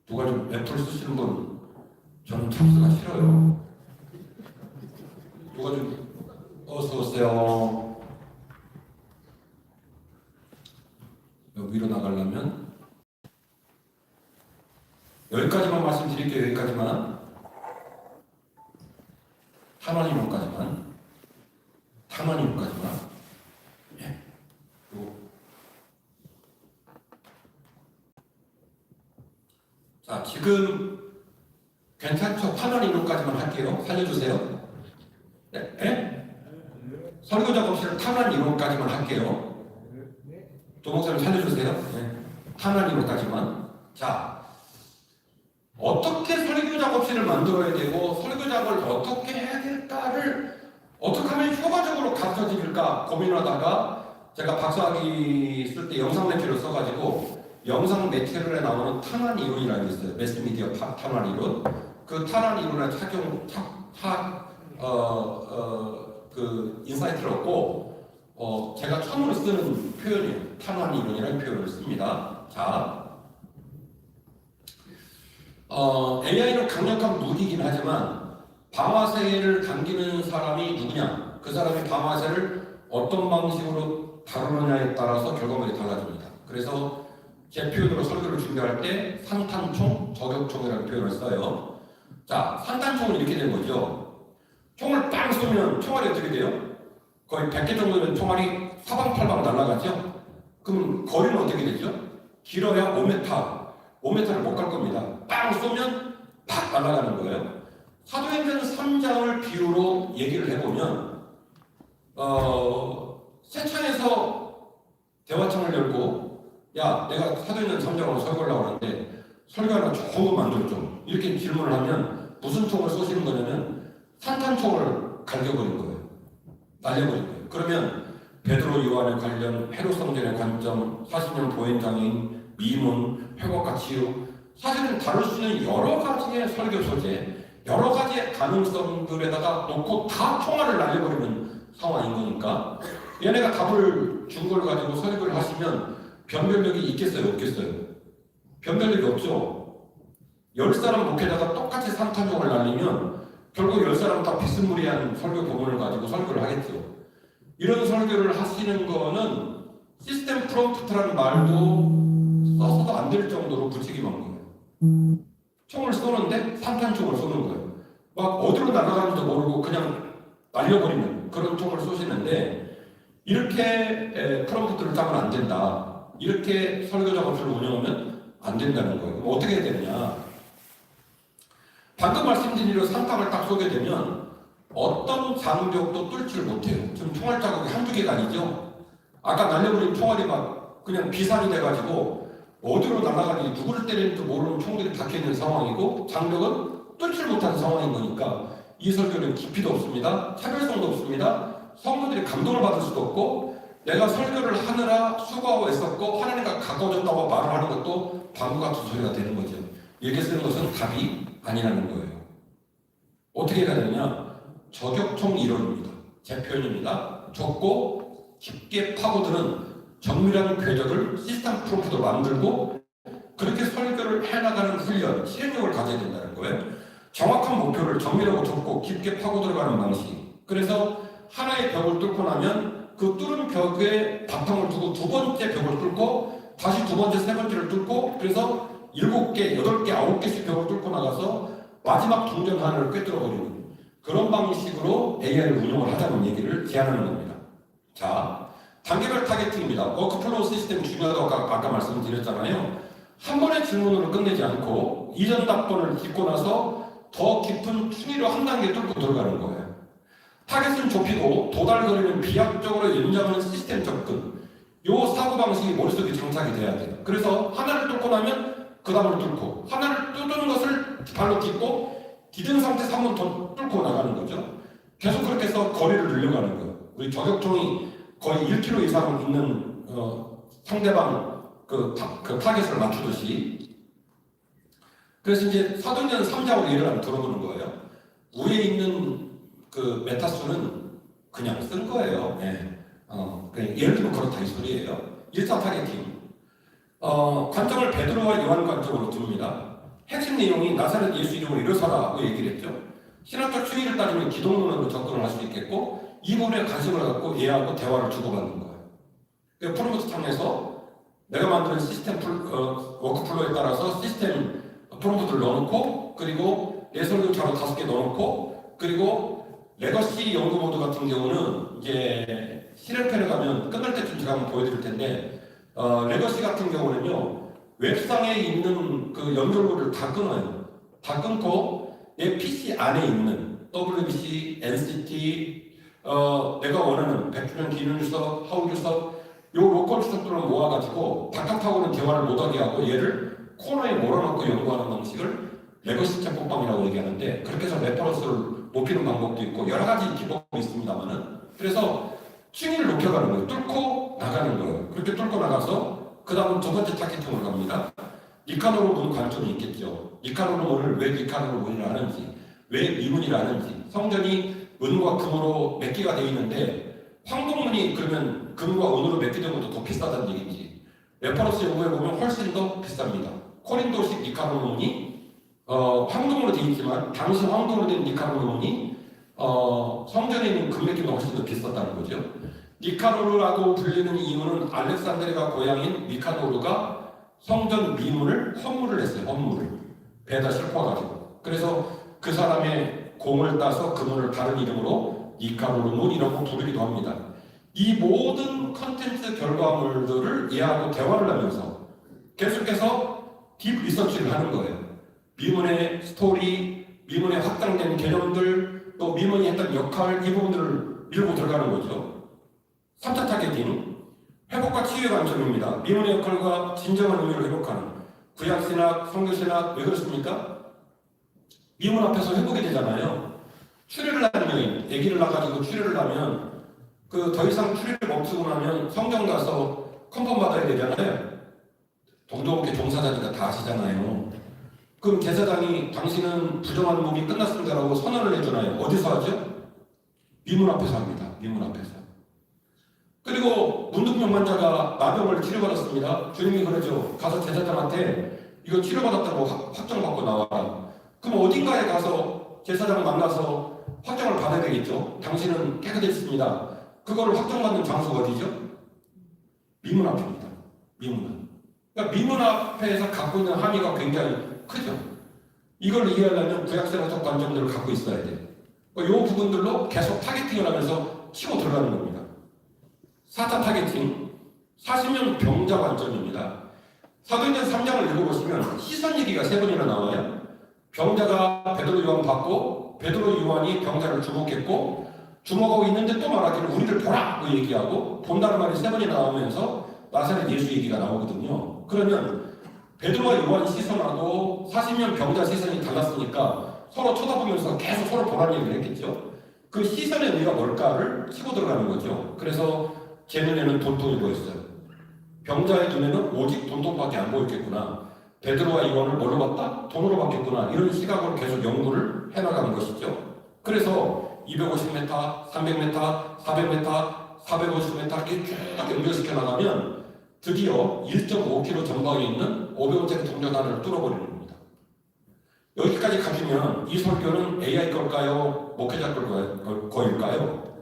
[SPEAKER 2] 누가 좀 애플 쓰시는 분 저는 참수가 싫어요. 누가 좀 어서 오세요. 위로 나가려면 여기까지만 말씀드릴게요. 여기까지만. 있나? 예. 그리고 자, 지금 괜찮죠? 탄원 이론까지만 할게요. 살려주세요. 네? 네? 설교 작업실 탄원 이론까지만 할게요. 도목사님 살려주세요. 네. 탄원 이론까지만. 자, 어떻게 설교 작업실을 만들어야 되고 설교 작업을 어떻게 해야 될까를 어떻게 하면 효과적으로 가르쳐질까 고민하다가 제가 박사학위 쓸 때 영상 매체를 써가지고 영상 매체론에 나오는 탄환 이론이라는 게 있어요. 매스미디어 탄환 이론. 그 탄환 이론에 그 인사이트를 얻고 제가 처음으로 쓰는 표현이에요. 탄환 이론이라는 표현을 씁니다. 자, AI는 강력한 무기이긴 하지만 방아쇠를 당기는 사람이 누구냐, 그 사람이 방아쇠를 어떤 방식으로 다루느냐에 따라서 결과물이 달라집니다. 그래서 제 표현으로 설교를 준비할 때 산탄총, 저격총이라는 표현을 써요. 자, 산탄총은 이렇게 되는 거죠. 총을 빵 쏘면 총알이 어떻게 돼요? 거의 100개 정도면 총알이 사방팔방 날아가죠? 그럼 거리는 어떻게 되죠? 길어야 5m. 5m를 못 갈 겁니다. 빵 쏘면 팍 날아가는 거예요. 사도행전 3장을 비유로 얘기를 해보면 세차에서 대화청을 열고 야, 내가 사도행전 3장으로 설교를 하는데 설교 하나 좋은 거 만들어줘. 이렇게 질문을 하면 무슨 총을 쏘시는 거냐면 산탄총을 갈겨버린 거예요. 날려버린 거예요. 그러면 베드로 요한의 관련, 헤롯 성전의 관점, 40년 보행장애인, 미문, 회복과 치유, 사실은 다룰 수 있는 여러 가지의 설교 소재, 여러 가지의 가능성들에다가 놓고 다 총알을 날려버리는 상황인 거니까 얘네가 답을 준 걸 가지고 설교를 하시면 변별력이 있겠어요? 없겠어요? 변별력이 없죠. 10사람 목회자가 똑같이 산탄총을 날리면 결국 10사람 다 비스무리한 설교 부분을 가지고 설교를 하겠죠. 이런 설교를 하시는 거는 시스템 프롬프트라는 말도 써서도 안 될 정도로 무책임한 거예요. 총을 쏘는데 산탄총을 쏘는 거예요. 막 어디로 날아가는지도 모르고 그냥 날려버리는 그런 총을 쏘시는데 이렇게 프롬프트를 짜면 안 된다. 이렇게 설교 작업실을 운영하면 안 된다는 거예요. 그럼 어떻게 해야 되느냐? 방금 말씀드린 대로 산탄을 딱 쏘게 되면 어떤 장벽도 뚫지를 못해요. 지금 총알 자국이 한두 개가 아니죠. 아까 날려버린 총알이 막 그냥 비산이 돼가지고 어디로 날아가는지 누구를 때리는지 모르는 총들이 박혀있는 상황이고 장벽은 뚫지를 못하는 상황인 거니까 이 설교는 깊이도 없습니다. 차별성도 없습니다. 성도들이 감동을 받을 수도 없고 내가 설교를 하느라 수고하고 애썼고 하나님과 가까워졌다고 말을 하는 것도 방구 같은 소리가 되는 거죠. 이렇게 쓰는 것은 답이 아니라는 거예요. 어떻게 해야 되느냐? 저격총 이론입니다. 제 표현입니다. 좁고 깊게 파고드는 정밀한 궤적을 시스템 프롬프트로 만들고 그렇게 설교를 해나가는 훈련, 실행력을 가져야 된다는 거예요. 정확한 목표를 정밀하고 좁고 깊게 파고 들어가는 방식. 그래서 하나의 벽을 뚫고 나면 그 뚫은 벽에 바탕을 두고 두 번째 벽을 뚫고 다시 두 번째, 세 번째를 뚫고 그래서 7개, 8개, 9개씩 벽을 뚫고 나가서 마지막 동전 하나를 꿰뚫어버리는 그런 방식으로 AI를 운영을 하자는 얘기를 제안하는 겁니다. 자, 단계별 타겟팅입니다. 워크플로우 시스템 중요하다고 아까 말씀드렸잖아요. 한 번의 질문으로 끝내지 않고 이전 답변을 듣고 나서 더 깊은 추리로 한 단계 뚫고 들어가는 거예요. 타겟은 좁히고 도달거리는 비약적으로 연장하는 시스템 접근. 요 사고방식이 머릿속에 장착이 돼야 돼요. 그래서 하나를 뚫고 나면 그 다음을 뚫고 하나를 뚫는 것을 발로 딛고 디딘 상태에서 한 번 더 뚫고 나가는 거죠. 계속 그렇게 해서 거리를 늘려가는 거예요. 우리 저격총이 거의 1km 이상 있는 상대방 그 타겟을 맞추듯이. 그래서 이제 사도행전 3장으로 예를 한번 들어보는 거예요. 위에 있는 그 메타수는 그냥 쓴 거예요. 네. 그냥 예를 들면 그렇다 이 소리예요. 1차 타겟팅. 관점을 베드로와 요한 관점으로 둡니다. 핵심 내용이 나사렛 예수 이름으로 일어서라고 얘기를 했죠. 신학적 추이를 따지면 기독론으로 접근을 할 수 있겠고 이 부분에 관심을 갖고 얘하고 대화를 주고받는 거예요. 그러니까 프롬프트 창에서 내가 만드는 시스템 워크플로우에 따라서 시스템 프롬프트를 넣어놓고 그리고 내 설교 자료 5개 넣어놓고 그리고 레거시 연구 모드 같은 경우는 이제 실행편에 가면 끝날 때쯤 제가 한번 보여드릴 텐데 레거시 같은 경우는요 웹상에 있는 그 연결고리를 다 끊어요. 다 끊고 내 PC 안에 있는 WBC, NCT, 내가 원하는 백주년 기능주석, 하우주석 요 로컬 주석들을 모아가지고 바깥하고는 대화를 못하게 하고 얘를 코너에 몰아넣고 연구하는 방식을 레거시 챗봇방이라고 얘기하는데 그렇게 해서 레퍼런스를 높이는 방법도 있고 여러 가지 기법이 있습니다만은 그래서 층위를 높여가는 거예요. 뚫고 나가는 거예요. 그렇게 뚫고 나가서 그 다음 두 번째 타겟팅으로 갑니다. 니카노로 문 관점이 있겠죠. 니카노로 문을 왜 니카노로 문이라 하는지 왜 미문이라 하는지 성전이 은과 금으로 몇 개가 되어 있는데 황동문이 그러면 금과 은으로 몇 개 되면 더 비싸다는 얘기인지 레퍼런스 연구에 보면 훨씬 더 비쌉니다. 코린도식 니카노로 문이 황동으로 되어 있지만 당시 황동으로 된 니카노로 문이 성전에 있는 금맥기보다 훨씬 더 비쌌다는 거죠. 니카노르라고 불리는 이유는 알렉산드리아 고향인 니카노르가 성전 미문을 헌물을 했어요. 헌물을 배에다 싣고와가지고 그래서 그 사람의 공을 따서 그 문을 다른 이름으로 니카노르 문이라고 부르기도 합니다. 이 모든 컨텐츠 결과물들을 이해하고 대화를 하면서 계속해서 딥 리서치를 하는 거예요. 미문의 스토리, 미문의 확장된 개념들, 또 미문이 했던 역할 이 부분들을 밀고 들어가는 거죠. 3차 타겟팅, 회복과 치유의 관점입니다. 미문의 역할과 진정한 의미를 회복하는 구약신학, 성교신학 왜 그렇습니까? 미문 앞에서 회복이 되잖아요. 출애를 하는 여인, 아기를 낳아가지고 출애를 하면 그 더 이상 출애를 멈추고 나면 성경 가서 컨펌 받아야 되잖아요. 동종업계 종사자니까 다 아시잖아요. 그럼 제사장이 당신은 부정한 몸이 끝났습니다라고 선언을 해주나요? 어디서 하죠? 미문 앞에서 합니다. 미문 앞에서. 그리고 문둥병 환자가 나병을 치료받았습니다. 주님이 그러죠. 가서 제사장한테 이거 치료받았다고 확정받고 나와라. 그럼 어딘가에 가서 제사장 만나서 확정을 받아야 되겠죠. 당신은 깨끗했습니다. 그거를 확정받는 장소가 어디죠? 미문 앞입니다. 미문 앞. 그러니까 미문 앞에서 갖고 있는 함의가 굉장히 크죠. 이걸 이해하려면 구약신학적 관점들을 갖고 있어야 돼요. 이 부분들로 계속 타겟팅을 하면서 치고 들어가는 겁니다. 4차 타겟팅, 40년 병자 관점입니다. 사도행전 3장을 읽어보시면 시선 얘기가 3번이나 나와요. 병자가 베드로 요한 받고 베드로 요한이 병자를 주목했고 주목하고 있는데 또 말하기를 우리를 보라고 얘기하고 본다는 말이 3번이 나오면서 나사렛 예수 얘기가 나오거든요. 그러면 베드로와 요한 시선하고 40년 병자 시선이 달랐으니까 서로 쳐다보면서 계속 서로 보라는 얘기를 했겠죠. 그 시선의 의미가 뭘까를 치고 들어가는 거죠. 그래서 제 눈에는 돈통이 보였어요. 병자의 눈에는 오직 돈통밖에 안 보였겠구나. 베드로와 요한을 뭘로 봤다? 돈으로 봤겠구나. 이런 시각으로 계속 연구를 해나가는 것이죠. 그래서 250m, 300m, 400m, 450m 이렇게 쭉 연결시켜 나가면 드디어 1.5km 전방에 있는 500원짜리 동전 하나를 뚫어버리는 겁니다. 여기까지 가시면 이 설교는 AI 걸까요? 목회자 거일까요?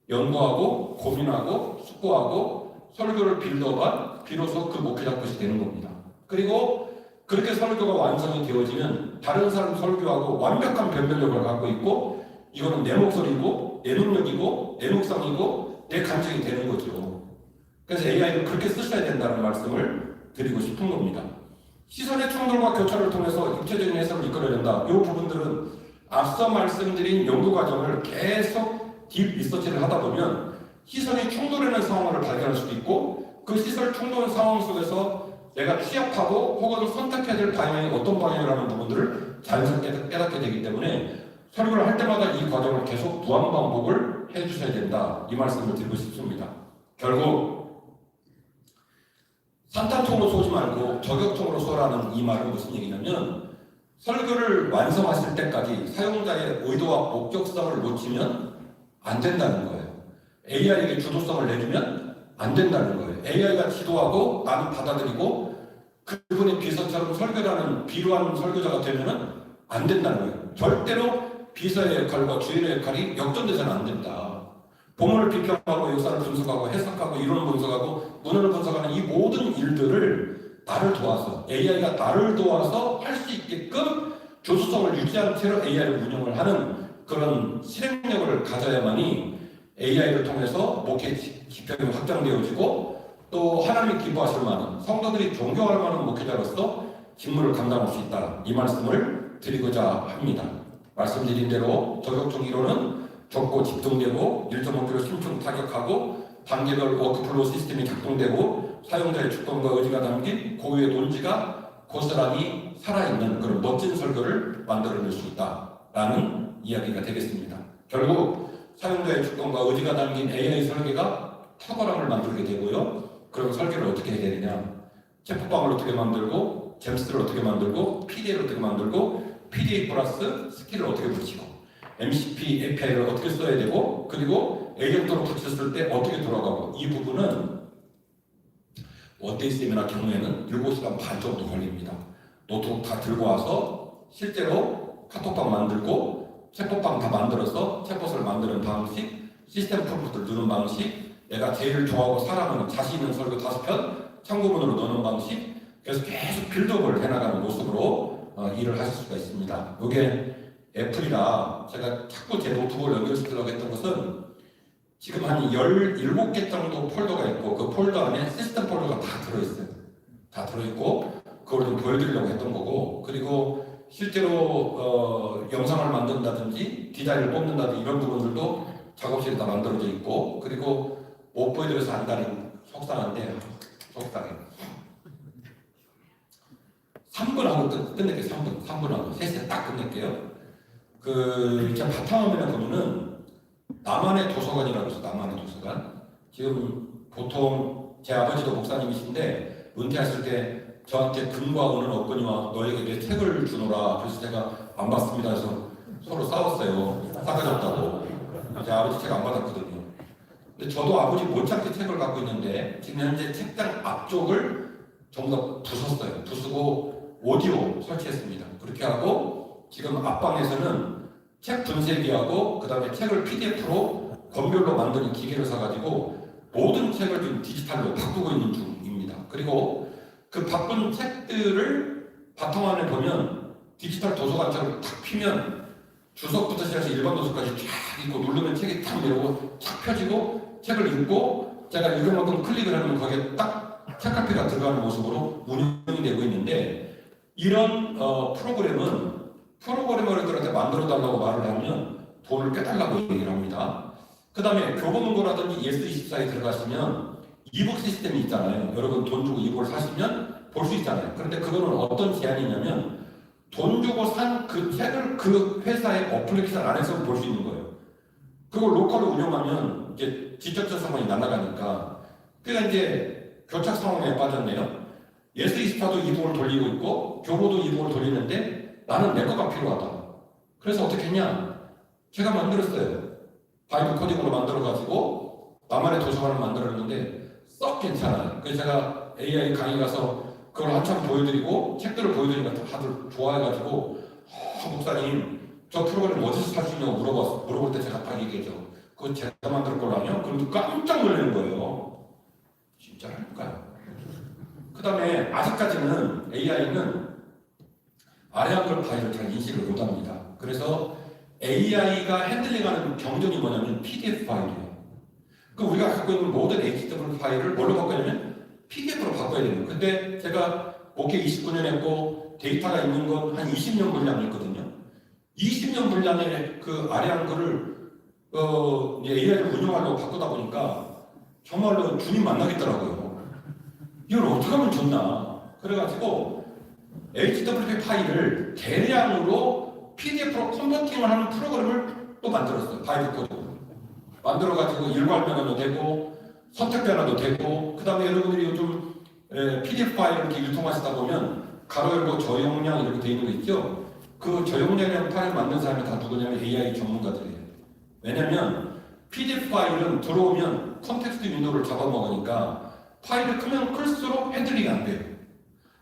[SPEAKER 2] 연구하고 고민하고 숙고하고 설교를 빌더가 비로소 그 목회자 것이 되는 겁니다. 그리고 그렇게 설교가 완성이 되어지면 다른 사람 설교하고 완벽한 변별력을 갖고 있고 이거는 내 목소리고 내 능력이고 내 묵상이고 내 감정이 되는 거죠. 그래서 AI를 그렇게 쓰셔야 된다는 말씀을 드리고 싶은 겁니다. 시선의 충돌과 교차를 통해서 입체적인 해석을 이끌어낸다. 이 부분들은 앞서 말씀드린 연구 과정을 계속 딥 리서치를 하다 보면 시선이 충돌하는 상황을 발견할 수도 있고 그 시선 충돌 상황 속에서 내가 취합하고 혹은 선택해야 될 방향이 어떤 방향이라는 부분들을 자연스럽게 깨닫게 되기 때문에 설교를 할 때마다 이 과정을 계속 무한 반복을 해주셔야 된다. 이 말씀을 드리고 싶습니다. 결국 산탄통으로 쏘지 말고 저격통으로 쏘라는 이 말은 무슨 얘기냐면 설교를 완성하실 때까지 사용자의 의도와 목적성을 놓치면 안 된다는 거예요. AI에게 주도성을 내주면 안 된다는 거예요. AI가 지도하고 나는 받아들이고 그분의 비서처럼 설교라는 비루한 설교자가 되면 안 된다는 거예요. 절대로 비서의 역할과 주인의 역할이 역전돼서는 안 된다. 본문을 비평하고 역사를 분석하고 해석하고 이론을 분석하고 문헌을 분석하는 이 모든 일들을 나를 도와서 AI가 나를 도와서 할 수 있게끔 조수성을 유지한 채로 AI를 운영을 하는 그런 실행력을 가져야만이 AI를 통해서 목회 지평이 확장되어지고 또 하나님이 기뻐하실 만한 성도들이 존경할 만한 목회자로서 직무를 감당할 수 있다. 이 말씀을 드리고자 합니다. 말씀드린 대로 저격중 이론은 좁고 집중되고 일정 목표를 심층 타격하고 단계별 워크플로우 시스템이 작동되고 사용자의 주권과 의지가 담긴 고유의 논지가 고스란히 살아있는 그런 멋진 설교를 만들어낼 수 있다라는 이야기가 되겠습니다. 결국 사용자의 주권과 의지가 담긴 AI 설계가 탁월함을 만들게 되고요. 그럼 설계를 어떻게 해야 되느냐? 체포방을 어떻게 만들고 잼스를 어떻게 만들고 PDA를 어떻게 만들고 PDA 플러스 스킬을 어떻게 붙이고 MCP API를 어떻게 써야 되고 그리고 에이전트로 붙였을 때 어떻게 돌아가고 이 부분은 원데이 세미나 경우에는 7시간 반 정도 걸립니다. 노트북 다 들고 와서 실제로 카톡방 만들고 챗봇방 다 만들어서 챗봇을 만드는 방식, 시스템 프롬프트를 넣는 방식, 내가 제일 좋아하고 사랑하는 자신 있는 설교 5편 참고문으로 넣는 방식, 그래서 계속 빌드업을 해나가는 모습으로 일을 하실 수가 있습니다. 이게 애플이라 제가 자꾸 제 노트북을 연결시키려고 했던 것은 지금 한 17개 정도 폴더가 있고 그 폴더 안에 시스템 폴더가 다 들어있어요. 다 들어있고 그걸 좀 보여드리려고 했던 거고 그리고 실제로 영상을 만든다든지 디자인을 뽑는다든지 이런 부분들도 작업실에 다 만들어져 있고 그리고 못 보여드려서 안다는 속상한데 속상해. 3분 하고 끝낼게요. 3분 하고 3시에 딱 끝낼게요. 제가 바탕화면에 보면은 나만의 도서관이라고 해서 나만의 도서관. 지금 보통 제 아버지도 목사님이신데 은퇴하실 때 저한테 금과 은은 없거니와 너에게 내 책을 주노라. 그래서 제가 안 받습니다. 해서 서로 싸웠어요. 싸가졌다고. 제 아버지 책 안 받았거든요. 근데 저도 아버지 못지않게 책을 갖고 있는데 지금 현재 책장 앞쪽을 전부 다 부쉈어요. 부수고 오디오 설치했습니다. 그렇게 하고 지금 앞방에서는 책 분쇄기하고 그 다음에 책을 PDF로 권별로 만드는 기계를 사가지고 모든 책을 지금 디지털로 바꾸고 있는 중입니다. 그리고 그 바꾼 책들을 바탕화면에 보면 디지털 도서관처럼 탁 피면 주석부터 시작해서 일반 도서까지 쫙 있고 누르면 책이 탁 내려오고 탁 펴지고 책을 읽고 제가 읽을 만큼 클릭을 하면 거기에 딱 책갈피가 들어가는 모습으로 운영이 되고 있는데 이런 프로그래머들한테 만들어달라고 말을 하면 돈을 꿰달라고 얘기를 합니다. 그 다음에 교보문고라든지 예스24에 들어가시면 이북 시스템이 있잖아요. 여러분 돈 주고 이북을 사시면 볼 수 있잖아요. 그런데 그거는 어떤 제한이 있냐면 돈 주고 산 그 책을 그 회사의 어플리케이션 안에서 볼 수 있는 거예요. 그걸 로컬로 운영하면 이제 지적자 상황이 날아가니까 그러니까 이제 교착 상황에 빠졌네요. 예스24도 이북을 돌리고 있고 교보도 이북을 돌리는데 나는 내 거가 필요하다. 그래서 어떻게 했냐? 제가 만들었어요. 바이브 코딩으로 만들어가지고 나만의 도서관을 만들었는데 썩 괜찮아요. 그래서 제가 AI 강의 가서 그걸 한참 보여드리고 책들을 보여드리니까 다들 좋아해가지고 목사님 저 프로그램 어디서 살 수 있냐고 물어볼 때 제가 딱 얘기했죠. 그거 제가 만들 거라뇨? 그럼 깜짝 놀라는 거예요. 진짜 할까요? 그 다음에 아직까지는 AI는 아래한글 파일을 잘 인식을 못합니다. 그래서 AI가 핸들링하는 경전이 뭐냐면 PDF 파일이에요. 그 우리가 갖고 있는 모든 HTML 파일을 뭘로 바꿔냐면 PDF로 바꿔야 돼요. 근데 제가 목회 29년 했고 데이터가 있는 건 한 20년 분량이 있거든요. 20년 분량의 그 아래 한글을 이제 AI를 운영하려고 바꾸다 보니까 정말로 주님 만나겠더라고요. 이걸 어떻게 하면 좋나. 그래가지고 HTML 파일을 대량으로 PDF로 컨버팅을 하는 프로그램을 또 만들었어요. 바이브 코드로. 만들어가지고 일괄 변화도 되고 선택 변화도 되고 그 다음에 여러분들이 요즘 PDF 파일을 이렇게 유통하시다 보면 가로 열고 저용량 이렇게 되어 있는 거 있죠? 그 저용량이라는 파일 만든 사람이 다 누구냐면 AI 전문가들이에요. 왜냐면 PDF 파일은 들어오면 컨텍스트 윈도우를 잡아먹으니까 파일이 크면 클수록 핸들링이 안 돼요.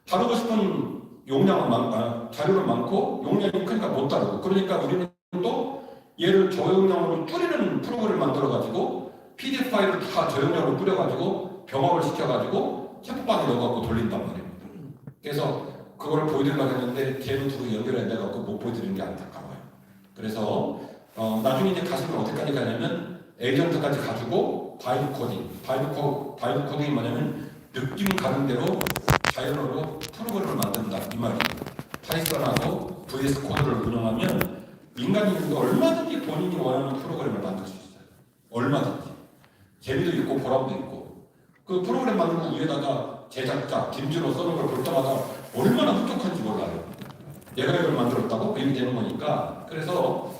[SPEAKER 2] 다루고 싶은 용량은 자료는 많고 용량이 크니까 못 다루고 그러니까 우리는 또 얘를 저용량으로 줄이는 프로그램을 만들어가지고 PDF 파일을 다 저용량으로 뿌려가지고 병합을 시켜가지고 챗봇방에 넣어갖고 돌린단 말이에요. 그래서 그걸 보여드리려고 했는데 제 노트북에 연결해내갖고 못 보여드리는 게 안타까워요. 그래서 나중에 이제 가시면 어디까지 가냐면 에이전트까지 가지고 바이브 코딩이 뭐냐면 느낌 가는 대로 자연어로 프로그램을 만든다 이 말이에요. 파이썬하고 VS 코드를 운영하면 민간인도 얼마든지 본인이 원하는 프로그램을 만들 수 있어요. 얼마든지. 재미도 있고 보람도 있고. 그 프로그램 만들고 위에다가 제작자 김준호 써는 걸 볼 때마다 얼마나 흡족한지 몰라요. 내가 이걸 만들었다고? 이렇게 되는 거니까. 그래서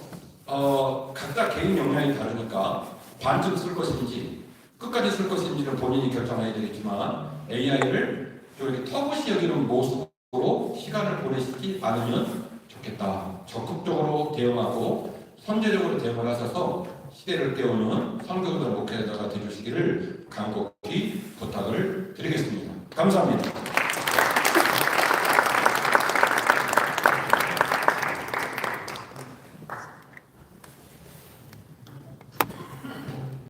[SPEAKER 2] 각자 개인 역량이 다르니까 반쯤 쓸 것인지 끝까지 쓸 것인지를 본인이 결정해야 되겠지만 AI를 이렇게 터부시 여기는 모습으로 시간을 보내시지 않으면 좋겠다. 적극적으로 대응하고 선제적으로 대응을 하셔서 시대를 깨우는 선교들 목회자가 되주시기를 간곡히 부탁을 드리겠습니다. 감사합니다.